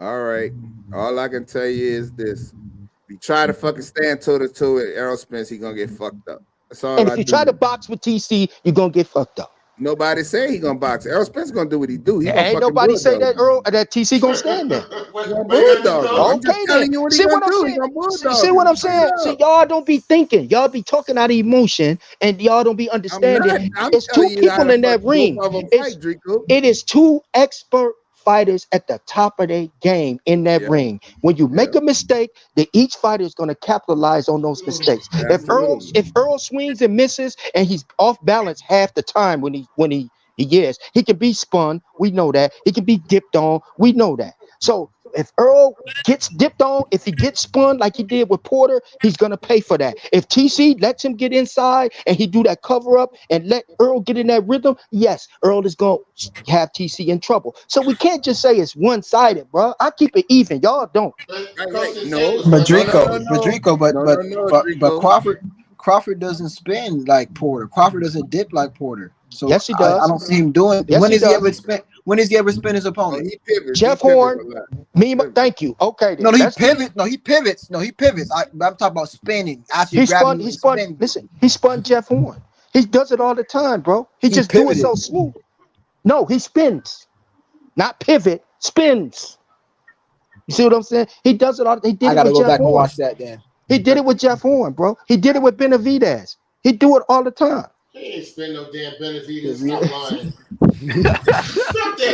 All right. All I can tell you is this. If you try to fucking stand toe to toe with Errol Spence, he gonna get fucked up. That's all And I if you do. try to box with TC, you're going to get fucked up. Nobody say he gonna box. Errol Spence gonna do what he do. He gonna Ain't fucking nobody say bulldog that TC going to stand there. him. He gonna bulldog him. I'm just Okay, telling then. you what he See gonna what I'm do. He saying? gonna bulldog See him. what I'm Straight saying? up. See, y'all don't be thinking. Y'all be talking out of emotion, and y'all don't be I'm understanding. It's two telling you how people to in that fucking ring. both of them It's fight, Drico. it is two expert fighters at the top of their game in that Yeah, ring. When you yeah, make a mistake, each fighter is going to capitalize on those mistakes. absolutely. If Earl swings and misses, and he's off balance half the time he is, he can be spun. We know that. He can be dipped on. We know that. So if Earl gets dipped on, if he gets spun like he did with Porter, he's gonna pay for that. If TC lets him get inside and he do that cover up and let Earl get in that rhythm, yes, Earl is gonna have TC in trouble. So we can't just say it's one sided, bro. I keep it even. Y'all don't. Right. No, But no, no, Drico, no, but no. Drico, but No, but no, no, but Drico. Crawford doesn't spin like Porter. Crawford doesn't dip like Porter. So Yes, he I does. don't see him doing. Yes, When he has he does. ever spin? When has he ever spin his Oh, opponent? he pivots. Jeff He pivots Horn, a lot. thank you. Okay, then. No, he That's pivots. No, he pivots. No, he pivots. I'm talking about spinning. Actually he grabbing spun. you He and spun. spinning you. Listen, he spun Jeff Horn. He does it all the time, bro. He He just do it so pivoted. smooth. No, he spins, not pivot. Spins. You see what I'm saying? He does it all. He did I it gotta with go Jeff back and Horn. watch that then. He did it with Jeff Horn, bro. He did it with Benavidez. He do it all the time. He ain't spend no damn Benavides. Yeah, Stop lying.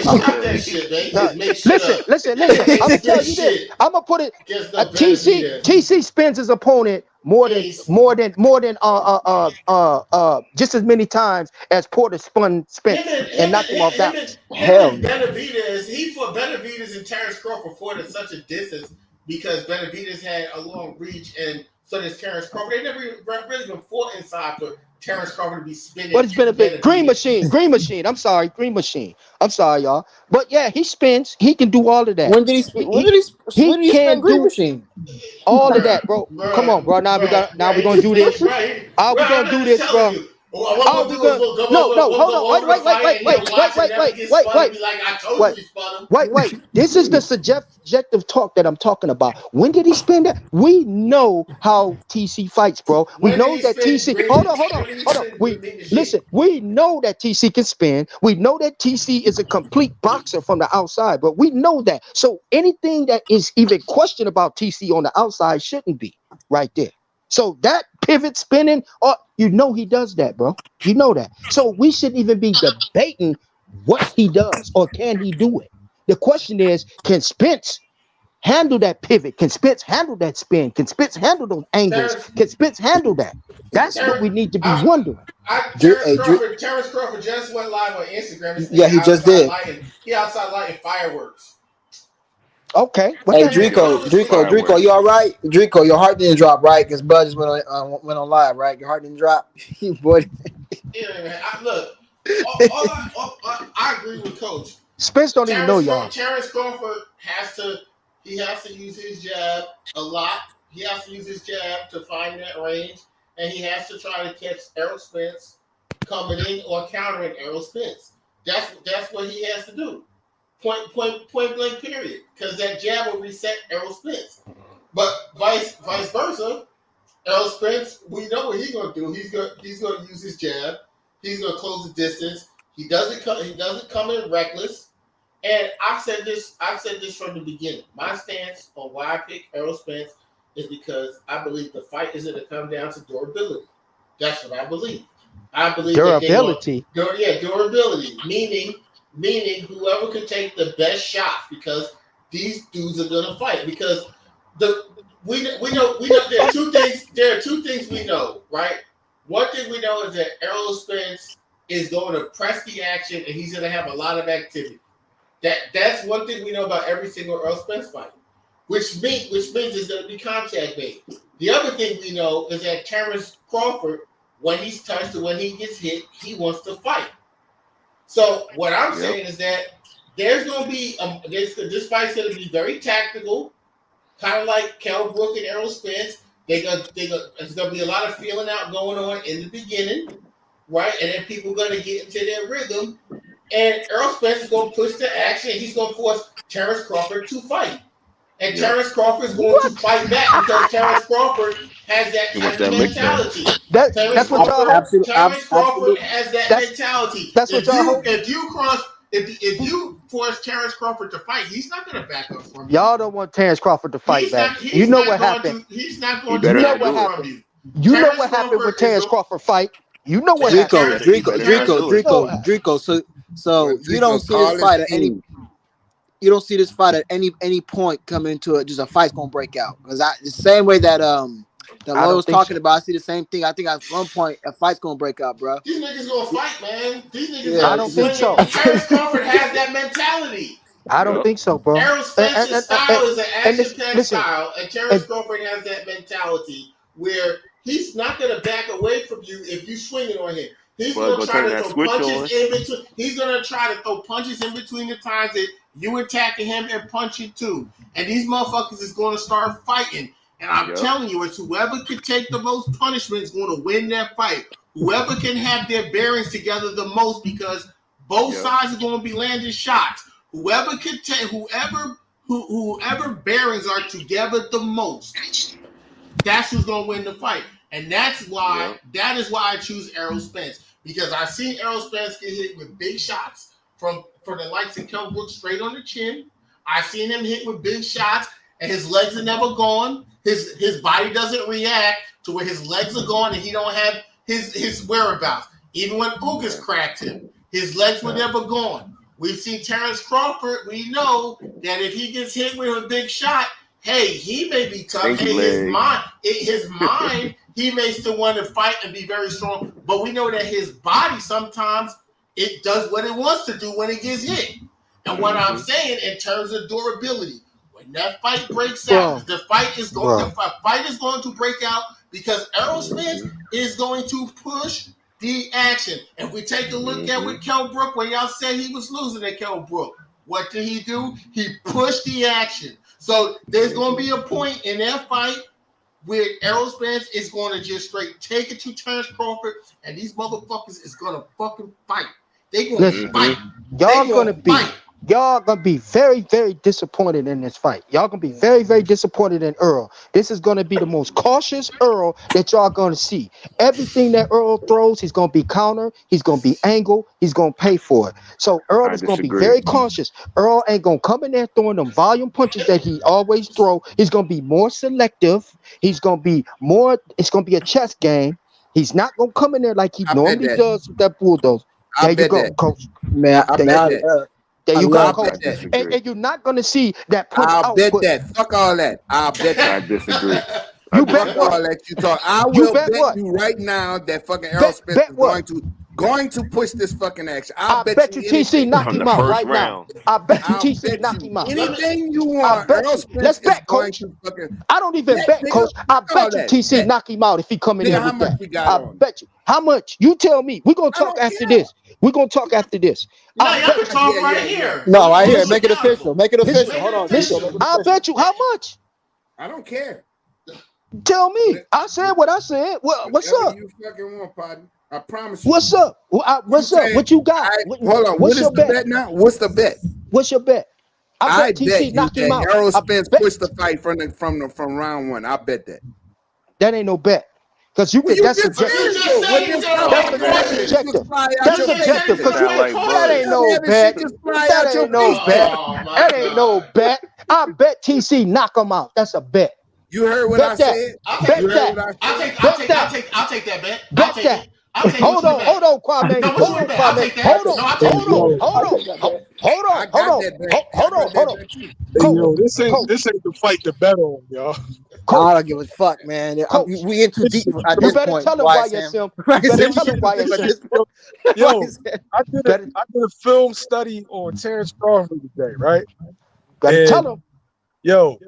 Stop that shit, man. You No, just make shit up. listen. You just I'm gonna spit tell you this. shit I'm gonna put it. against no TC Benavides. spins his opponent more than just as many times as Porter spun Him Spence and and him and knocked him off him balance. and him Hell and no. Benavides. He fought Benavides and Terrence Crawford fought at such a distance because Benavides had a long reach, and so does Terrence Crawford. They never really been fought inside for Terrence Crawford to be spinning. What has been a bit Green Benavidez. Machine. I'm sorry, Green Machine. I'm sorry, y'all. But yeah, he spins. He can do all of that. When did he spin? When did he spin Can Green do Machine? all of that, bro. Come on, bro. Now we're gonna do this. Are we gonna do this, bro? Are we gonna? No, hold on. Wait. This is the subjective talk that I'm talking about. When did he spin that? We know how TC fights, bro. We know that TC. Hold on. We know that TC can spin. We know that TC is a complete boxer from the outside, but we know that. So anything that is even questioned about TC on the outside shouldn't be right there. So that pivot spinning, he does that, bro. You know that. So we shouldn't even be debating what he does or can he do it. The question is, can Spence handle that pivot? Can Spence handle that spin? Can Spence handle those angles? Can Spence handle that? That's what we need to be wondering. Terrence Crawford just went live on Instagram. Yeah, he just did. He outside lighting fireworks. Okay. Hey, Drico, you all right? Drico, your heart didn't drop, right? Because Bud just went on live, right? Your heart didn't drop, boy. Yeah, man. Look, I agree with Coach. Spence don't even know y'all. Terrence Crawford has to use his jab a lot. He has to use his jab to find that range, and he has to try to catch Errol Spence coming in or countering Errol Spence. That's what he has to do. Point blank, period. Because that jab will reset Errol Spence. But vice versa, Errol Spence, we know what he's gonna do. He's gonna use his jab. He's gonna close the distance. He doesn't come in reckless. And I've said this from the beginning. My stance on why I pick Errol Spence is because I believe the fight is gonna come down to durability. That's what I believe. I believe durability. Durability. Meaning whoever can take the best shots, because these dudes are gonna fight. Because we know there are two things we know, right? One thing we know is that Errol Spence is going to press the action and he's gonna have a lot of activity. That's one thing we know about every single Earl Spence fight, which means it's going to be contact based. The other thing we know is that Terrence Crawford, when he's touched or when he gets hit, he wants to fight. So what I'm saying is that there's going to be this fight's going to be very tactical, kind of like Kell Brook and Errol Spence. There's going to be a lot of feeling out going on in the beginning, right? And then people are going to get into their rhythm. And Errol Spence is going to push the action. He's going to force Terrence Crawford to fight. And Terrence Crawford is going to fight back because Terrence Crawford has that type of mentality. That's what y'all. Terrence Crawford has that mentality. That's what y'all. If you force Terrence Crawford to fight, he's not going to back up from you. Y'all don't want Terrence Crawford to fight back. You know what happened. He's not going to back up from you. You know what happened when Terrence Crawford fight. You know what happened. Drico. So you don't see this fight at any. You don't see this fight at any point coming to it. Just a fight's gonna break out because the same way that Lloyd was talking about. I see the same thing. I think at one point a fight's gonna break out, bro. These niggas gonna fight, man. These niggas. I don't think so. Terrence Crawford has that mentality. I don't think so, bro. Errol Spence's style is an action-packed style, and Terrence Crawford has that mentality where he's not gonna back away from you if you swing it on him. He's gonna try to throw punches in between. He's gonna try to throw punches in between the times that you attacking him and punching too. And these motherfuckers is gonna start fighting. And I'm telling you, it's whoever can take the most punishment is going to win that fight. Whoever can have their bearings together the most, because both sides are going to be landing shots. Whoever can take, whoever bearings are together the most, that's who's going to win the fight. And that is why I choose Errol Spence, because I've seen Errol Spence get hit with big shots from the likes of Kell Brook straight on the chin. I've seen him hit with big shots, and his legs are never gone. His body doesn't react to where his legs are gone and he don't have his whereabouts. Even when Ugas cracked him, his legs were never gone. We've seen Terrence Crawford. We know that if he gets hit with a big shot, hey, he may be tough. Hey, his mind, he may still want to fight and be very strong. But we know that his body sometimes it does what it wants to do when it gets hit. And what I'm saying in terms of durability, when that fight breaks out, the fight is going to break out because Errol Spence is going to push the action. If we take a look at with Kell Brook, when y'all said he was losing at Kell Brook, what did he do? He pushed the action. So there's going to be a point in that fight where Errol Spence is going to just straight take it to Terrence Crawford, and these motherfuckers is going to fucking fight. They're going to fight. Y'all gonna be very, very disappointed in this fight. Y'all gonna be very, very disappointed in Earl. This is gonna be the most cautious Earl that y'all gonna see. Everything that Earl throws, he's gonna be counter. He's gonna be angle. He's gonna pay for it. So Earl is gonna be very cautious. Earl ain't gonna come in there throwing them volume punches that he always throw. He's gonna be more selective. He's gonna be more. It's gonna be a chess game. He's not gonna come in there like he normally does with that bulldozer. There you go, coach. Man, there you go, coach. And you're not going to see that punch I'll output. bet that. Fuck all that. I'll bet that. I disagree. You bet what? All that you talk. I will bet you right now that fucking Errol Spence is going to push this fucking action. I bet you TC knock him out right now. I bet you TC knock him out. Anything you want. Let's bet, coach. I don't even bet, coach. I bet you TC knock him out if he come in there with that. I bet you. How much? You tell me. We're going to talk after this. We're going to talk after this. No, y'all can talk right here. No, right here. Make it official. Make it official. Hold on. Listen, I'll bet you how much? I don't care. Tell me. I said what I said. What's up? You fucking want, partner. I promise you. What's up? What's up? What you got? Hold on. What is the bet now? What's the bet? What's your bet? I bet TC knock him out. Errol Spence pushed the fight from round one. I bet that. That ain't no bet. Because you get that's subjective. That's subjective. That's subjective. That ain't no bet. That ain't no bet. That ain't no bet. I bet TC knock him out. That's a bet. You heard what I said. I'll take that bet. Bet that. I'll take Hold what you on, hold on, Kwame. No, Hold on, I'll Kwame. take that. Hold on, No, I'll take hold it. on, Yo, hold I on, take that back. hold I on, hold got on, that back. hold I on, got hold that on. back too. hey, Coach, yo, coach, this ain't the fight to bet on, y'all. coach, I don't give a fuck, man. coach. We in too This deep shit at You this better crazy. point. tell him YSM. YSM. You YSM, better we This tell get him too deep shit, at YSM. this point. yo, YSM. I did a Better, I did a film study on Terrence Crawford today, right? better tell And him. yo,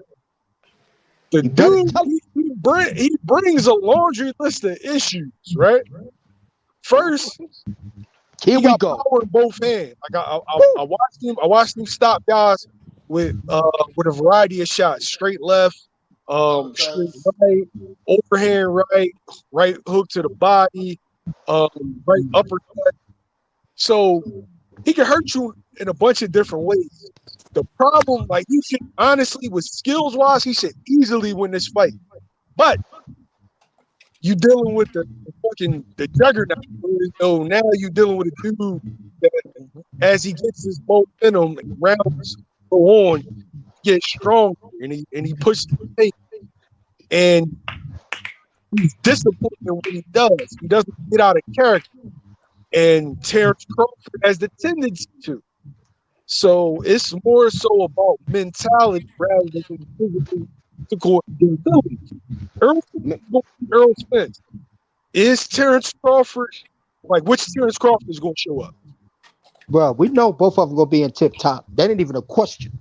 the You better dude tell him. he brings a laundry list of issues, right? First, Here he we got go. power in both hands. Like Woo. I watched him stop guys with a variety of shots, straight left, straight Uppercuts. right, overhand right, right hook to the body, right uppercut. So he can hurt you in a bunch of different ways. The problem, like he should honestly, with skills wise, he should easily win this fight. But you dealing with the juggernaut. So now you dealing with a dude that, as he gets his momentum and rounds go on, he gets stronger and he pushes the pace. And he's disciplined in what he does. He doesn't get out of character. And Terrence Crawford has the tendency to. So it's more so about mentality rather than physical ability. Earl Spence. Is Terrence Crawford which Terrence Crawford is going to show up? Bro, we know both of them gonna be in tip top. That ain't even a question.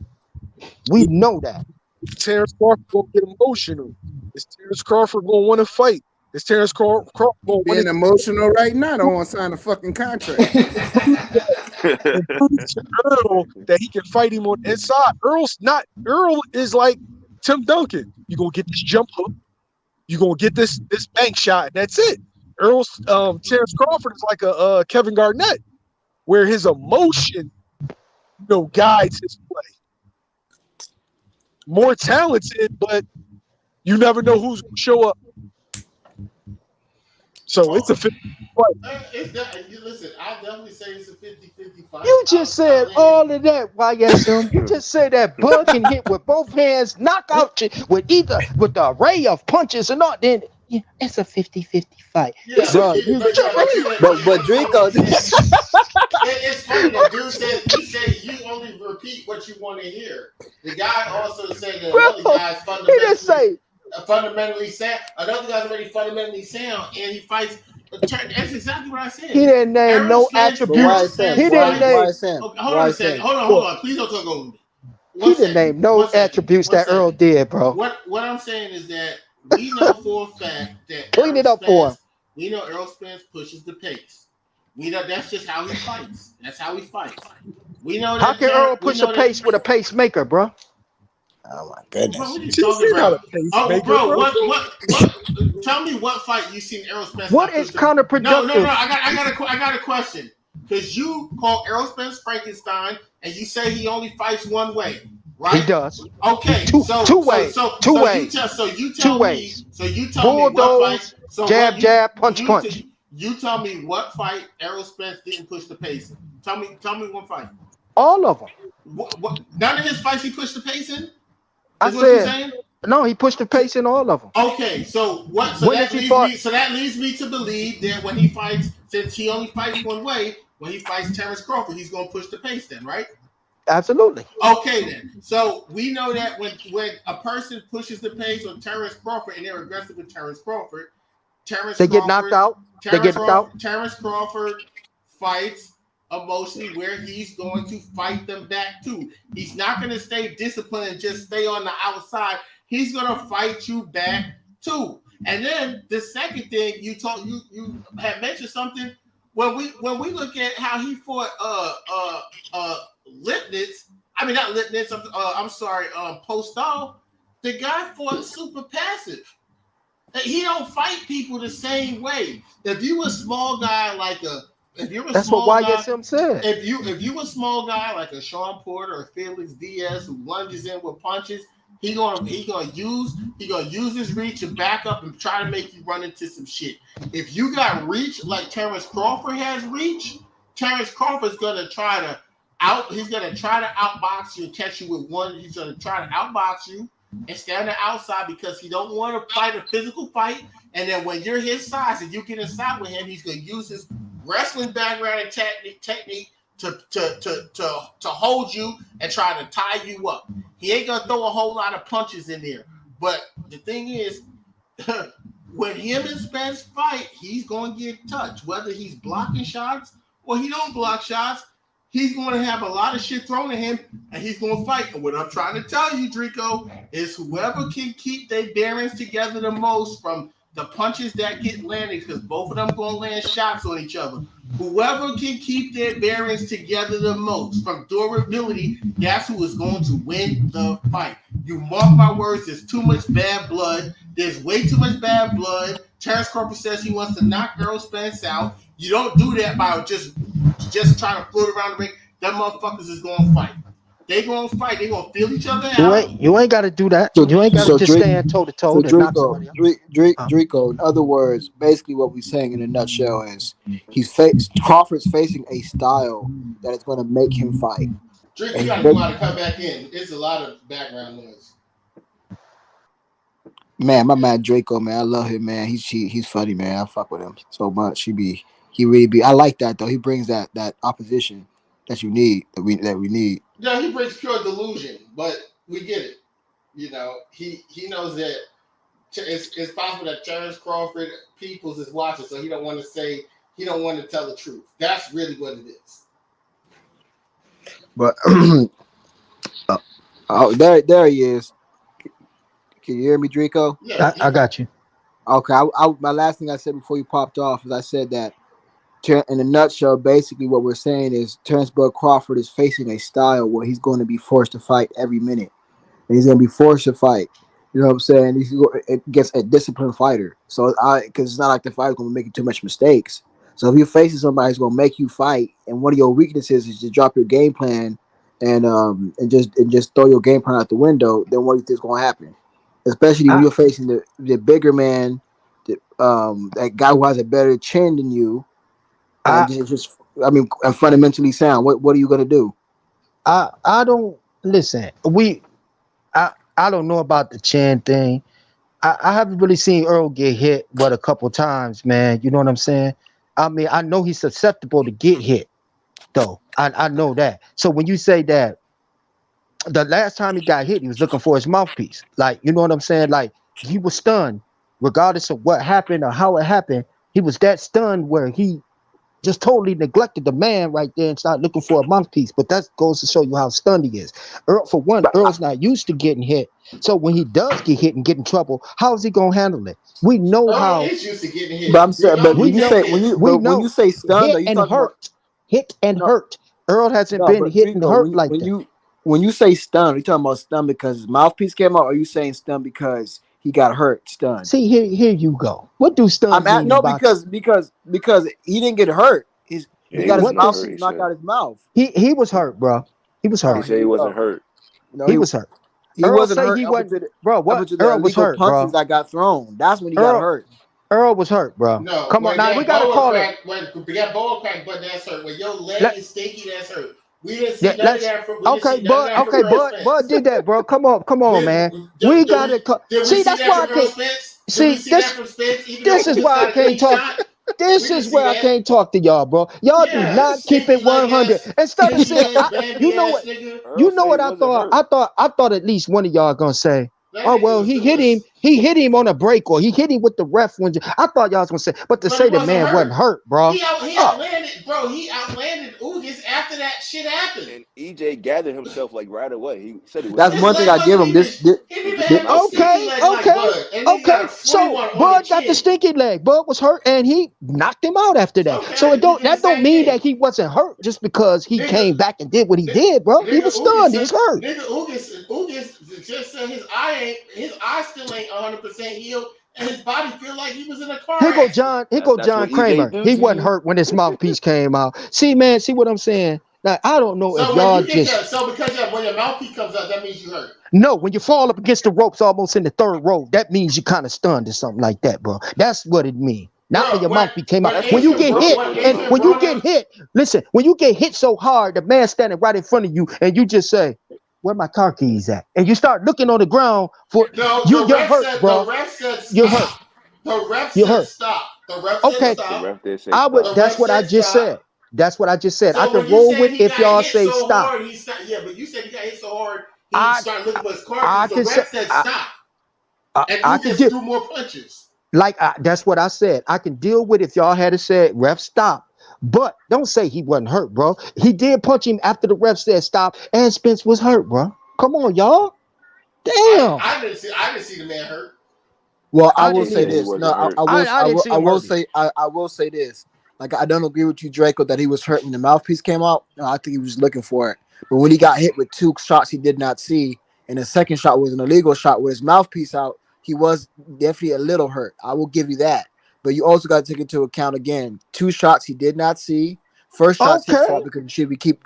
We know that. Is Terrence Crawford going to get emotional? Is Terrence Crawford going to want to fight? Is Terrence Crawford going to want Being emotional right now, don't want to sign a fucking contract. to prove to Earl that he can fight him on the inside? Earl is like Tim Duncan. You're going to get this jump hook. You're going to get this bank shot. And that's it. Terrence Crawford is like a Kevin Garnett, where his emotion, guides his play. More talented, but you never know who's going to show up. So it's a 50 fight. Listen, I'll definitely say it's a 50-50 fight. You just said all of that, YSM. You just said that Bud can hit with both hands, knock out you with the array of punches and all. Then yeah, it's a 50-50 fight. Yeah, Bro, you But Draco, it's funny. The dude said you only repeat what you want to hear. The guy also said that another bro, guy's he didn't say. fundamentally sound. Another guy's already fundamentally sound, and he fights. That's exactly what I said. He didn't name no but why attributes. Sam? He didn't name. Why Sam? Okay, hold on a second. Hold on. Please don't talk over me. He didn't name no attributes that Earl did, bro. What I'm saying is that we know for a fact that Clean it up for him. we know Errol Spence pushes the pace. We know that's just how he fights. That's how he fights. We know that. How can Earl push a pace with a pacemaker, bro? Oh my Bro, goodness. what are you talking not about? a pacemaker, Bro, bro. what? Tell me what fight you seen Errol Spence. What is counterproductive? No. I got a question. Because you call Errol Spence Frankenstein, and you say he only fights one way, right? He does. Okay, two ways. Two ways. You tell me what Bulldoze, fight. jab, punch. You tell me what fight Errol Spence didn't push the pace in. Tell me one fight. All of them. None of his fights he pushed the pace in. I said no. He pushed the pace in all of them. Okay, so what? So that leads me to believe that when he fights, since he only fights one way, when he fights Terrence Crawford, he's going to push the pace. Then, right? Absolutely. Okay, then. So we know that when a person pushes the pace on Terrence Crawford and they're aggressive with Terrence Crawford, get knocked out. Terrence Crawford fights emotionally where he's going to fight them back too. He's not going to stay disciplined and just stay on the outside. He's going to fight you back too. And then the second thing you had mentioned something when we look at how he fought Lipnitz. I mean not Lipnitz. I'm sorry. Postal. The guy fought super passive. He don't fight people the same way. If you a small guy that's what YSM said. If you a small guy like a Sean Porter or Felix Diaz who lunges in with punches, he gonna use his reach and back up and try to make you run into some shit. If you got reach like Terrence Crawford has reach, Terrence Crawford's gonna try to outbox you and catch you with one. He's gonna try to outbox you and stay on the outside because he don't want to fight a physical fight. And then when you're his size and you get inside with him, he's gonna use his wrestling background and technique to hold you and try to tie you up. He ain't gonna throw a whole lot of punches in there. But the thing is, when him and Spence fight, he's gonna get touched. Whether he's blocking shots or he don't block shots, he's gonna have a lot of shit thrown at him, and he's gonna fight. And what I'm trying to tell you, Drico, is whoever can keep their bearings together the most from the punches that get landed, because both of them gonna land shots on each other. Whoever can keep their bearings together the most from durability, that's who is going to win the fight. You mark my words, there's too much bad blood. There's way too much bad blood. Terrence Crawford says he wants to knock Errol Spence out. You don't do that by just trying to float around the ring. Them motherfuckers is going to fight. They going to fight. They going to feel each other out. You ain't got to do that. So- You ain't got to so just Drake- stand toe to toe So and knock somebody out. Draco, in other words, basically what we're saying in a nutshell is Crawford's facing a style that is going to make him fight. Drake, you got to know how to come back in. It's a lot of background noise. Man, my man Draco, man, I love him, man. He's funny, man. I fuck with him so much. He really be. I like that though. He brings that opposition that you need that we need. Yeah, he brings pure delusion, but we get it. You know, he knows that it's possible that Terrence Crawford Peoples is watching, so he don't want to tell the truth. That's really what it is. But oh, there he is. Can you hear me, Draco? Yeah, I got you. Okay. My last thing I said before you popped off is I said that in a nutshell, basically what we're saying is Terrence Bud Crawford is facing a style where he's going to be forced to fight every minute, and he's going to be forced to fight. You know what I'm saying? He's against a disciplined fighter. So because it's not like the fighter's going to be making too much mistakes. So if you're facing somebody who's going to make you fight, and one of your weaknesses is to drop your game plan and just throw your game plan out the window, then what do you think is going to happen? Especially when you're facing the bigger man, that guy who has a better chin than you, and fundamentally sound. What are you gonna do? I don't listen. I don't know about the chin thing. I haven't really seen Earl get hit but a couple times, man. You know what I'm saying? I mean, I know he's susceptible to get hit, though. I know that. So when you say that the last time he got hit, he was looking for his mouthpiece. Like, you know what I'm saying? Like, he was stunned, regardless of what happened or how it happened. He was that stunned where he just totally neglected the man right there and started looking for a mouthpiece. But that goes to show you how stunned he is. For one, Earl's not used to getting hit. So when he does get hit and get in trouble, how is he gonna handle it? We know how. He's used to getting hit. But I'm saying, but when you say stunned, hit are you and talking hurt, about hit and hurt? Earl hasn't been hit and hurt like that. When you say stunned, are you talking about stunned because his mouthpiece came out, or are you saying stunned because he got hurt? Stunned. See, here you go. What do stunned mean? No, because he didn't get hurt. He got his mouthpiece knocked out his mouth. He was hurt, bro. He was hurt. He said he wasn't hurt. No, he was hurt. He Earl wasn't hurt. He wasn't, bro. What? Earl was hurt, punches bro. that got thrown. That's when he got hurt. Earl was hurt, bro. No, come on now. We gotta call it. When we got ball crack, but that's hurt. When your leg is stinky, that's hurt. We didn't see none of that from. Bud did that, bro. Come on, man. We gotta see. That's why I can't. See, this is why I can't talk. This is where I can't talk to y'all, bro. Y'all do not keep it 100. Instead of saying, you know what? You know what I thought? I thought at least one of y'all gonna say, oh well, he hit him on a break, or he hit him with the ref. I thought y'all was gonna say, but to say the man wasn't hurt, bro. He outlanded, bro. He outlanded Ugas after that shit happened. And EJ gathered himself like right away. He said it was. That's one thing I give him. Okay. So Bud got the stinky leg. Bud was hurt, and he knocked him out after that. Okay, so that don't mean that he wasn't hurt just because he came back and did what he did, bro. He was stunned. He was hurt. Nigga, Ugas just said his eye still ain't 100% healed, and his body feel like he was in a car. Here go John Kramer. He wasn't hurt when his mouthpiece came out. See, man, see what I'm saying? Now, I don't know if y'all just... when your mouthpiece comes out, that means you hurt. No, when you fall up against the ropes almost in the third row, that means you kind of stunned or something like that, bro. That's what it means. Not when your mouthpiece came out. When you get hit, and when you get hit, listen, when you get hit so hard, the man standing right in front of you, and you just say, where my car keys at? And you start looking on the ground for you're hurt, bro. You're hurt. The ref You said heard? stop. The ref said Okay, The stop. ref did say I would. The stop. That's ref what I said just stop. said. That's what I just said. I So could when you roll said with he if got y'all hit say so stop. hard, he stopped. Yeah, but you said he got hit so hard, he I started looking for his I cartridge. The can say ref said stop, and I you can just do threw more punches. like that's what I said. I can deal with if y'all had said ref stop. But don't say he wasn't hurt, bro. He did punch him after the ref said stop, and Spence was hurt, bro. Come on, y'all. Damn. I didn't see the man hurt. Well, I I will He didn't say said either. he this. No, wasn't hurt. I didn't see I him will hurting. say I will say this. Like I don't agree with you, Draco, that he was hurt when the mouthpiece came out. No, I think he was looking for it. But when he got hit with two shots he did not see, and the second shot was an illegal shot with his mouthpiece out, he was definitely a little hurt. I will give you that. But you also got to take into account again, two shots he did not see. First shot's his Okay. fault because he should be keeping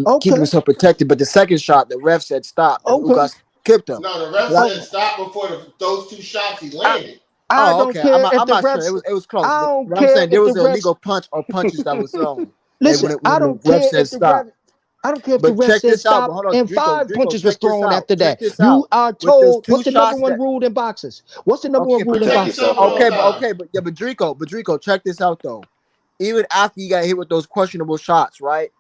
Okay. himself protected. But the second shot, the ref said stop, and Okay. Ugas clipped him. No, the ref But said stop before those two shots he I, landed. I Oh, don't okay. care if I'm the not sure. refs. It was close, I but don't I'm care saying there if the was an refs. illegal punch or punches that was thrown. And Listen, I when the don't ref care said if the ref. stop. I don't care if the But ref check said this out. stop But hold on, and five Drico, punches was check this thrown out. after Check that. this You out. are With those told two what's the number shots one that rule in boxers? What's the number one rule in Protect Protect boxing? yourself yourself at at all all okay, times. times. but Drico, check this out though. Even after you got hit with those questionable shots, right?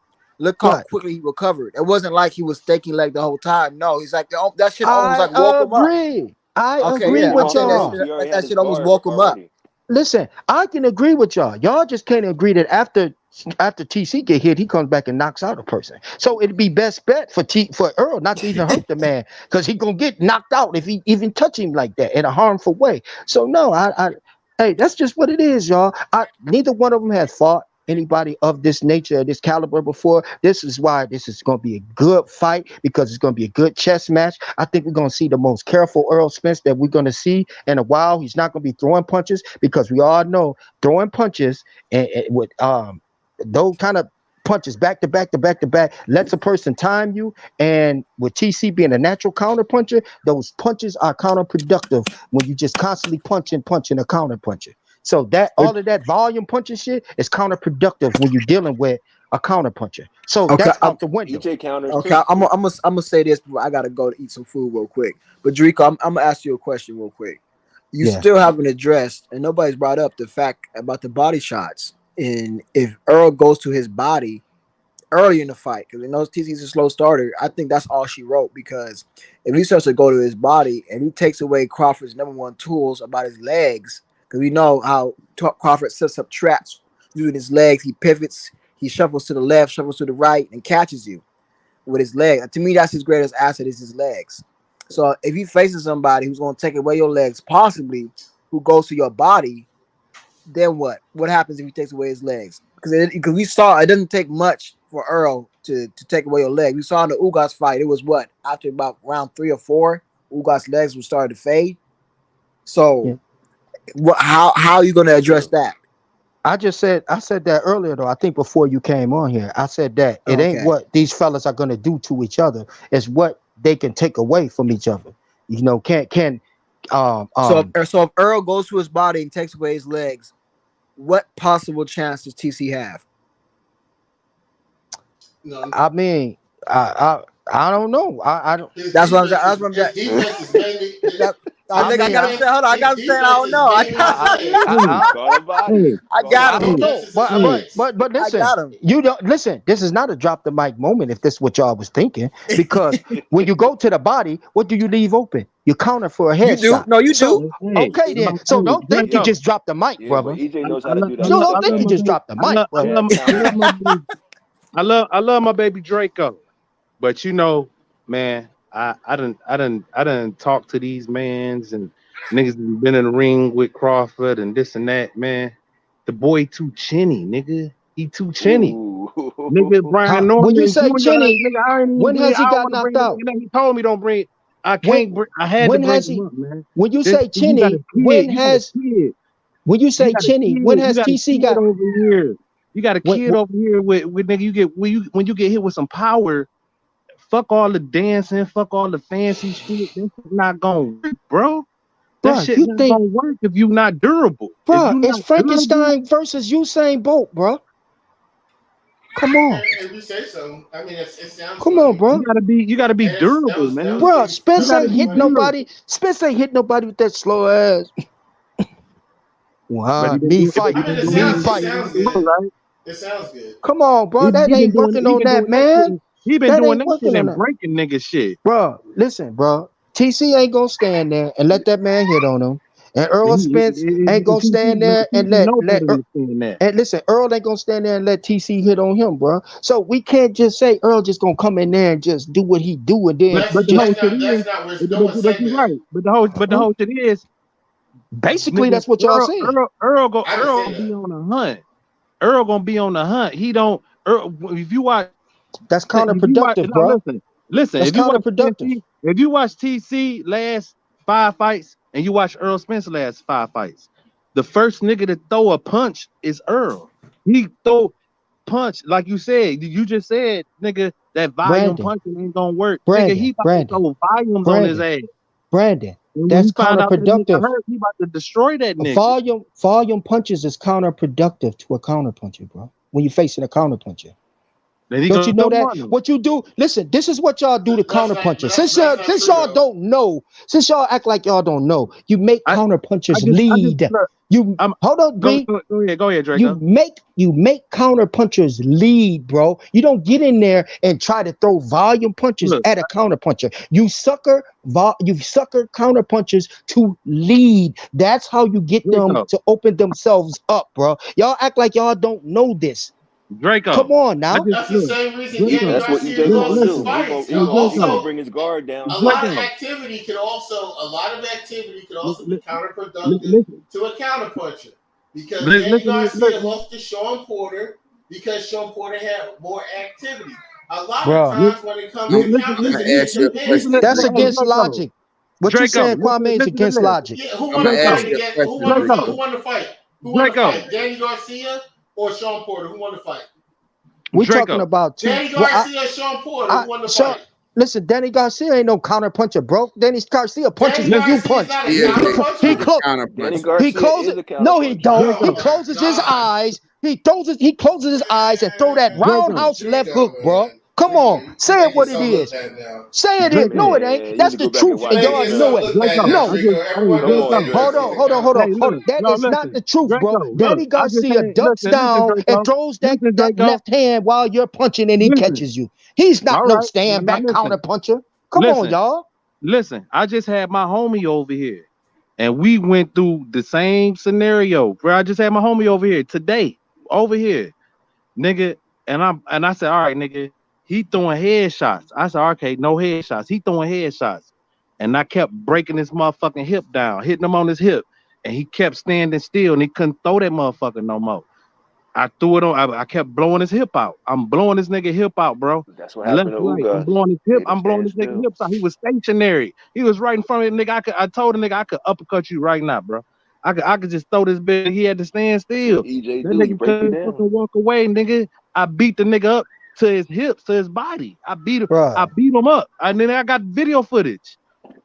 Look how Right. quickly he recovered. It wasn't like he was staking leg the whole time. No, he's like that shit almost I like woke him up. agree. I Okay, agree yeah, Yeah, I'm with saying bro. y'all. He already had that his shit almost guard woke up him up. already. Listen, I can agree with y'all. Y'all just can't agree that after TC get hit, he comes back and knocks out a person. So it'd be best bet for Earl not to even hurt the man because he gonna get knocked out if he even touch him like that in a harmful way. So no, hey, that's just what it is, y'all. Neither one of them has fought anybody of this nature, this caliber before. This is why this is going to be a good fight because it's going to be a good chess match. I think we're going to see the most careful Earl Spence that we're going to see in a while. He's not going to be throwing punches because we all know throwing punches and with those kind of punches back to back to back to back lets a person time you. And with TC being a natural counter puncher, those punches are counterproductive when you just constantly punching a counter puncher. So that But all of that volume punching shit is counterproductive when you're dealing with a counter puncher. So okay, that's out the window. EJ counters okay, too. I'm gonna say this before I gotta go to eat some food real quick. But Drico, I'm gonna ask you a question real quick. You Yeah. still haven't addressed, and nobody's brought up the fact about the body shots. And if Earl goes to his body early in the fight, because we know TC's a slow starter, I think that's all she wrote. Because if he starts to go to his body and he takes away Crawford's number one tools about his legs, because we know how Crawford sets up traps using his legs, he pivots, he shuffles to the left, shuffles to the right, and catches you with his leg. To me, that's his greatest asset is his legs. So if he faces somebody who's going to take away your legs, possibly who goes to your body, then what? What happens if he takes away his legs? Because we saw it doesn't take much for Earl to take away your leg. We saw in the Ugas fight, it was what after about round 3 or 4, Ugas' legs were starting to fade. So Yeah. how are you going to address that? I said that earlier though. I think before you came on here, I said that it ain't Okay. what these fellas are gonna do to each other. It's what they can take away from each other. You know, can um So um if Earl goes to his body and takes away his legs, what possible chance does TC have? No, I mean I don't know. I don't. That's what I'm saying. That's what I'm his saying. defense is mainly That, I I think I mean got him I saying. Hold on, I got him his saying. I defense don't is know. mainly his legs. He caught a body. I His got I don't him. know, defense is his but legs. I listen, got him. you don't listen. This is not a drop the mic moment. If this is what y'all was thinking, because when you go to the body, what do you leave open? You counter for a You do. headshot. No, you So do. okay then. So don't think you Yeah. just dropped the mic, Yeah, but brother. EJ knows how I to love, do I that No, love, don't I think stuff love you my though. just baby. dropped the mic, brother. Mad I love counter. my baby. I love my baby Draco. But you know, man, I done talked to these mans and niggas been in the ring with Crawford and this and that, man. The boy too chinny, nigga. He too chinny. Nigga, Ooh. Brian When you Norman, say you ain't gotta, Chinny, nigga, I ain't even when bring, has I he don't got want to bring knocked it up. out? You know, he told me don't bring it. I When can't bring, I had to when bring has him he? up, man. When you This, say you got a Chinny, kid, you got a kid, when you you say got a Chinny, when kid, you has got a TC kid got? over here. You got a When, kid over here with nigga, you get when you get hit with some power, fuck all the dancing, fuck all the fancy shit. That shit not gonna work, bro. That bro, shit you not think, gonna work if you not durable. If bro, you it's not durable, Frankenstein versus Usain Bolt, bro. Come on, And you say so. I mean, it sounds come on, funny, bro. you gotta be and durable, that man. was a Bro, pretty You Spence gotta ain't be hit point. durable. nobody. Spence ain't hit nobody with that slow ass. But he been Me doing, but he fighting, I mean, been it doing me sounds it. it fighting. sounds He been doing good. it, right? It sounds good. Come on, bro. He, That he been ain't doing it. working He on been that, doing that man. shit. He been That doing ain't that shit working on and that. breaking nigga shit. Bro, listen, bro. TC ain't gonna stand there and let that man hit on him. And Earl Spence ain't gonna stand there and TC know better than saying that. and listen, Earl ain't gonna stand there and let TC hit on him, bro. So we can't just say Earl just gonna come in there and just do what he do and then That's But the just whole that's shit not is, that's not what but, no but, one's but saying you're that. right. But the whole shit is, basically nigga, that's what y'all saying. Earl I didn't say gonna be that. on a hunt. Earl gonna be on the hunt. He don't. Earl, if you watch, That's if you watch, counterproductive, no, bro. listen. That's counterproductive. If you watch TC last 5 fights and you watch Earl Spence last 5 fights, the first nigga to throw a punch is Earl. He throw punch like you said. You just said, nigga, that volume Brandon, punching ain't gonna work. Nigga, Brandon, he about to Brandon, throw volumes on his Brandon, ass. Brandon. And when That's he find out that nigga counterproductive. hurt, he about to destroy that nigga. Volume punches is counterproductive to a counterpuncher, bro. When you're facing a counterpuncher. Then he Don't you gonna know that? run him. What you do? Listen, this is what y'all do to That's not counterpunchers. Since that's not since true y'all though. don't know, since y'all act like y'all don't know, you make I counterpunchers I just lead. look. You I'm hold on, B. go ahead, You Draco. make counterpunchers lead, bro. You don't get in there and try to throw volume punches Look, at a counterpuncher. You sucker counterpunchers to lead. That's how you get them Draco, to open themselves up, bro. Y'all act like y'all don't know this. Come Draco. on I now. just That's the look, same reason Danny Draco. That's what Garcia EJ gonna lost his do. Listen, fights. He gonna Draco, bring his guard A down. lot of Draco. activity could also a lot of activity could li- also be li- counterproductive Listen, to a counterpuncher because Danny listen, look, Garcia lost to Sean Porter because Sean Porter had more activity. A lot of Bruh. times when it comes to listen, I'm counters, gonna it ask you a depends. question, That's hey, Rico. against Draco, logic. What you Draco, saying, Kwame, is listen to against this. logic. Yeah, who I'm won the gonna ask fight Draco, you a against who question, won the fight? Rico. Who won the fight? Who won the Draco, fight? Danny Garcia or Sean Porter? Who won the fight? We're talking Draco. about two. Danny Well, Garcia, Sean Porter. Who won the so fight? listen, Danny Garcia ain't no counterpuncher, bro. Danny Garcia punches Danny when you Listen, Garcia is punch. not a He is He a he he's counterpuncher. a clo- counter Danny puncher. he Garcia closes. is a No, he counterpuncher. don't. He Oh my closes his God. eyes. He closes his eyes and throw that Draco, roundhouse left Draco, hook, bro. man. Come Draco, on, you say it make what it yourself look is. bad now. Say it is. No, Draco. it ain't. Man, you That's need to the go back and truth, You watch and that making y'all know yourself film. it. look bad Draco, now, No, Draco. Everyone Come knows on, Danny Draco. hold Garcia is on, a hold on, hold on, Hey, hold counterpuncher. on. look, That no, is not listen, the truth, bro. Draco, look, Danny I just Garcia said, ducks down and Draco, throws that, listen, that Draco, left hand while you're punching and he listen. catches you. He's not All no right, stand now back listen, counterpuncher. Come on, listen, y'all. listen. I just had my homie over here, and we went through the same scenario. Bro, I just had my homie over here today, over here, nigga, and I said, all right, nigga, he throwing headshots. I said, okay, no headshots. He throwing headshots, and I kept breaking his motherfucking hip down, hitting him on his hip, and he kept standing still, and he couldn't throw that motherfucker no more. I threw it on. I kept blowing his hip out. I'm blowing this nigga hip out, bro. That's what Left, happened to right. I'm Ugas. blowing his hip. Made him I'm blowing stand this nigga still. hip out. He was stationary. He was right in front of me, nigga. I told the nigga I could uppercut you right now, bro. I could just throw this bitch. He had to stand That's what still. EJ That do. He nigga break you couldn't down. fucking walk away, nigga. I beat the nigga up to his hips, to his body. I Bruh, beat him up. And then I got video footage.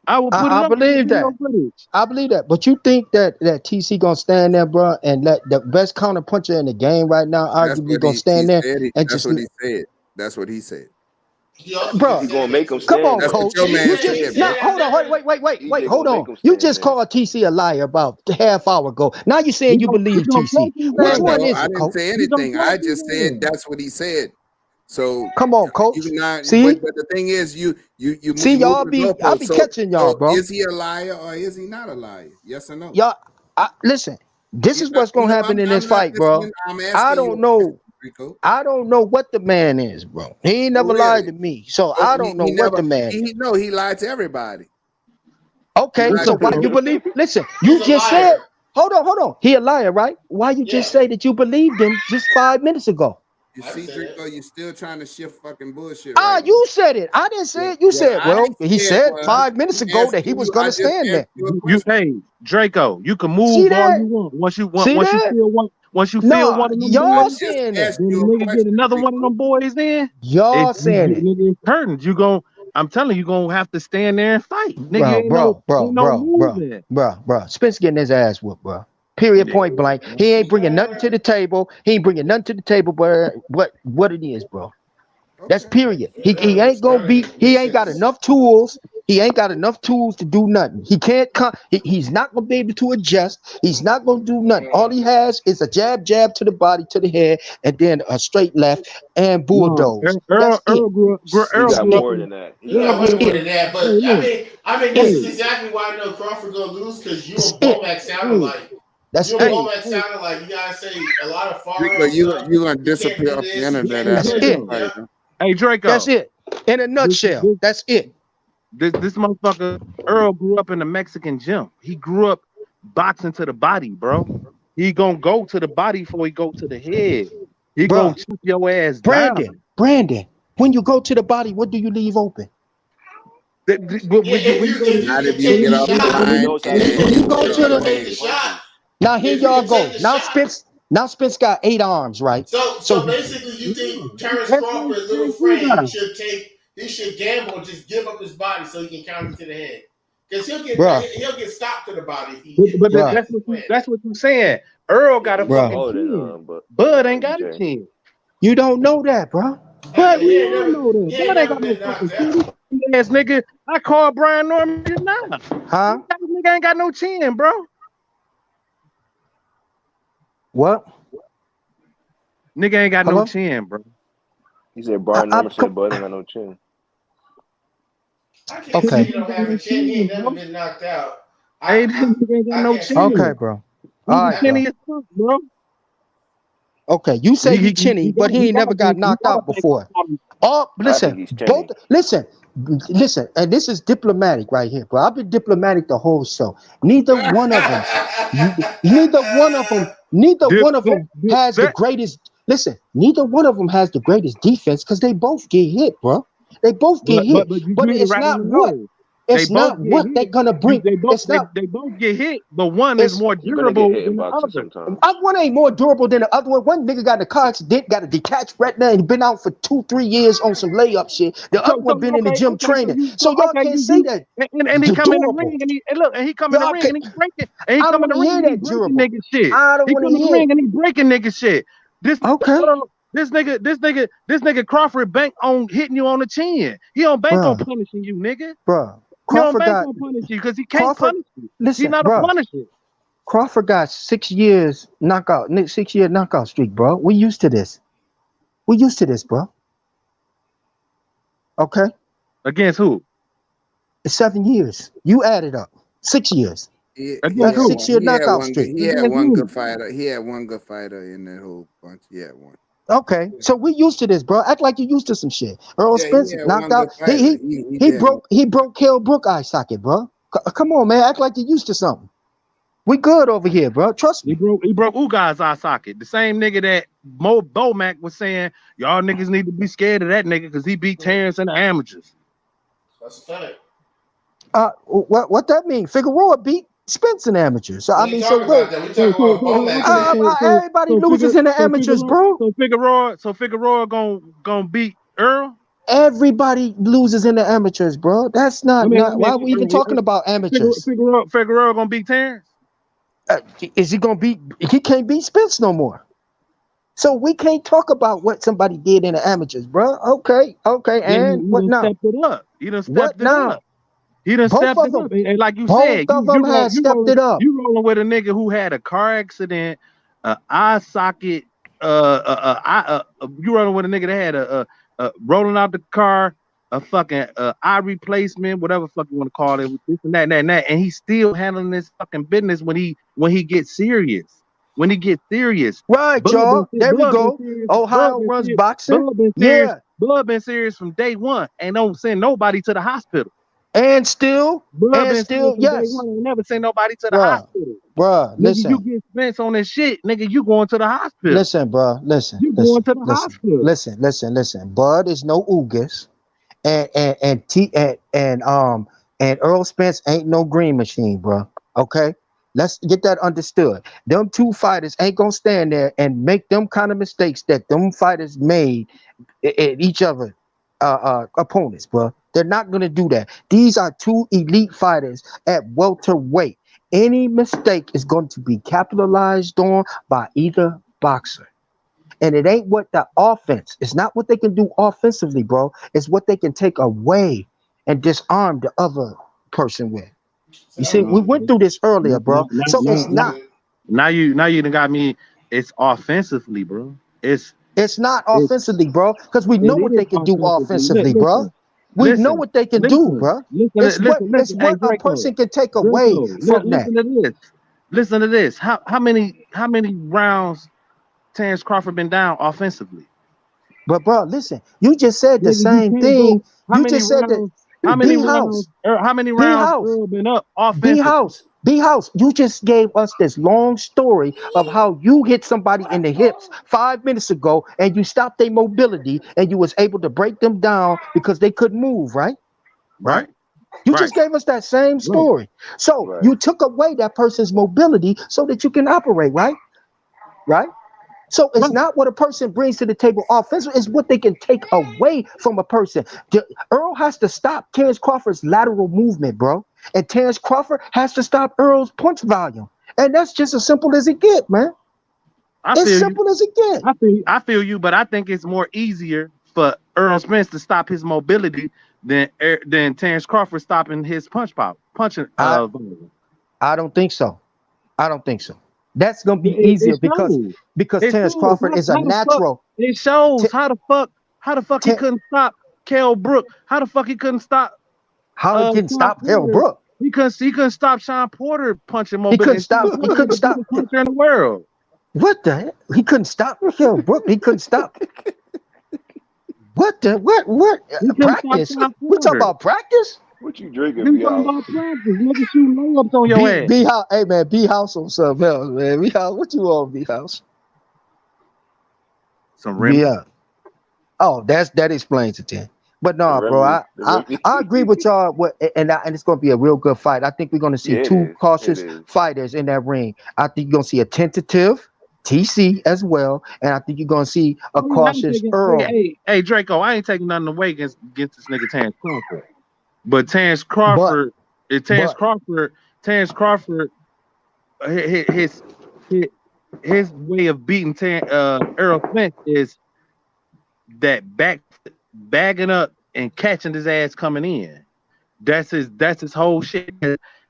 I will put it I up with the believe video that. footage. I believe that. But you think that TC gonna stand there, bro, and let the best counterpuncher in the game right now That's arguably what gonna he stand there said. and That's just, what he said. That's what he said. He also bro, just He said gonna that make him too. come stand on, That's there. what coach. your He man You said just he said, now bro. said hold on, wait, EJ hold gonna on. make him You stand just there. called TC a liar about a half hour ago. Now you saying you We believe gonna TC. press his Which ass. one No, is I it, didn't coach? say We gonna anything. press I his just said ass. that's what he said. So Come on, you coach. not, See, but the thing is, you see, moving the I goalpost. be catching y'all, So bro. is he a liar or is he not a liar? Yes or no? Y'all, listen. This is what's gonna No, happen in this I'm not fight, bro. listening. I'm I asking you don't a question, know. Rico. I don't know what the man is, bro. He ain't Oh, never lied really? to me, so Oh, I don't know he what never. the man is. He lied to everybody. He Okay, lied so to why the you whole. believe? Listen, He's you a just said. liar. Hold on. He a liar, right? Why you Yeah, just say that you believed him just 5 minutes ago? You I didn't see, say that. Draco, you still trying to shift fucking bullshit Ah, right now. you said it. I didn't say it. You What said, I well, he said said was, 5 minutes ago that he was I gonna just stand asked there. you a You question. hey Draco, you can See move all that? you want. See that? Once you feel No, one of them I y'all boys, just saying that. asked then you the a nigga get question, another one of Rico. them boys in. Y'all saying it, Nigga, it's curtains. I'm telling you, gonna have to stand there and fight. Nigga, ain't no moving. bro. Spence getting his ass whooped, bro. Period. Yeah. Point blank. He ain't bringing nothing to the table. He ain't bringing nothing to the table, but what it is, bro. That's Okay. period. He ain't gonna be. That He makes ain't got sense. enough tools. He ain't got enough tools to do nothing. He can't come. He's not gonna be able to adjust. He's not gonna do nothing. All he has is a jab to the body, to the head, and then a straight left and No, bulldoze. That's it. He Earl got grew up more in than that. He He got Earl got more way grew than up more in. than that. that, Hey, but look, this is hey, exactly why I know Crawford gonna lose because you That's and it. Bomac sounded hey, like. That's You and it. hey, Bomac hey, sounded like you gotta say a lot of You far go, off you stuff. you gonna You can't disappear do off the this. You internet can't do That's after that. this it. Draco, fight. Yep. Huh? hey That's Draco, it. In a this nutshell. this That's it. this motherfucker Earl grew up in the Mexican gym. He grew up boxing to the body, bro. He gonna go to the body before he go to the head. He gonna Bruh. chop your ass down. Brandon. When you go to the body, what do you leave open? Yeah, When you go to Not if if you you take when get the you, off the shot, He line knows how to When and you punch go if too. to you He can the knows take his the hey, shot, punches. now here if you y'all can take go. the shot. Now Spence got 8 arms, right? So So basically, you think Terrence that's Crawford, little you friend, got. he should gamble and just give up his body so he can counter to the head. Because bruh, he'll get stopped to the body But if bruh, that's his plan. that's what you're saying. Earl Yeah, got a he's bruh. fucking smaller than chin. but Bud ain't got a BJ. chin. You don't know that, bruh. But we He ain't all never know that. he ain't Bud ain't never got no been fucking knocked out. chin. Ass nigga. I call Brian Norman now. Huh? That nigga ain't got no chin, bro. What? Nigga ain't got no Hello? chin, bro. He said Brian Norman Come. said Bud ain't got no chin. I can't say Okay. he Nigga ain't don't got have no a chin. He chin, ain't never bro. been knocked out. Hey, this nigga ain't got I no can't say Okay, chin. bro. He All be right, that. bro. chinny as fuck, bro. Okay, you say he chinny, but he He ain't got never a got big, he knocked got a out big before. bottom. Oh, I think listen, he's both chinny. listen, and this is diplomatic right here, bro. I've been diplomatic the whole show. Neither one of them, neither Dip one of set, them dip has the set. greatest. Listen, neither one of them has the greatest defense because they both get hit, bro. They both get hit, But you but hit it it's right on not the what. nose. They It's both not get what they're hit. gonna bring. It's not. They both get hit, but one is It's more You're gonna get durable hit in than the boxing other. sometimes. One ain't more durable than the other one. One nigga got in a car accident, got a detached retina, and been out for 2-3 years on some layup shit. The other one been in the gym training. So y'all can't say that And he come in the durable. ring and look and he come in the Y'all ring can and he breaking and he I don't come in want the to ring hear and he that breaking durable. nigga shit. I don't He want to come in the hear ring it. and he breaking nigga shit. This Okay, this nigga Crawford bank on hitting you on the chin. He don't bank on bruh, punishing you, nigga. bruh. He don't Crawford bank got on punishing you because he can't Crawford. punish you. He's Listen, not a bruh. punisher. Crawford got 6 years knockout, 6 year knockout streak, bro. We used to this. We used to this, bro. Okay, Against who? it's 7 years. You add it up. 6 years. Against That's who? six year He had knockout one good. streak. He had Against one who? good fighter. He had one good fighter in that whole bunch. He had one. Okay, so we used to this, bro. Act like you used to some shit. Earl Yeah, he Spence had knocked one good out. fighter. He did have one. He broke Kell Brook eye socket, bro. Come on, man. Act like you used to something. We good over here, bro. Trust me. He broke Ugai's eye socket. The same nigga that Mo Bomac was saying, y'all niggas need to be scared of that nigga because he beat Terrence in the amateurs. That's a fact. What that mean? Figueroa beat Spence in amateurs. So I We ain't mean, so talking about what? that. We talking about what Bomac said. Everybody loses in the amateurs, bro. Figueroa gonna beat Earl. Everybody loses in the amateurs, bro. That's I not mean, not. Why are we even talking about amateurs? Figueroa gonna beat Terrence. Is he gonna beat? He can't beat Spence no more. So we can't talk about what somebody did in the amateurs, bro. Okay, Yeah, and he what done now? stepped it up. He done What stepped it up. now? He done Both stepped of it them, up. And like you both said, of them has stepped it up. you rolling with a nigga who had a car accident, eye socket, you rolling with a nigga that had a rolling out the car, a fucking eye replacement, whatever fuck you want to call it, with this and that, and he's still handling this fucking business when he gets serious. When he gets serious, Right, y'all. There we go. Ohio runs boxing. Yeah, Blood been serious from day one, and don't send nobody to the hospital. and still, Blood been serious from day yes, one, and never send nobody to the bruh, hospital. bruh. Nigga, you Listen, get Spence on this shit, nigga, you going to the hospital. listen, bruh. Listen, You going listen, to the listen, hospital. listen, listen, listen. Bud is no Ugas, and Earl Spence ain't no green machine, bruh. Okay. Let's get that understood. Them two fighters ain't gonna stand there and make them kind of mistakes that them fighters made at each other opponents, bro. They're not gonna do that. These are two elite fighters at welterweight. Any mistake is going to be capitalized on by either boxer. And it ain't what the offense. It's not what they can do offensively, bro. It's what they can take away and disarm the other person with. You see, we went through this earlier, bro. So it's not. Now you done got me. It's offensively, bro. It's not It, offensively, bro, because we know it what is they can do offensively. offensively, bro. We know what they can do, bro. It's Listen. Hey, what a Draco, person can take away from that. listen to this. Listen to this. How many rounds Terrence Crawford been down offensively? But bro, listen, you just said the Nigga, you same can't go. thing. You just said that B House, How many B rounds House, Earl been up B offensively? House, B House. You just gave us this long story of how you hit somebody in the hips 5 minutes ago and you stopped their mobility and you was able to break them down because they couldn't move, right? Right. You just gave us that same story. So Right. you took away that person's mobility so that you can operate, right? Right? So it's not what a person brings to the table offensively, it's what they can take away from a person. Earl has to stop Terrence Crawford's lateral movement, bro. And Terrence Crawford has to stop Earl's punch volume. And that's just as simple as it get, man. As simple as it get. I feel you, but I think it's more easier for Earl Spence to stop his mobility than Terrence Crawford stopping his punching volume. I don't think so. I don't think so. That's gonna be easier because Terrence Crawford is a natural. It shows how the fuck he couldn't stop Kell Brook. How the fuck he couldn't stop? How he couldn't stop Kell Brook? He couldn't stop Sean Porter punching mobility. He couldn't stop puncher in the world. What the hell? He couldn't stop Kell Brook. He couldn't stop. What? Practice? We talking about practice? What you drinking, B House? Nigga shooting layups on your ass. B House, hey man, B House on something else, man. B House, what you on, B House? Some rim. Yeah. Oh, that explains it then. But no, bro, I agree with y'all. And it's going to be a real good fight. I think we're going to see two cautious fighters in that ring. I think you're going to see a tentative TC as well, and I think you're going to see a cautious Earl. Hey, Draco, I ain't taking nothing away against this nigga Terrence Crawford. But Terrence Crawford, his way of beating Earl Spence is that bagging up and catching his ass coming in. That's his whole shit.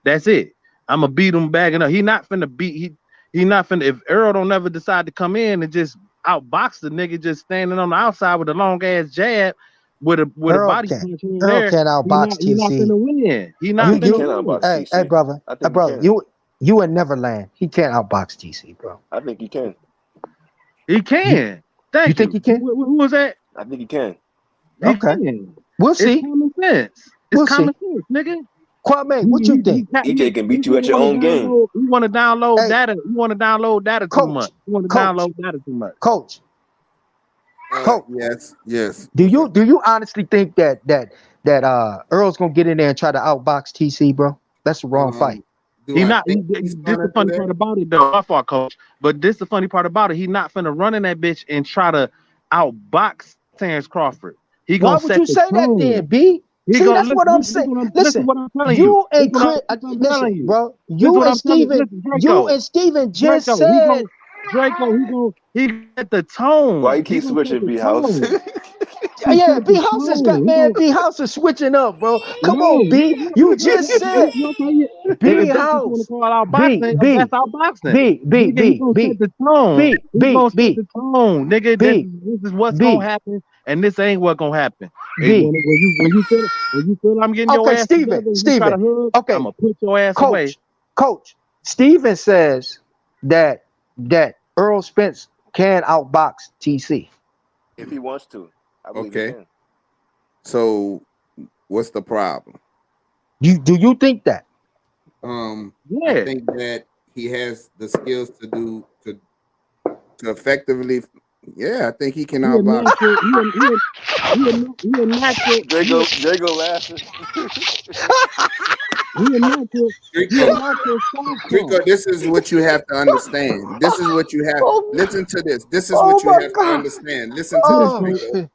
That's it. I'm gonna beat him bagging up. He not finna. If Earl don't ever decide to come in and just outbox the nigga, just standing on the outside with a long ass jab with a body punch in there. Earl can't outbox TC. He not finna win. He not finna win. Hey, brother, you in Neverland. He can't outbox TC, bro. I think he can. He can. You think he can? Who was that? I think he can. Okay. We'll see. It's common sense. It's common sense, nigga. Kwame, what you think? EJ can beat you at your own game. You want to download data? You want to download data too much? You want to download data too much? Coach. Yes. Do you honestly think that Earl's gonna get in there and try to outbox TC, bro? That's the wrong fight. This the funny part about it, though. My fault, coach. But this the funny part about it. He not finna run in that bitch and try to outbox Terrence Crawford. He gonna Why would you say that then, B? See, that's what I'm saying. Listen, you and Chris, listen, bro. You and Steven just said. Draco, he got the tone. Why you keep switching, B House? Yeah, B House is B House is switching up, bro. Come on, B. You just said B House. That's outboxing. B. The tone, nigga. This is what's gonna happen, and this ain't what gonna happen. When you feel I'm getting your ass Steven. Okay, I'm gonna put your ass away. Coach, Steven says that Earl Spence can outbox TC if he wants to. I believe he can. So what's the problem? Do you think that? I think that he has the skills to effectively. Yeah, I think he can outbox. Draco laughing. Rico, this is what you have to understand. This is what you have. Listen to this. This is what you have to understand. Listen to this, Rico.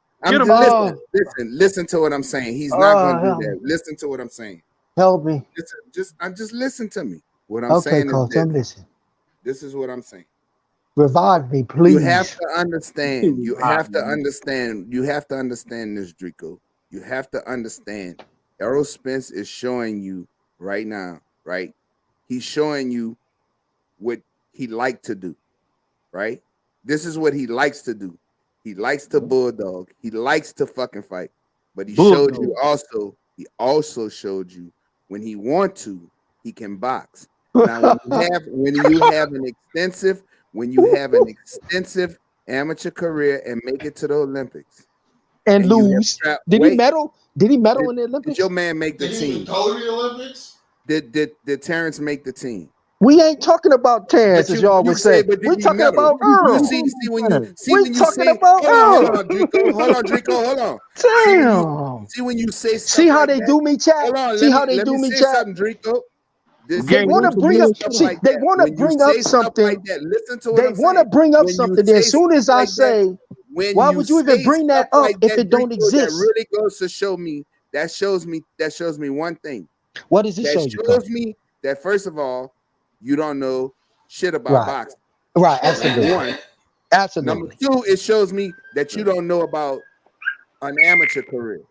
Listen to what I'm saying. He's not gonna do that. Listen to what I'm saying. Help me. Just listen to me. What I'm saying Coach, is I'm listening. this is what I'm saying. Revive me, You have please. to understand. You have to understand. You have to understand this, Drico. You have to understand. Errol Spence is showing you right now, right? He's showing you what he liked to do, right? This is what he likes to do. He likes to bulldog. He likes to fucking fight. But he showed you also. He also showed you when he want to, he can box. Now, when you have an extensive amateur career and make it to the Olympics and you have lose. Did he medal? Did he medal in the Did Olympics? your man make the Did he team? even go to the Olympics? Did Terrence make the team? We ain't talking about Terrence, as y'all would say. We talking about Earl. See when you talking say, about hold Earl. on, Drico, hold on. Damn. See when you say stuff See how like they that? do me, chat? Hold on, See how they let do me me, say chat? something, Drico. They want to bring up. See, they want to bring up something. Like that. Listen to what They I'm want to saying. bring up When you something. Then, as say soon as stuff I like say, that, when why you would you even say bring that stuff up like if that, it don't Drico, exist? That really goes to show me. That shows me one thing. What does it That show you? shows me that first of all, you don't know shit about Right. boxing. Right, absolutely. One. Absolutely. Number two, it shows me that you don't know about an amateur career.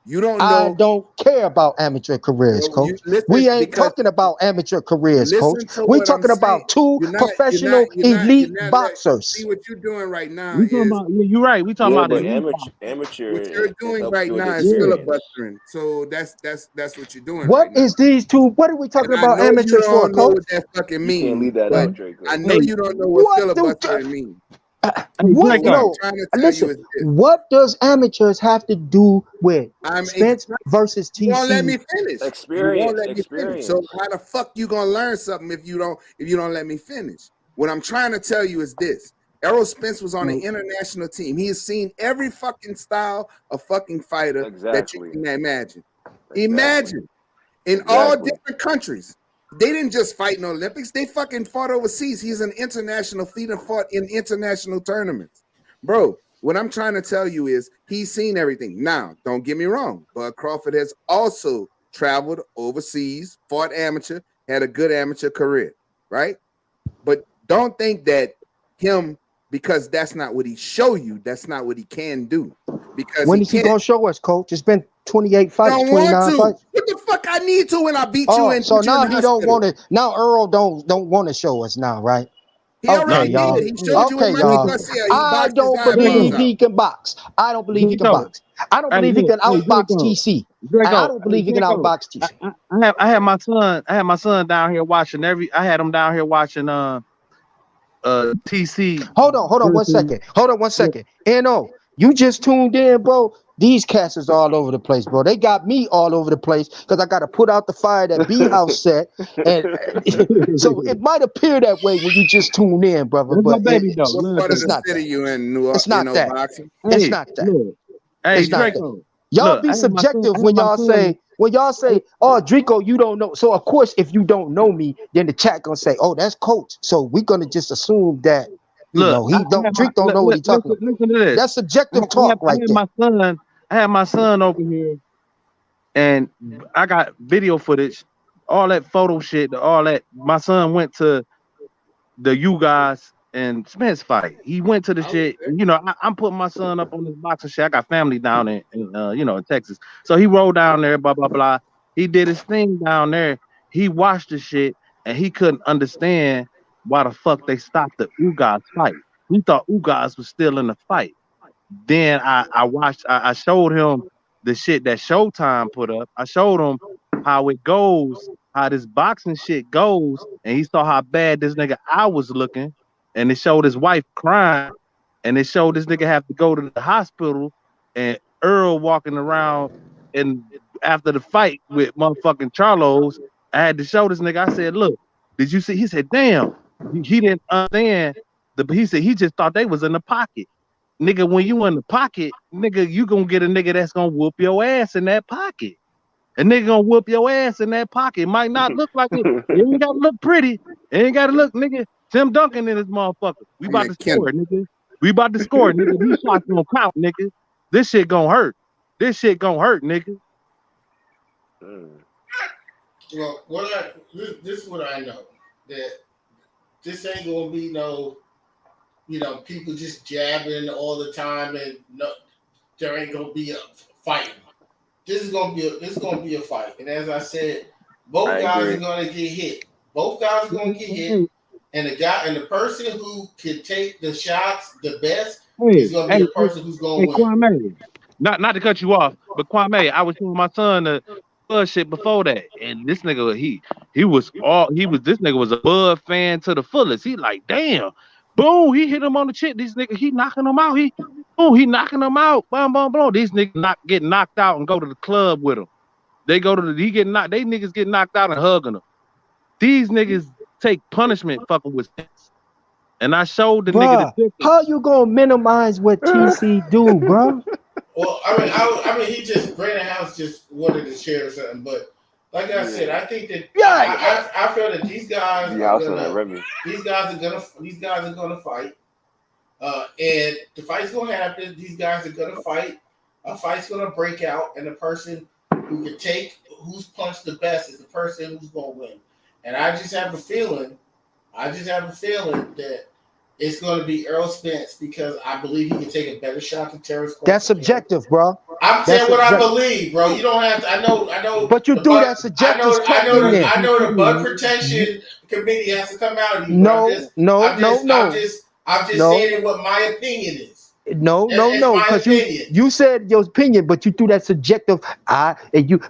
You don't know. I don't care about amateur careers, Well, coach. We ain't talking about amateur careers, coach. We talking about two professional elite boxers. See what you're doing right now We talking is about you're right. We talking about but elite amateur. what you're doing helps right build now is experience. filibustering. So that's what you're doing What right now. is these two? What are we talking And I about know you amateurs for, don't know coach? what that fucking You can't leave means, that but out, Draco. I know you don't know what filibustering means. What? What I'm No, trying to tell listen. you is this. What does amateurs have to do with Spence versus TC? You won't let me finish. Experience. So how the fuck you gonna learn something if you don't let me finish? What I'm trying to tell you is this. Errol Spence was on an international team. He has seen every fucking style of fucking fighter that you can imagine. Imagine in all different countries. They didn't just fight in the Olympics. They fucking fought overseas. He's an international fleet and fought in international tournaments. Bro, what I'm trying to tell you is he's seen everything. Now, don't get me wrong. Bud Crawford has also traveled overseas, fought amateur, had a good amateur career, right? But don't think that him, because that's not what he show you, that's not what he can do. Because when is he gonna show us, coach? It's been 28 fights, 29 fights. What the fuck I need to when I beat you and so put you now in the he hospital? don't want to. Now Earl don't want to show us now, right? He already did. He showed you with Mikey Garcia. I don't believe he can box. I don't believe he can box. I don't believe he can outbox TC. I don't believe he can outbox TC. I had my son down here watching I had him down here watching TC. Hold on one second. No, you just tuned in, bro. These cats is all over the place, bro. They got me all over the place because I got to put out the fire that B House set, and so it might appear that way when you just tune in, brother. But it's not that. It's not that. It's not that. It's not that. Y'all be subjective when y'all say, oh, Drico, you don't know. So of course, if you don't know me, then the chat gonna say, oh, that's coach. So we're gonna just assume that Drake don't know what he's talking about. Listen to this. That's subjective talk right there. I had my son over here, and I got video footage, all that photo shit, all that. My son went to the you guys and Spence fight. He went to the shit. You know, I'm putting my son up on this boxing shit. I got family down in in Texas. So he rolled down there, blah, blah, blah. He did his thing down there. He watched the shit and he couldn't understand why the fuck they stopped the Ugas fight. He thought Ugas was still in the fight. Then I showed him the shit that Showtime put up. I showed him how it goes, how this boxing shit goes, and he saw how bad this nigga I was looking, and it showed his wife crying, and it showed this nigga have to go to the hospital, and Earl walking around, and after the fight with motherfucking Charlos, I had to show this nigga. I said, look, did you see? He said, damn, he didn't understand. He said he just thought they was in the pocket. Nigga, when you in the pocket, nigga, you gonna get a nigga that's gonna whoop your ass in that pocket. A nigga gonna whoop your ass in that pocket. It might not look like it. It ain't gotta look pretty. It ain't gotta look, nigga. Tim Duncan in this motherfucker. We about to score, nigga. We about to score, nigga. These shots gonna count, nigga. This shit gonna hurt. This shit gonna hurt, nigga. Well, this is what I know. That this ain't gonna be no people just jabbing all the time, and no, there ain't gonna be a fight. This is gonna be a fight, and as I said, both guys are gonna get hit. Both guys are gonna get hit, and the person who can take the shots the best is gonna be the person who's gonna win. Kwame, not to cut you off, but Kwame, I was showing my son the Bud shit before that, and this nigga this nigga was a Bud fan to the fullest. He like, damn, boom, he hit him on the chin. This nigga, he knocking him out. He knocking him out. Boom, boom, boom. These niggas get knocked out and go to the club with him. They go to they niggas get knocked out and hugging them. These niggas take punishment fucking with Spence. And I showed the nigga the difference. How you gonna minimize what TC do, bro? Well, Brandon House just wanted to share something, but like I said, I think that I feel that these guys are gonna fight. And the fight's gonna happen. These guys are gonna fight. A fight's gonna break out, and the person who's punched the best is the person who's gonna win. And I just have a feeling that it's going to be Errol Spence because I believe he can take a better shot than Terrence Crawford. That's subjective, bro. I'm saying what I believe, bro. You don't have to. I know. But you do that subjective. I know the blood protection committee has to come out of you. No. I'm just stating what my opinion is. No, because you said your opinion, but you threw that subjective.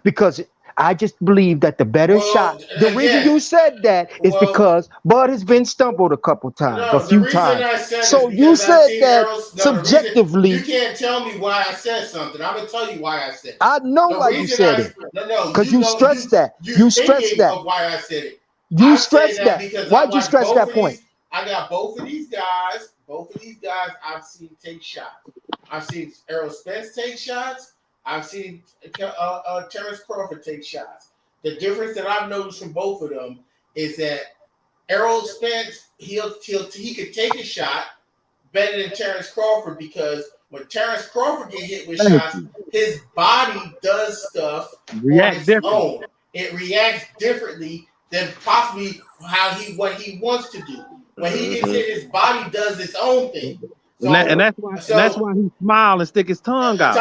Because I just believe that the better shot. The reason you said that is because Bud has been stumbled a couple times, a few times. So you said that subjectively. You can't tell me why I said something. I'm gonna tell you why I said it. I know why you said it. Because you stressed that. You stressed that. Why I said it. You stressed that. Why'd you stress that point? I got both of these guys. I've seen take shots. I've seen Errol Spence take shots. I've seen Terrence Crawford take shots. The difference that I've noticed from both of them is that Errol Spence, he could take a shot better than Terrence Crawford because when Terrence Crawford get hit with shots, his body does stuff on its own. It reacts differently than possibly what he wants to do. When he gets hit, his body does its own thing. So, that's why he smile and stick his tongue out.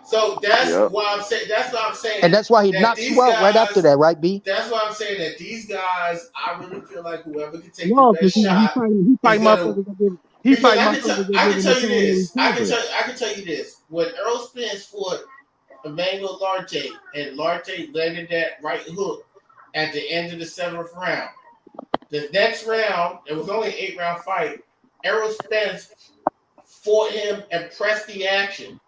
So that's why I'm saying. That's what I'm saying. And that's why he knocks you out right after that, right, B? That's why I'm saying that these guys, I really feel like whoever can take the best shot. I can tell you this. I can tell you this. When Errol Spence fought Emmanuel Larte, and Larte landed that right hook at the end of the 7th round. The next round, it was only an 8-round fight. Errol Spence fought him and pressed the action.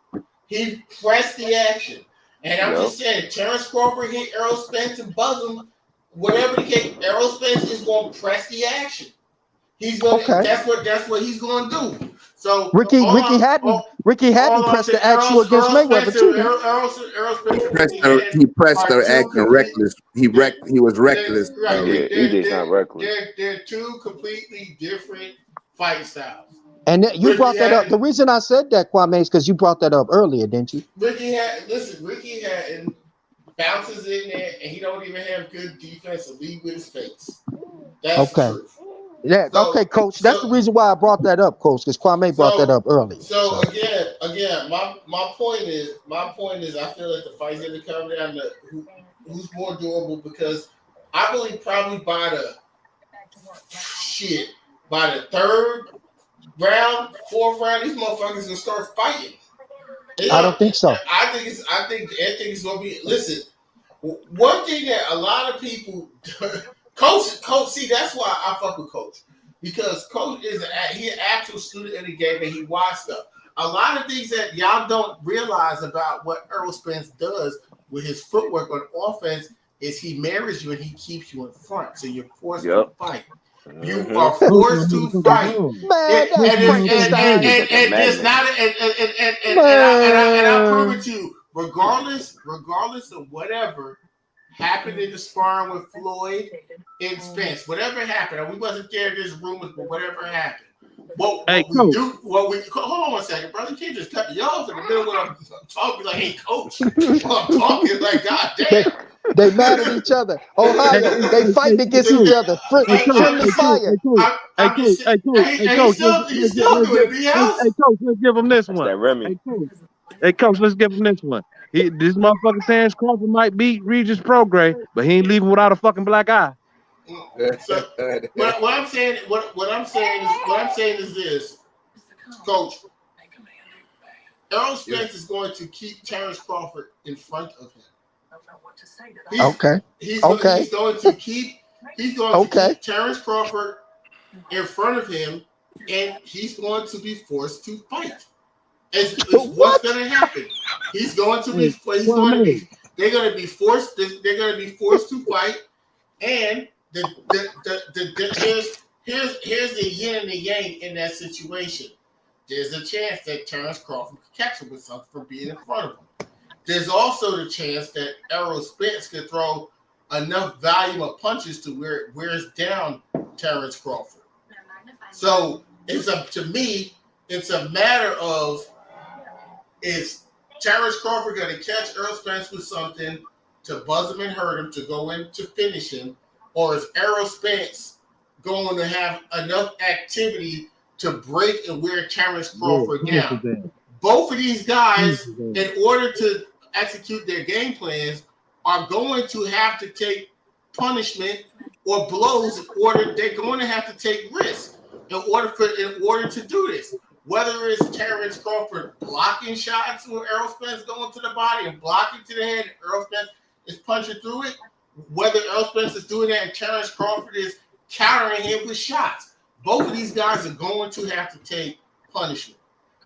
He pressed the action. And I'm just saying, Terrence Crawford hit Errol Spence and buzz him. Whatever the case, Errol Spence is going to press the action. He's going. That's what he's going to do. So Ricky Hatton pressed the action against Mayweather too. He pressed the action reckless. He was reckless. EJ's not reckless. They're two completely different fight styles. And you brought that up. The reason I said that, Kwame, is because you brought that up earlier, didn't you? Ricky Hatton bounces in there, and he don't even have good defense to lead with his face. That's the truth. Yeah, okay, Coach. That's the reason why I brought that up, Coach, because Kwame brought that up earlier. So again, my point is, I feel like the fight's going to come down to who's more durable because I believe probably by the 3rd round, 4th round, these motherfuckers gonna start fighting. I don't think so. I think it's gonna be. Listen, one thing that a lot of people, Coach. See, that's why I fuck with Coach because Coach is he an actual student in the game and he watched stuff. A lot of things that y'all don't realize about what Errol Spence does with his footwork on offense is he marries you and he keeps you in front, so you're forced to fight. You are forced to fight, and I'll prove it to you. Regardless of whatever happened in the sparring with Floyd and Spence, whatever happened, and we wasn't there. There's rumors, but whatever happened. Hold on one second, brother. You can't just cut me off in the middle when I'm talking like, hey, Coach. I'm talking like, God damn. They mad at each other. Ohio, they fighting against each Coach. other. Hey, Coach. Friendly Hey, Coach. fire. Hey, Coach. Hey, I'm Coach. just Hey, Coach. and, he, Hey, and Coach. he's still doing it. B Hey, House. Coach. Let's give him this That's one. that Remy. Hey, Coach. Hey, Coach. Let's give him this one. This motherfucker Terrence Crawford might beat Regis Prograis, but he ain't leaving without a fucking black eye. So what I'm saying, what I'm saying is this, Coach. Errol Spence is going to keep Terrence Crawford in front of him. Okay. He's Okay. going to keep Terrence Crawford in front of him, and he's going to be forced to fight. It's what's What? going to happen. He's going to be. They're going to be forced. They're going to be forced to fight, and here's the yin and the yang in that situation. There's a chance that Terrence Crawford could catch him with something for being in front of him. There's also the chance that Errol Spence could throw enough volume of punches to where it wears down Terrence Crawford. So to me, it's a matter of, is Terrence Crawford going to catch Errol Spence with something to buzz him and hurt him to go in to finish him, or is Errol Spence going to have enough activity to break and wear Terrence Crawford down? Both of these guys, in order to execute their game plans, are going to have to take punishment or blows. They're going to have to take risks in order to do this. Whether it's Terrence Crawford blocking shots with Errol Spence going to the body and blocking to the head, and Errol Spence is punching through it. Whether Errol Spence is doing that and Terrence Crawford is countering him with shots. Both of these guys are going to have to take punishment.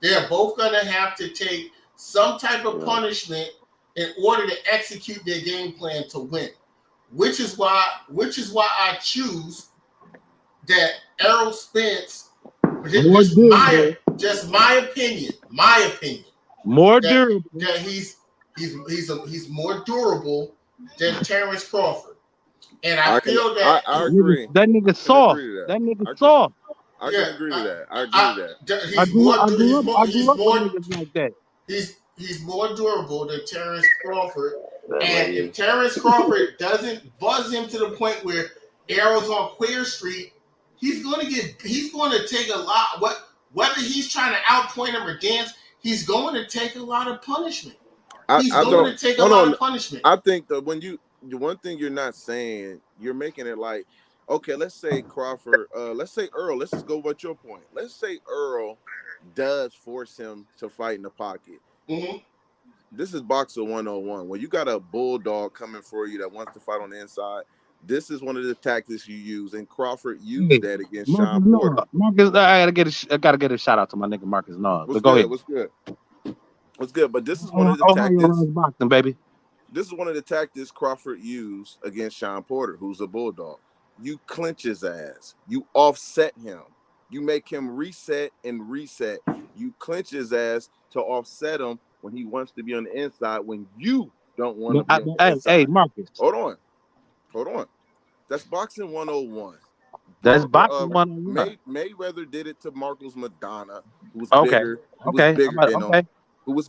They're both going to have to take some type of punishment in order to execute their game plan to win. Which is why I choose that Errol Spence. Just my opinion. More durable. That he's more durable than Terrence Crawford. And I feel that I agree. That nigga soft. That nigga soft. I can agree to that. I agree with that. I grew up with niggas like that. He's more durable than Terrence Crawford. And if Terrence Crawford doesn't buzz him to the point where Errol's on Queer Street, he's going to take a lot. Whether he's trying to outpoint him or dance, he's going to take a lot of punishment. I think that the one thing you're not saying, you're making it like, okay, let's say Crawford, let's say Earl, let's just go with your point. Let's say Earl does force him to fight in the pocket. Mm-hmm. This is Boxer 101. When you got a bulldog coming for you that wants to fight on the inside, this is one of the tactics you use, and Crawford used that against Sean Porter. Marcus, I gotta get a shout out to my nigga Marcus Nod. Go ahead. What's good? But this is one of the tactics. Boxing, baby. This is one of the tactics Crawford used against Sean Porter, who's a bulldog. You clinch his ass. You offset him. You make him reset and reset. You clinch his ass to offset him when he wants to be on the inside, when you don't want to be on the inside. Hey, Marcus. Hold on. That's Boxing 101. That's Boxing 101. Mayweather did it to Marcos Madonna, who was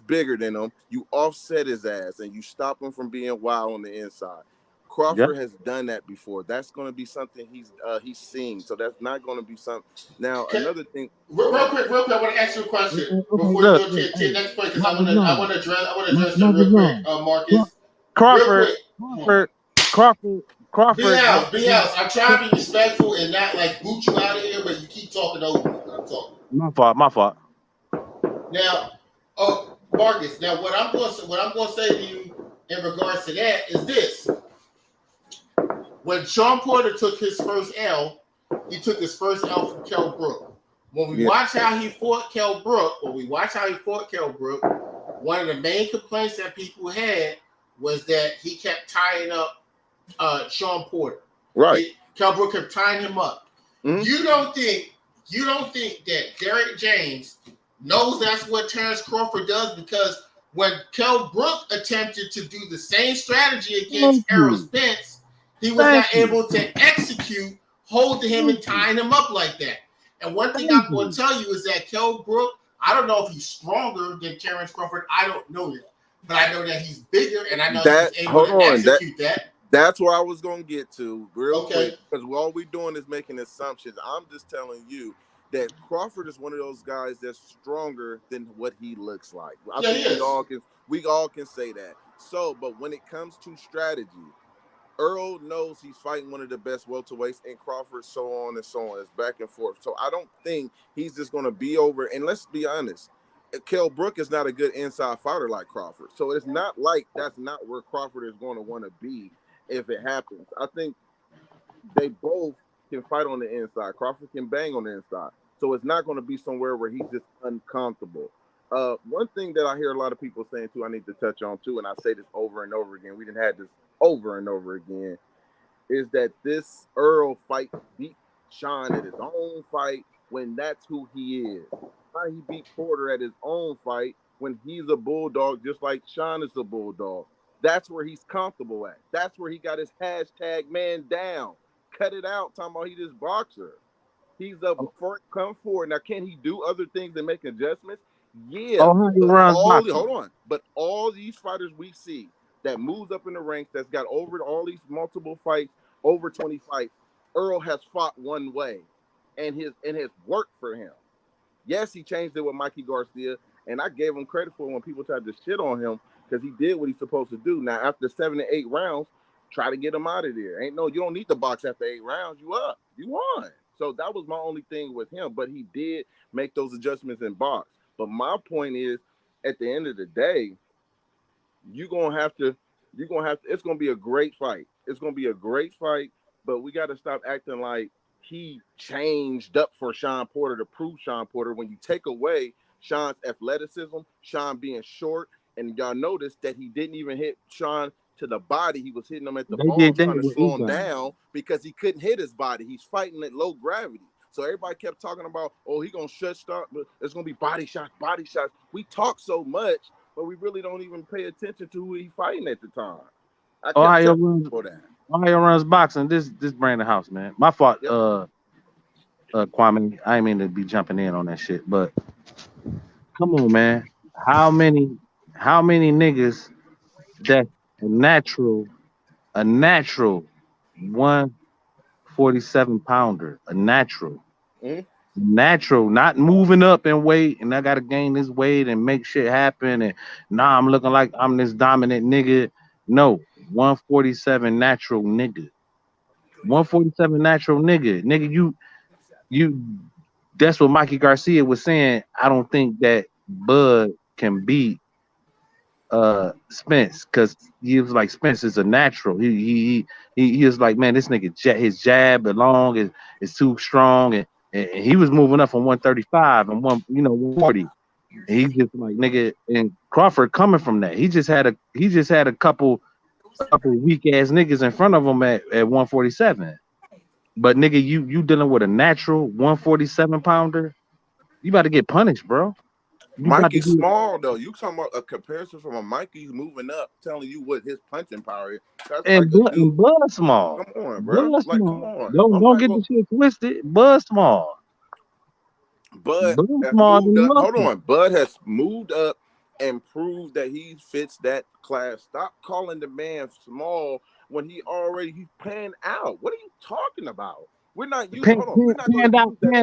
bigger than him. You offset his ass and you stop him from being wild on the inside. Crawford has done that before. That's going to be something he's seen. So that's not going to be something. Now, another thing. Real quick, I want to ask you a question before you go to the next point, because I want to address it real quick, Marcus. Crawford. Be house. I'm trying to be respectful and not like boot you out of here, but you keep talking over me when I'm talking. My fault. Now, Marcus. Now, what I'm going to say to you in regards to that is this. When Sean Porter took his first L, he took his first L from Kell Brook. When we watch how he fought Kell Brook, one of the main complaints that people had was that he kept tying up Sean Porter. Right. Kell Brook kept tying him up. Mm-hmm. You don't think that Derek James knows that's what Terrence Crawford does? Because when Kell Brook attempted to do the same strategy against Errol Spence, he was not able to execute holding him and tying him up like that. And one thing I'm going to tell you is that Kell Brook, I don't know if he's stronger than Terrence Crawford. I don't know that. but I know that he's bigger, and I know That he's able hold to on, execute that. that's where I was gonna get to real Okay. quick, because all we doing is making assumptions. I'm just telling you that Crawford is one of those guys that's stronger than what he looks like. I Yeah, he think is. we all can say that. So, but when it comes to strategy, Earl knows he's fighting one of the best welterweights, and Crawford, so on and so on. It's back and forth. So I don't think he's just going to be over. And let's be honest, Kell Brook is not a good inside fighter like Crawford. So it's not like that's not where Crawford is going to want to be if it happens. I think they both can fight on the inside. Crawford can bang on the inside. So it's not going to be somewhere where he's just uncomfortable. One thing that I hear a lot of people saying too, I need to touch on too, and I say this over and over again. We didn't have this over and over again, is that this Earl fight beat Sean at his own fight when that's who he is. How he beat Porter at his own fight when he's a bulldog, just like Sean is a bulldog. That's where he's comfortable at. That's where he got his hashtag man down. Cut it out, talking about he this boxer. He's a come forward. Now, can he do other things and make adjustments? Yeah. Oh, he runs boxing. Hold on. But all these fighters we see that moves up in the ranks, that's got over all these multiple fights, over 20 fights, Earl has fought one way, and has worked for him. Yes, he changed it with Mikey Garcia, and I gave him credit for when people tried to shit on him because he did what he's supposed to do. Now, after 7 to 8 rounds, try to get him out of there. You don't need to box after 8 rounds. You up. You won. So that was my only thing with him, but he did make those adjustments in box. But my point is, at the end of the day, it's going to be a great fight. It's going to be a great fight, but we got to stop acting like he changed up for Sean Porter to prove Sean Porter. When you take away Sean's athleticism, Sean being short, and y'all notice that he didn't even hit Sean to the body. He was hitting him at the bones, trying to slow him down because he couldn't hit his body. He's fighting at low gravity. So everybody kept talking about, oh, he going to shut stop, but it's going to be body shots. We talk so much, but we really don't even pay attention to who he's fighting at the time. Ohio runs boxing. This Brandon House, man. My fault, yep. Kwame. I ain't mean to be jumping in on that shit, but come on, man. How many niggas that a natural 147 pounder, a natural, not moving up in weight, and I gotta gain this weight and make shit happen, and I'm looking like I'm this dominant nigga. No, 147 natural nigga. 147 natural nigga. Nigga, you that's what Mikey Garcia was saying. I don't think that Bud can beat Spence, because he was like, Spence is a natural. He was like, man, this nigga his jab long is too strong, and he was moving up from 135 and 140. And he's just like, nigga, and Crawford coming from that. He just had a couple weak ass niggas in front of him at 147. But nigga, you dealing with a natural 147 pounder, you about to get punished, bro. Mikey's small though. You talking about a comparison from a Mikey moving up, telling you what his punching power is. And Bud small. Come on, bro. Bud like, small. come on. Don't get the shit twisted. Bud small. Bud hold on. Bud has moved up and proved that he fits that class. Stop calling the man small when he's panned out. What are you talking about? We're not using. Panned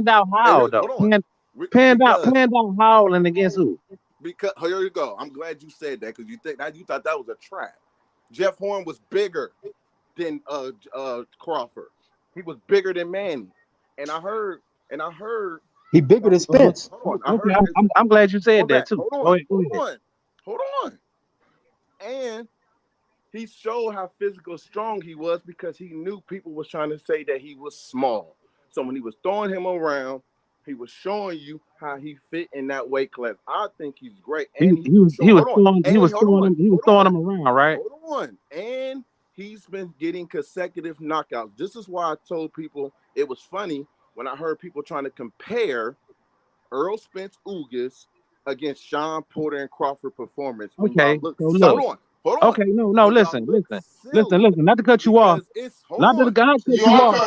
out how though? Panned out howling against who? Because here you go. I'm glad you said that, because you thought that was a trap. Jeff Horn was bigger than Crawford. He was bigger than Manny. And I heard he bigger than Spence. I'm glad you said that too. Hold on. And he showed how physical strong he was because he knew people was trying to say that he was small. So when he was throwing him around, he was showing you how he fit in that weight class. I think he's great. And he was throwing him around, right? Hold on. And he's been getting consecutive knockouts. This is why I told people it was funny when I heard people trying to compare Earl Spence Ugas against Sean Porter and Crawford performance. Hold on. Okay, no, listen. Not to cut you off. Not to cut you off.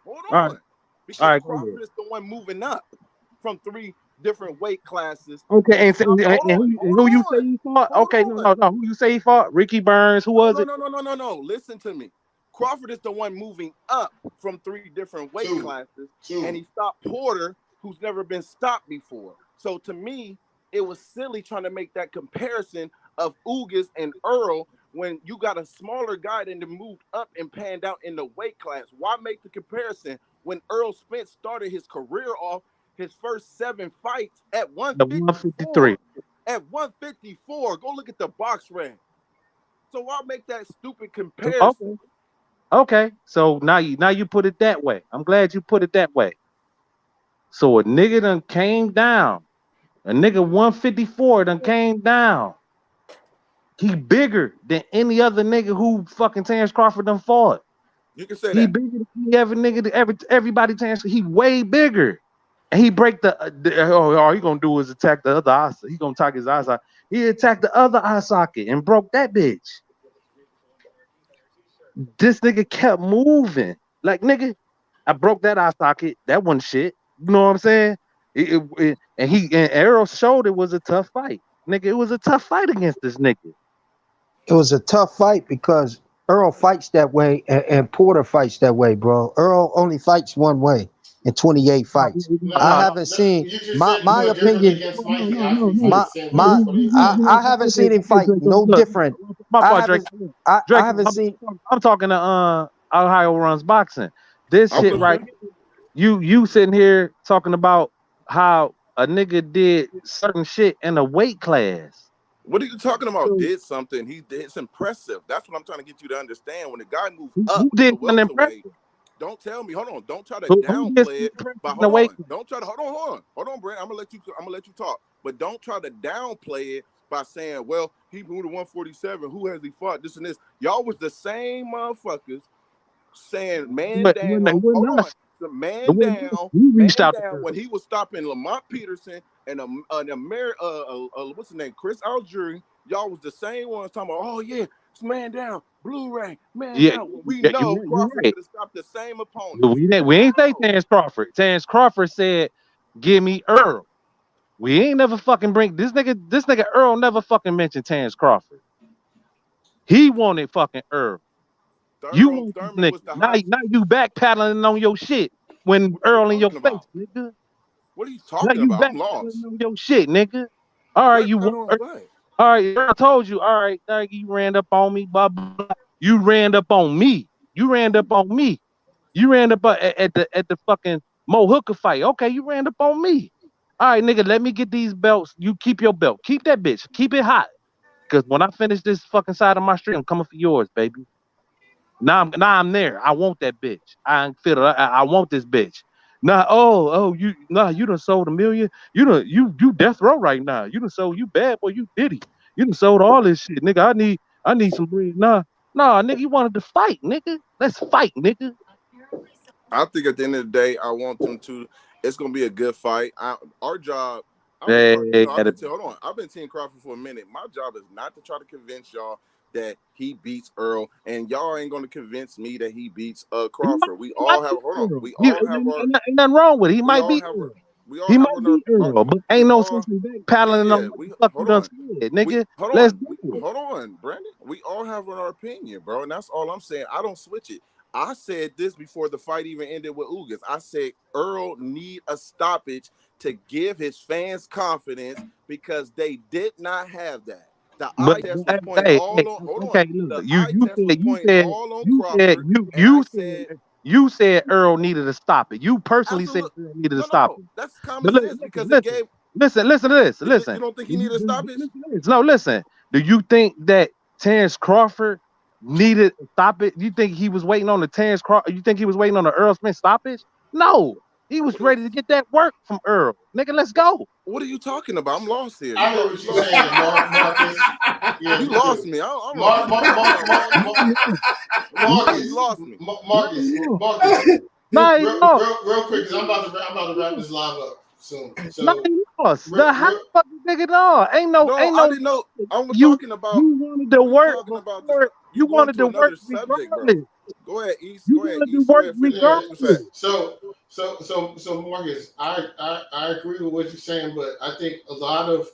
Hold on. Because Crawford is the one moving up from 3 different weight classes. Okay, and, Hold and on, who you say he fought? hold Okay, on. no. Who you say he fought? Ricky Burns. Who was it? No. Listen to me. Crawford is the one moving up from 3 different weight classes, and he stopped Porter, who's never been stopped before. So to me, it was silly trying to make that comparison of Ugas and Earl when you got a smaller guy that moved up and panned out in the weight class. Why make the comparison when Earl Spence started his career off his first 7 fights at 153? At 154, go look at the box rank. So why make that stupid comparison? Okay. So now you put it that way. I'm glad you put it that way. So a nigga done came down. A nigga 154 done came down. He bigger than any other nigga who fucking Terrence Crawford done fought. You can say he that. Bigger than every nigga, everybody Terrence. He way bigger. And he break all he gonna do is attack the other eye. He gonna attack his eye socket. He attacked the other eye socket and broke that bitch. This nigga kept moving. Like, nigga, I broke that eye socket. That wasn't shit. You know what I'm saying? And Errol showed it was a tough fight. Nigga, it was a tough fight against this nigga. It was a tough fight because Earl fights that way and Porter fights that way, bro. Earl only fights one way in 28 fights. I haven't seen my opinion. I haven't seen him fight no different. I haven't seen. I'm talking to Ohio Runs Boxing. This shit right. You sitting here talking about how a nigga did certain shit in a weight class. What are you talking about? Did something? It's impressive. That's what I'm trying to get you to understand. When the guy moves up to welterweight, don't tell me. Hold on. Don't try to downplay it. But hold on. Don't try to hold on, Brent. I'm gonna let you talk. But don't try to downplay it by saying, well, he moved to 147. Who has he fought? This and this. Y'all was the same motherfuckers saying man down. Hold on. Man down when he was stopping Lamont Peterson and what's his name, Chris Algieri. Y'all was the same ones talking about, oh yeah, it's man down, Blu-ray, man down. We know Crawford could have stopped the same opponent. We ain't say Terrence Crawford. Terrence Crawford said, "Give me Earl." We ain't never fucking bring this nigga Earl never fucking mentioned Terrence Crawford. He wanted fucking Earl. You now you back paddling on your shit when Earl in your face, nigga. What are you talking about? I'm lost. On your shit, nigga. All right, all right. I told you. All right, you ran up on me, blah blah. You ran up on me. You ran up on me. You ran up at the fucking Mo Hooker fight. Okay, you ran up on me. All right, nigga. Let me get these belts. You keep your belt. Keep that bitch. Keep it hot. Cause when I finish this fucking side of my street, I'm coming for yours, baby. Now I'm there. I want that bitch. I want this bitch. You done sold $1 million. You death row right now. You done sold, you bad boy, you Diddy. You done sold all this shit, nigga. I need some bread. Nah, nigga, you wanted to fight, nigga. Let's fight, nigga. I think at the end of the day, I want them to. It's gonna be a good fight. Our job. Hold on. I've been teaming Crawford for a minute. My job is not to try to convince y'all that he beats Earl, and y'all ain't gonna convince me that he beats Crawford. We all have. Hold on. We all have our. Ain't nothing wrong with it. He might beat Earl. He might beat Earl, but ain't no sense in back paddling on the fuck you done said, nigga. Hold on, Brandon. We all have our opinion, bro, and that's all I'm saying. I don't switch it. I said this before the fight even ended with Ugas. I said Earl need a stoppage to give his fans confidence because they did not have that. The eye test was pointing all on. Hold on. The eye test was pointing all on Crawford. You said Earl needed to stop it. You personally said Earl needed to stop it. That's common sense because it gave. Listen to this. Listen. You don't think he needed to stop it? No, listen. Do you think that Terrence Crawford needed to stop it? You think he was waiting on the Terrence Crawford? You think he was waiting on the Earl Spence stoppage? No. He was ready to get that work from Earl. Nigga, let's go. What are you talking about? I'm lost here. I know what you're saying, Marcus. Yeah, you lost me. Marcus, you lost me. Marcus. Real quick, because I'm about to wrap this live up soon. So, he lost. The hot fucking nigga dog. Ain't no. I didn't know. I'm talking about. You wanted to work You going wanted to to work another subject, bro. regardless. Go ahead, East. You Go ahead, wanted to East. Go work ahead, finish Yeah. what you saying. regardless. So Marcus, I agree with what you're saying, but I think a lot of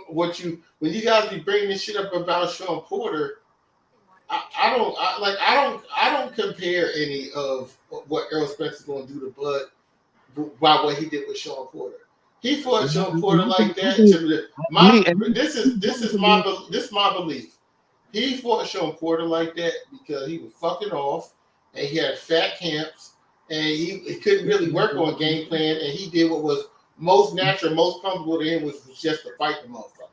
when you guys be bringing this shit up about Sean Porter, I don't compare any of what Errol Spence is going to do to Bud by what he did with Sean Porter. He fought Sean Porter like that. This is my belief. He fought Sean Porter like that because he was fucking off, and he had fat camps, and he couldn't really work on a game plan, and he did what was most natural, most comfortable to him was just to fight the motherfucker.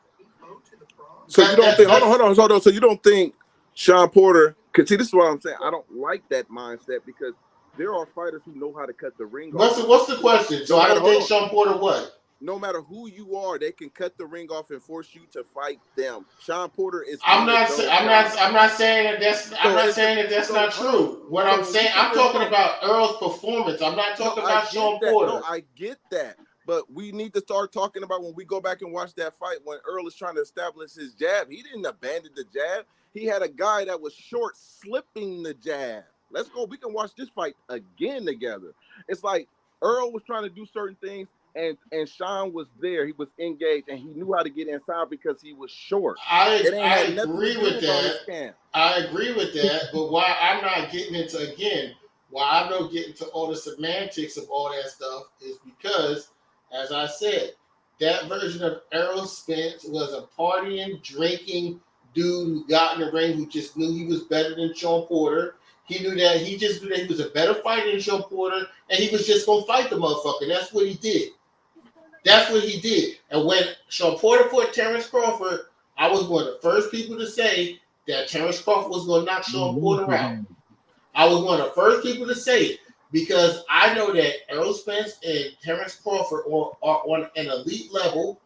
So you don't think? Hold on. So you don't think Sean Porter? Cause see, this is what I'm saying. I don't like that mindset because there are fighters who know how to cut the ring off. What's the question? So I don't think Sean Porter what? No matter who you are, they can cut the ring off and force you to fight them. Sean Porter is. I'm not saying that's not true. What I'm saying, I'm talking about Earl's performance. I'm not talking about Sean Porter. No, I get that. But we need to start talking about when we go back and watch that fight when Earl is trying to establish his jab. He didn't abandon the jab. He had a guy that was short slipping the jab. Let's go. We can watch this fight again together. It's like Earl was trying to do certain things, and Sean was there. He was engaged, and he knew how to get inside because he was short. I agree with that. I agree with that. But why I'm not getting into why I'm not getting into all the semantics of all that stuff is because, as I said, that version of Errol Spence was a partying, drinking dude who got in the ring who just knew he was better than Sean Porter. He just knew that he was a better fighter than Sean Porter, and he was just gonna fight the motherfucker. That's what he did. And when Sean Porter fought Terrence Crawford, I was one of the first people to say that Terrence Crawford was gonna knock Sean Porter out. I was one of the first people to say it because I know that Errol Spence and Terrence Crawford are on an elite level,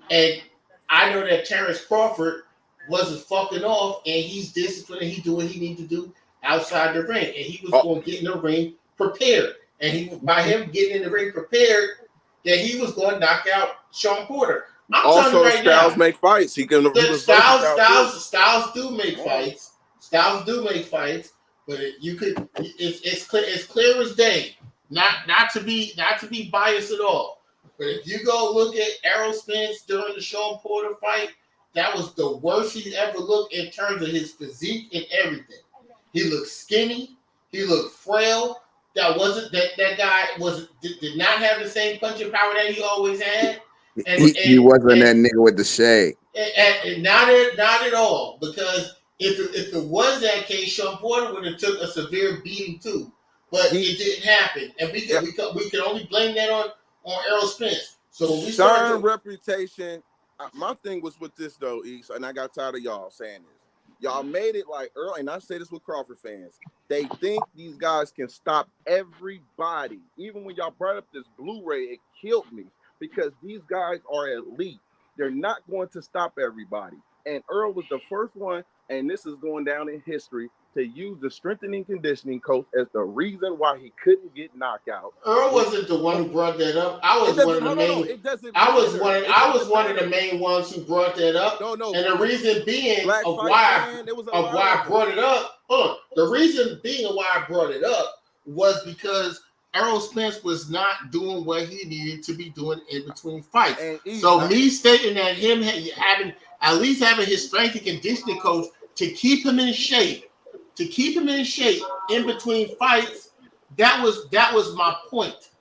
and I know that Terrence Crawford wasn't fucking off, and he's disciplined, and he do what he needs to do outside the ring, and he was going to get in the ring prepared, and by him getting in the ring prepared, that he was going to knock out Sean Porter. I'm also, Styles make fights. Styles do make fights. Styles do make fights. But it's clear as day. Not to be biased at all. But if you go look at Errol Spence during the Sean Porter fight, that was the worst he ever looked in terms of his physique and everything. He looked skinny. He looked frail. That guy did not have the same punching power that he always had. He wasn't that nigga with the shade. And not at all, because if it was that case, Sean Porter would have took a severe beating too, but it didn't happen, and we can only blame that on Errol Spence. So when we started reputation, my thing was with this though, East, and I got tired of y'all saying this. Y'all made it like Earl, and I say this with Crawford fans. They think these guys can stop everybody. Even when y'all brought up this Blu-ray, it killed me because these guys are elite. They're not going to stop everybody. And Earl was the first one, and this is going down in history, to use the strengthening conditioning coach as the reason why he couldn't get knocked out. Earl wasn't the one who brought that up. I was one of the main ones who brought that up. And the reason being of why I brought it up. The reason being of why I brought it up was because Errol Spence was not doing what he needed to be doing in between fights. So me stating that him having his strength and conditioning coach to keep him in shape in between fights, that was my point.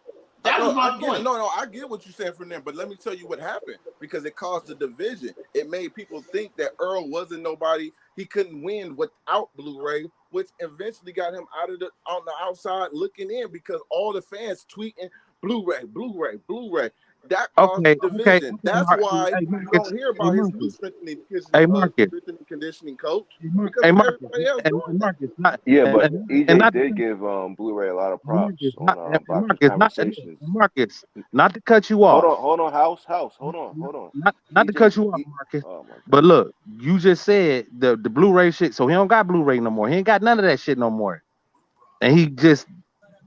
I get what you're saying from there, but let me tell you what happened, because it caused the division. It made people think that Earl wasn't nobody. He couldn't win without Blu-ray, which eventually got him on the outside looking in, because all the fans tweeting Blu-ray. That caused the division. That's why you don't hear about his new strengthening conditioning coach. Marcus, but EJ did give Blu-ray a lot of props on conversations. Marcus, not to cut you off. Hold on, house. Hold on. Not to cut you off, Marcus. But look, you just said the Blu-ray shit, so he don't got Blu-ray no more. He ain't got none of that shit no more, and he just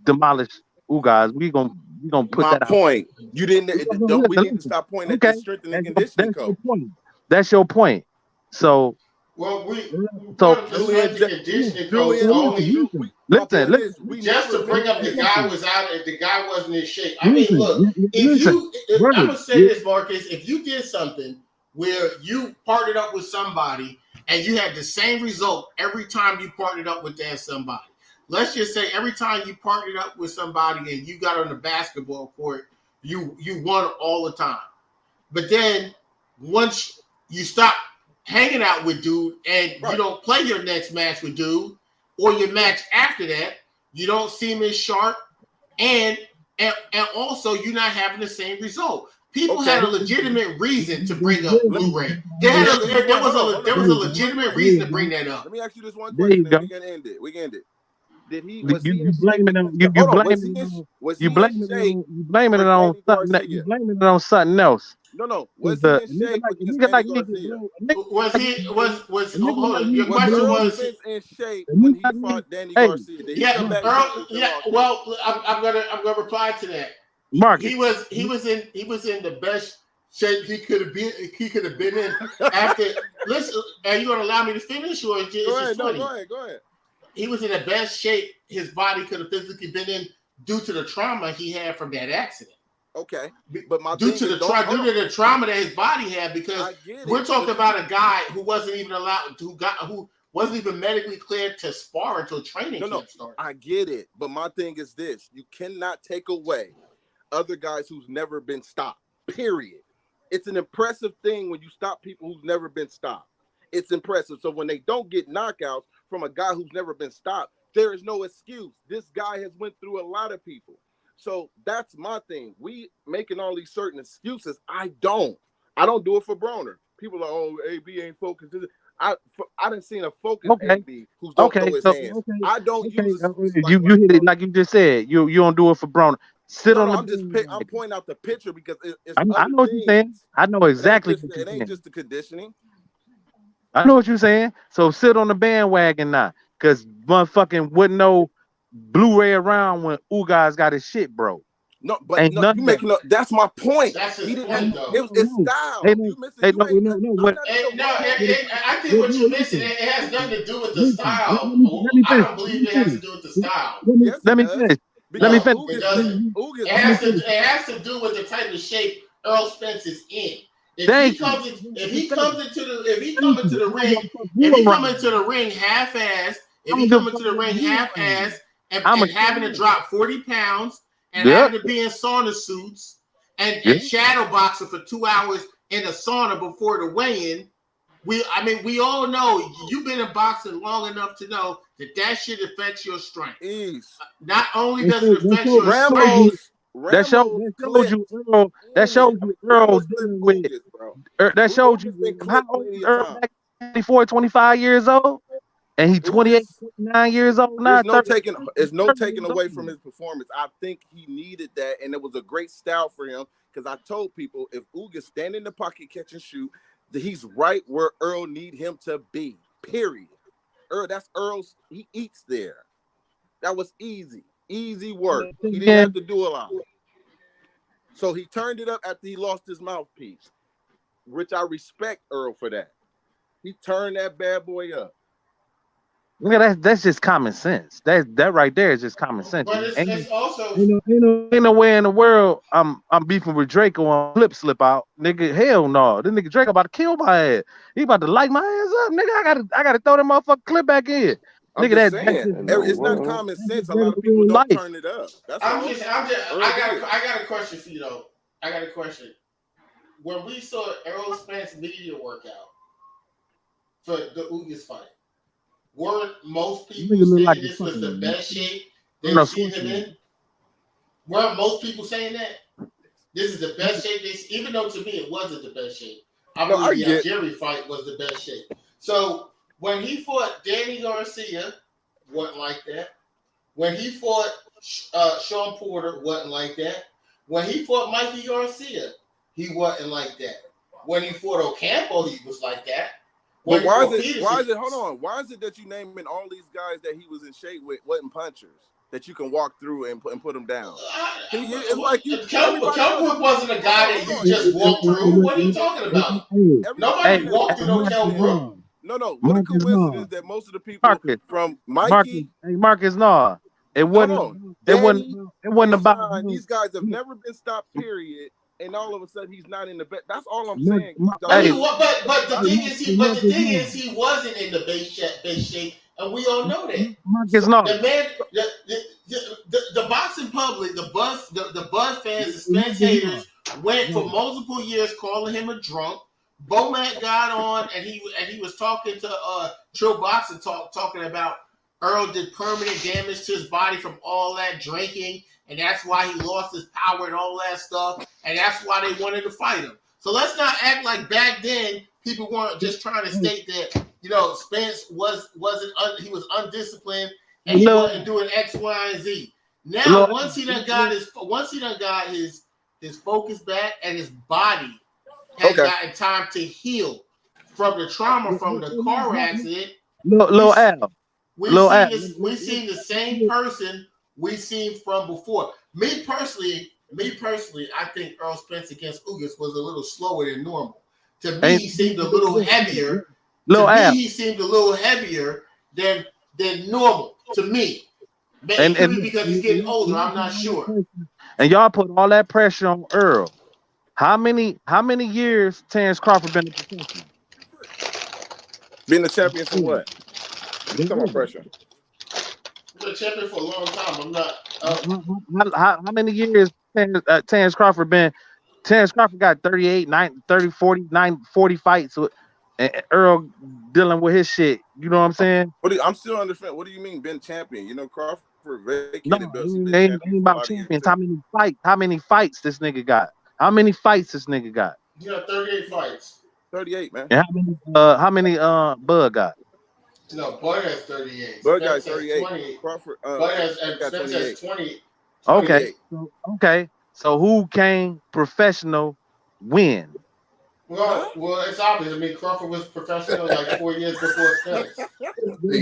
demolished. Ooh, guys, we gonna put my that point. Out. You didn't. We need to stop pointing at the strengthening conditioning coach. That's your point. So Well, So the conditioning coach only. My point is, we Just never to bring up mentioned the guy it. was out and the guy wasn't in shape. I mean, look, I'm gonna say this, Marcus, if you did something where you partnered up with somebody and you had the same result every time you partnered up with that somebody. Let's just say every time you partnered up with somebody and you got on the basketball court, you won all the time. But then once you stop hanging out with dude and you don't play your next match with dude or your match after that, you don't seem as sharp, and also you're not having the same result. People had a legitimate reason to bring up Blu-ray. There was a legitimate reason to bring that up. Let me ask you this one question, and we can end it. Did he was he in shape? Was he blaming it on something? You blaming it on something else. No. Was he in shape against Danny Garcia? Hold on. Your question was in shape when he fought Danny Garcia? Did he come back? Well, I'm gonna reply to that. Marcus. He was in the best shape he could have been. He could have been in after. Listen, are you gonna allow me to finish, or is it just funny? Go ahead. He was in the best shape his body could have physically been in due to the trauma he had from that accident. Okay, but due to the trauma that his body had, because we're talking about a guy who wasn't even allowed who wasn't even medically cleared to spar until training camp started. I get it, but my thing is this: you cannot take away other guys who's never been stopped. Period. It's an impressive thing when you stop people who's never been stopped. It's impressive. So when they don't get knockouts from a guy who's never been stopped, there is no excuse. This guy has went through a lot of people. So that's my thing. We making all these certain excuses. I don't do it for Broner. People are, oh, AB ain't focused. I done seen a focused AB who don't throw his hands. I don't use you hit it like you just said. You don't do it for Broner. I'm pointing out the picture because it's I know what you're saying. I know exactly what you're saying. It ain't just the conditioning. I know what you're saying. So sit on the bandwagon now, because motherfucking wouldn't know Blu-ray around when Ugas got his shit broke. No, but you making up. That's my point. That's his point, though. It's style. I think what you're missing, it has nothing to do with the style. I don't believe it has to do with the style. Let me finish. It has to do with the type of shape Earl Spence is in. If he comes into the ring half-assed, and having to drop 40 pounds and having to be in sauna suits and shadow boxing for 2 hours in a sauna before the weigh-in, we all know, you've been in boxing long enough to know that shit affects your strength. Not only does it affect your strength, that shows you Earl dealing with it. That shows you how old is Earl back 24, 25 years old? And he's 28, 29 years old now. There's no taking away from his performance. I think he needed that, and it was a great style for him, because I told people if Ugas stand in the pocket, catch and shoot, that he's right where Earl need him to be, period. That's Earl's, he eats there. That was easy work. He didn't have to do a lot. So he turned it up after he lost his mouthpiece, which I respect Earl for that. He turned that bad boy up. Yeah, that's just common sense. That right there is just common sense. But it's also ain't no way in the world I'm beefing with Draco on slip out, nigga. Hell no, this nigga Draco about to kill my ass. He about to light my ass up, nigga. I gotta throw that motherfucking clip back in. Nigga, it's not common sense. A lot of people don't turn it up. I got a question for you though. I got a question. When we saw Errol Spence media workout for the Ugas fight, weren't most people saying this was the best shape they've seen him in? Weren't most people saying that? This is the best shape even though to me it wasn't the best shape. I believe the Algieri fight was the best shape. So when he fought Danny Garcia, wasn't like that. When he fought Sean Porter, wasn't like that. When he fought Mikey Garcia, he wasn't like that. When he fought Ocampo, he was like that. But why is it that you naming all these guys that he was in shape with wasn't punchers that you can walk through and put them down? It's like Kelbrook wasn't a guy that you just walk through. What are you talking about? Nobody walked through no Kelbrook. No. What a Marcus, coincidence no. that most of the people Marcus, from Marcus, Mikey. hey, Marcus, no. It Hold wasn't. on, It wasn't. Danny It wasn't and about. Sean. These guys have never been stopped. Period. And all of a sudden he's not in the bet. That's all I'm Mar- saying. Mar- But hey, but the thing is hey, Marcus, no. he wasn't in the base shape, and we all know that. Marcus, no. The man, the boxing public, the Buzz fans, the Spence haters went for multiple years calling him a drunk. Bomac got on and he was talking to Trill Boxing talking about Earl did permanent damage to his body from all that drinking, and that's why he lost his power and all that stuff, and that's why they wanted to fight him. So let's not act like back then people weren't just trying to state that Spence was undisciplined and he wasn't doing X, Y, and Z. Now once he done got his focus back and his body has gotten time to heal from the trauma from the car accident. We seen the same person we seen from before. Me personally, I think Earl Spence against Ugas was a little slower than normal. To me, he seemed a little heavier. He seemed a little heavier than normal to me. Maybe because he's getting older, I'm not sure. And y'all put all that pressure on Earl. How many years Terrence Crawford been a professional? Been the champion for what? Come on, pressure. Been a champion for a long time. I'm not. How many years Terrence Crawford been? Terrence Crawford got 38, 30, 40, 40 fights. And Earl dealing with his shit. You know what I'm saying? I'm still understanding. What do you mean been champion? Crawford vacated belts. It ain't about champions. How many fights this nigga got? How many fights this nigga got? He got 38 fights. 38, man. And how many Bud got? No, Bud has 38. Bud got 38. Crawford Bud has 20. Okay. So who came professional when? Well, it's obvious. I mean, Crawford was professional like 4 years before Spence. There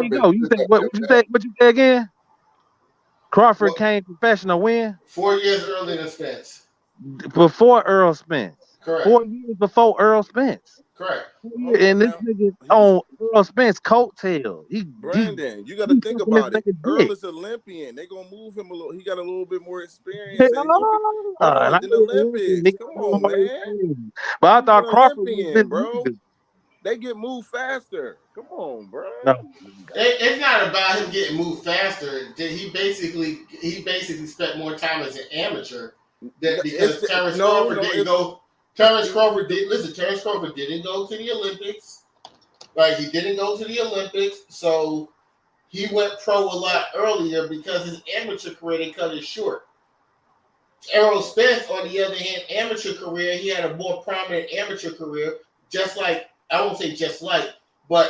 you go. You said what you say again? Crawford came professional when? 4 years earlier than Spence. Before Earl Spence. Correct. 4 years before Earl Spence. Correct. And this nigga on Earl Spence coattail. Brandon, you got to think about it. Earl is Olympian. They gonna move him a little. He got a little bit more experience than Olympics. Come on, man. But I thought Crawford was bro. They get moved faster. Come on, bro. No. It's not about him getting moved faster. He basically spent more time as an amateur because Terrence Crawford didn't go. Terrence Crawford didn't go to the Olympics. Right, he didn't go to the Olympics, so he went pro a lot earlier because his amateur career they cut it short. Errol Spence, on the other hand, amateur career, he had a more prominent amateur career, I won't say just like, but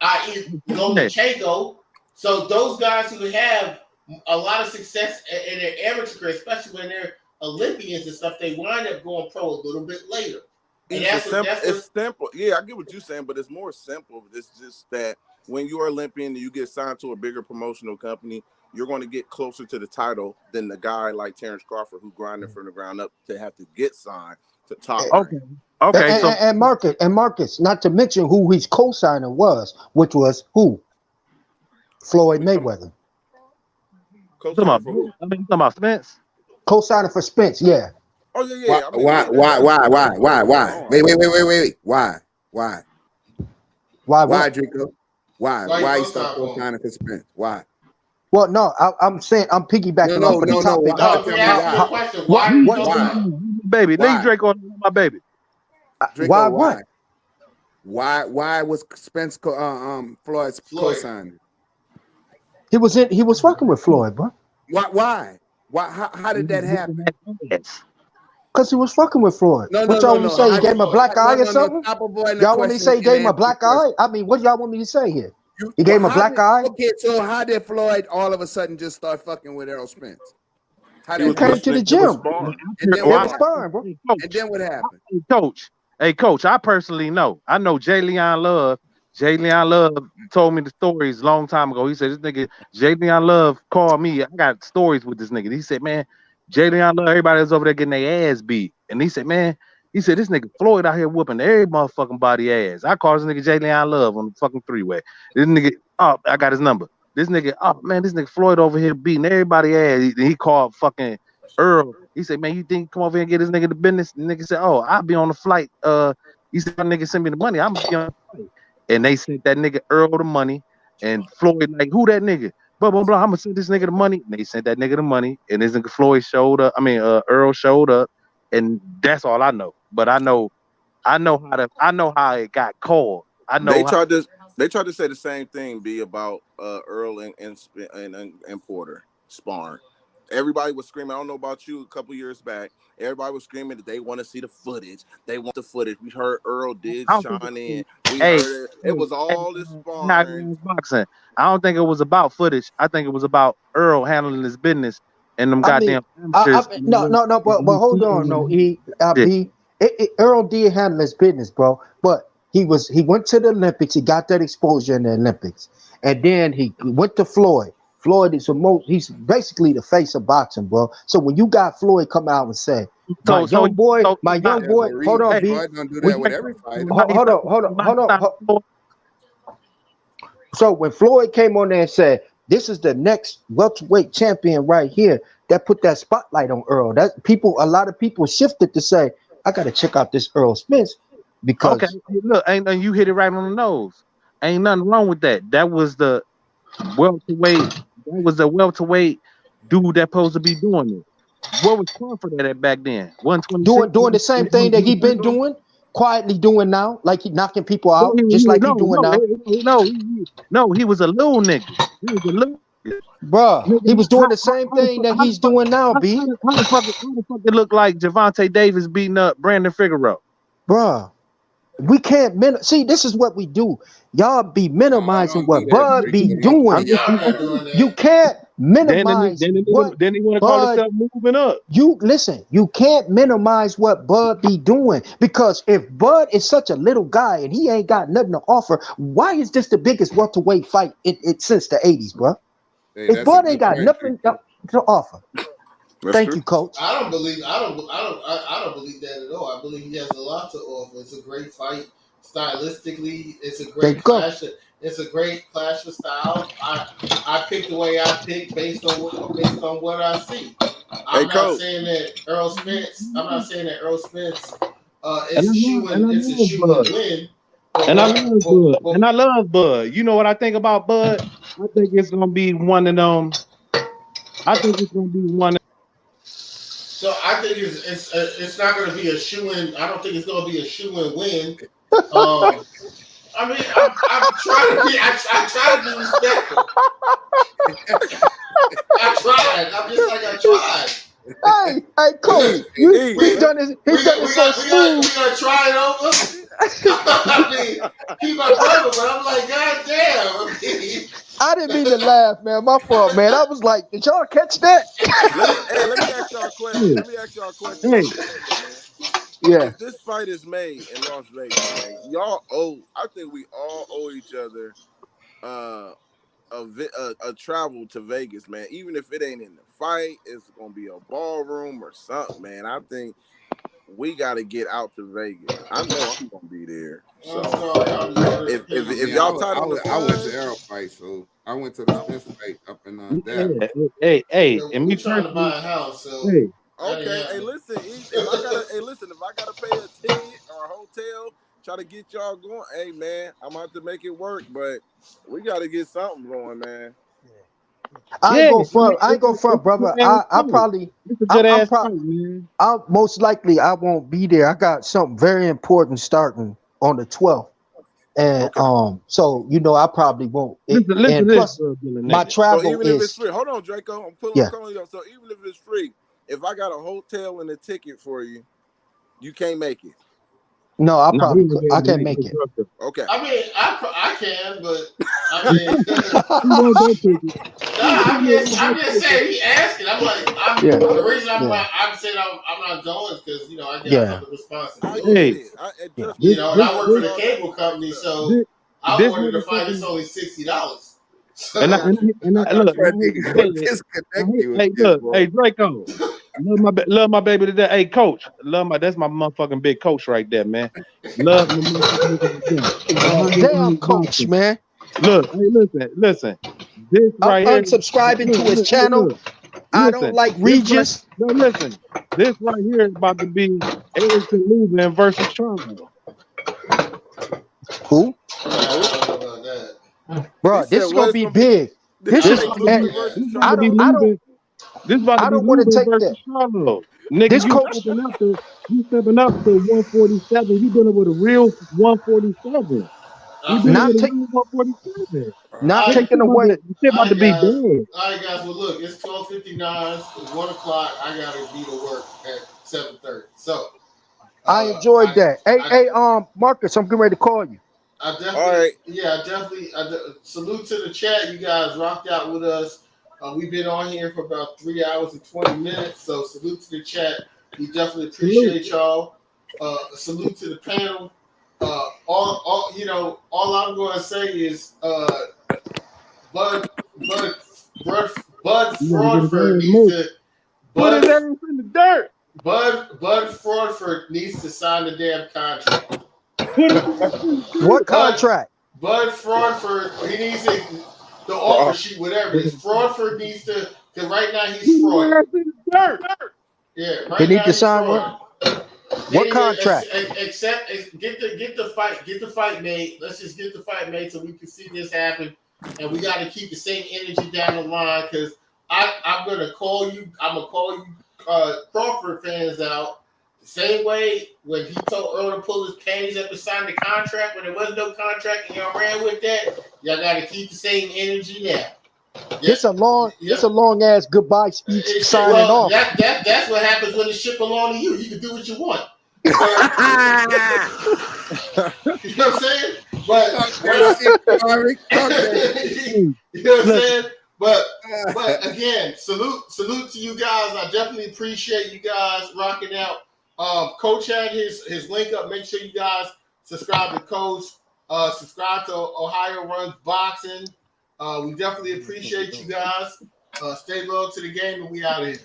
Lomachenko. So those guys who have a lot of success in their amateur career, especially when they're Olympians and stuff, they wind up going pro a little bit later. And it's simple. Yeah, I get what you're saying, but it's more simple. It's just that when you're Olympian and you get signed to a bigger promotional company, you're going to get closer to the title than the guy like Terrence Crawford who grinded from the ground up to have to get signed to top. Okay. And Marcus, not to mention who his co-signer was, which was who? Floyd Mayweather. Co-signer for who? You talking about Spence? Co-signer for Spence, yeah. Oh yeah. Why? Wait. Why, Draco? Why you stop co-signing for Spence? Why? Well, no, I'm saying I'm piggybacking off of the topic. Why? Baby, leave Draco on my baby. Draco, why was Spence Floyd's co-signer? He was fucking with Floyd, bro. Why? How did that happen? Because he was fucking with Floyd. What y'all want me to say? He gave him a black eye or something? Y'all want me to say he gave him a black eye? I mean, what y'all want me to say here? He gave him a black eye? Okay, so how did Floyd all of a sudden just start fucking with Errol Spence? He came to the gym. And then what happened? Hey, coach, I personally know. I know Jay Leon Love. Jay Leon Love told me the stories a long time ago. He said, this nigga, Jay Leon Love called me. I got stories with this nigga. He said, man, Jay Leon Love, everybody was over there getting their ass beat. And he said, man, He said, this nigga Floyd out here whooping every motherfucking body ass. I call this nigga Jalen Love on the fucking 3-way. This nigga, oh, I got his number. This nigga, oh man, this nigga Floyd over here beating everybody ass. He called fucking Earl. He said, man, you think you come over here and get this nigga the business? The nigga said, oh, I'll be on the flight. He said, my nigga send me the money. I'm gonna be on the flight. And they sent that nigga Earl the money. And Floyd like, who that nigga? Blah, blah, blah. I'm gonna send this nigga the money. And they sent that nigga the money. And this nigga Floyd showed up. Earl showed up. And that's all I know. But I know how it got called. I know they tried to say the same thing about Earl and Porter sparring. Everybody was screaming. I don't know about you. A couple years back, everybody was screaming that they want to see the footage. They want the footage. We heard Earl did shine in. We heard it. It was all this sparring. Boxing. I don't think it was about footage. I think it was about Earl handling his business and them goddamn. No. But hold on. No, Earl did handle his business, bro. But he went to the Olympics. He got that exposure in the Olympics, and then he went to Floyd. Floyd is he's basically the face of boxing, bro. So when you got Floyd come out and say, my young boy, hold on, B. Hold on. So when Floyd came on there and said, this is the next welterweight champion right here, that put that spotlight on Earl. A lot of people shifted to say, I gotta check out this Earl Spence because look, and you hit it right on the nose. Ain't nothing wrong with that. That was the welterweight. That was a welterweight dude that's supposed to be doing it. What was Crawford at back then? 126. Doing the same thing that he been doing, quietly doing now, like he knocking people out, just like he doing now. No, he was a little nigga. He was a little nigga. Bruh, he was doing the same thing that he's doing now, B. How the fuck it look like Javante Davis beating up Brandon Figueroa? Bruh, we can't see, this is what we do. Y'all be minimizing what Bud be doing. You can't minimize then he want to call himself moving up. You can't minimize what Bud be doing, because if Bud is such a little guy and he ain't got nothing to offer, why is this the biggest welterweight fight since the 80s, bro? Hey, if Bud ain't got nothing to offer. Thank you, Coach. I don't believe that at all. I believe he has a lot to offer. It's a great fight. Stylistically, it's a great clash. It's a great clash of styles. I pick the way I pick based on what I see. I'm not saying that Earl Spence is a shoe win. And I love Bud. You know what I think about Bud? I think it's gonna be one of them. So I think it's not going to be a shoe-in. I don't think it's going to be a shoe-in win. I mean, I'm trying to be. I try to be respectful. I tried. I'm just like I tried. Hey, Coach, he done it so smooth. We gonna try it over. I mean, he's my brother, but I'm like, God damn. I didn't mean to laugh, man. My fault, man. I was like, did y'all catch that? Let me ask y'all a question. Yeah. If this fight is made in Las Vegas, man, I think we all owe each other a travel to Vegas, man. Even if it ain't in the fight, it's gonna be a ballroom or something, man. I think we got to get out to Vegas. I know I'm gonna be there. So if y'all tied on the I went to Arrow fight, so I went to the Spence fight up in Dallas. Hey, and me trying to buy a house, so. Okay, hey, listen. If I gotta pay a ticket or a hotel, try to get y'all going. Hey, man, I'm gonna have to make it work, but we gotta get something going, man. I ain't gonna front, brother. I'll most likely I won't be there. I got something very important starting on the 12th. And so I probably won't. My travel so even if it's free, hold on, Draco. I'm calling you up. So even if it's free, if I got a hotel and a ticket for you, you can't make it. No, I can't make it. Okay. I mean, I can, but I mean, I'm just saying he asking. I'm like, the reason I'm saying I'm not going is because I get another responsibility. And I work for the cable company, so I wanted to find it's only $60. Hey, Draco. love my baby today. Hey, coach, that's my motherfucking big coach right there, man. Love my motherfucking Damn coach, man. Look, hey, listen. This I'm right here. unsubscribing to his channel. I don't like Regis. Listen. This right here is about to be Erickson losing versus Charlo. Who? Bro, this is gonna be big. This is. I don't want to take that. Charlo. Nigga, This coach. You stepping up to 147. You dealing with a real 147. Not taking away. Shit about to be bad. All right, guys. Well, look, it's 12:59. It's 1 o'clock. I gotta be to work at 7:30. So I enjoyed that. Hey, Marcus, I'm getting ready to call you. I definitely salute to the chat. You guys rocked out with us. We've been on here for about 3 hours and 20 minutes. So salute to the chat. We definitely appreciate y'all. Salute to the panel. All I'm going to say is Bud Fraudford needs to put his ass in the dirt. Bud Fraudford needs to sign the damn contract. What contract? Bud Fraudford, he needs the offer sheet, whatever it is. Fraudford needs to, because right now he's fraud. Yeah, right he need now to sign what? What contract? Get the fight made. Let's just get the fight made so we can see this happen. And we got to keep the same energy down the line because I'm gonna call you. I'm gonna call you Crawford fans out the same way when he told Earl to pull his panties up and sign the contract when there was no contract and y'all ran with that. Y'all got to keep the same energy now. It's a long ass goodbye speech signing off. That's what happens when the shit belongs to you. You can do what you want. You know what I'm saying? But you know what I'm saying? But again, salute to you guys. I definitely appreciate you guys rocking out. Coach had his link up. Make sure you guys subscribe to Coach. Subscribe to Ohio Runs Boxing. We definitely appreciate you guys. Stay loyal to the game, and we out of here.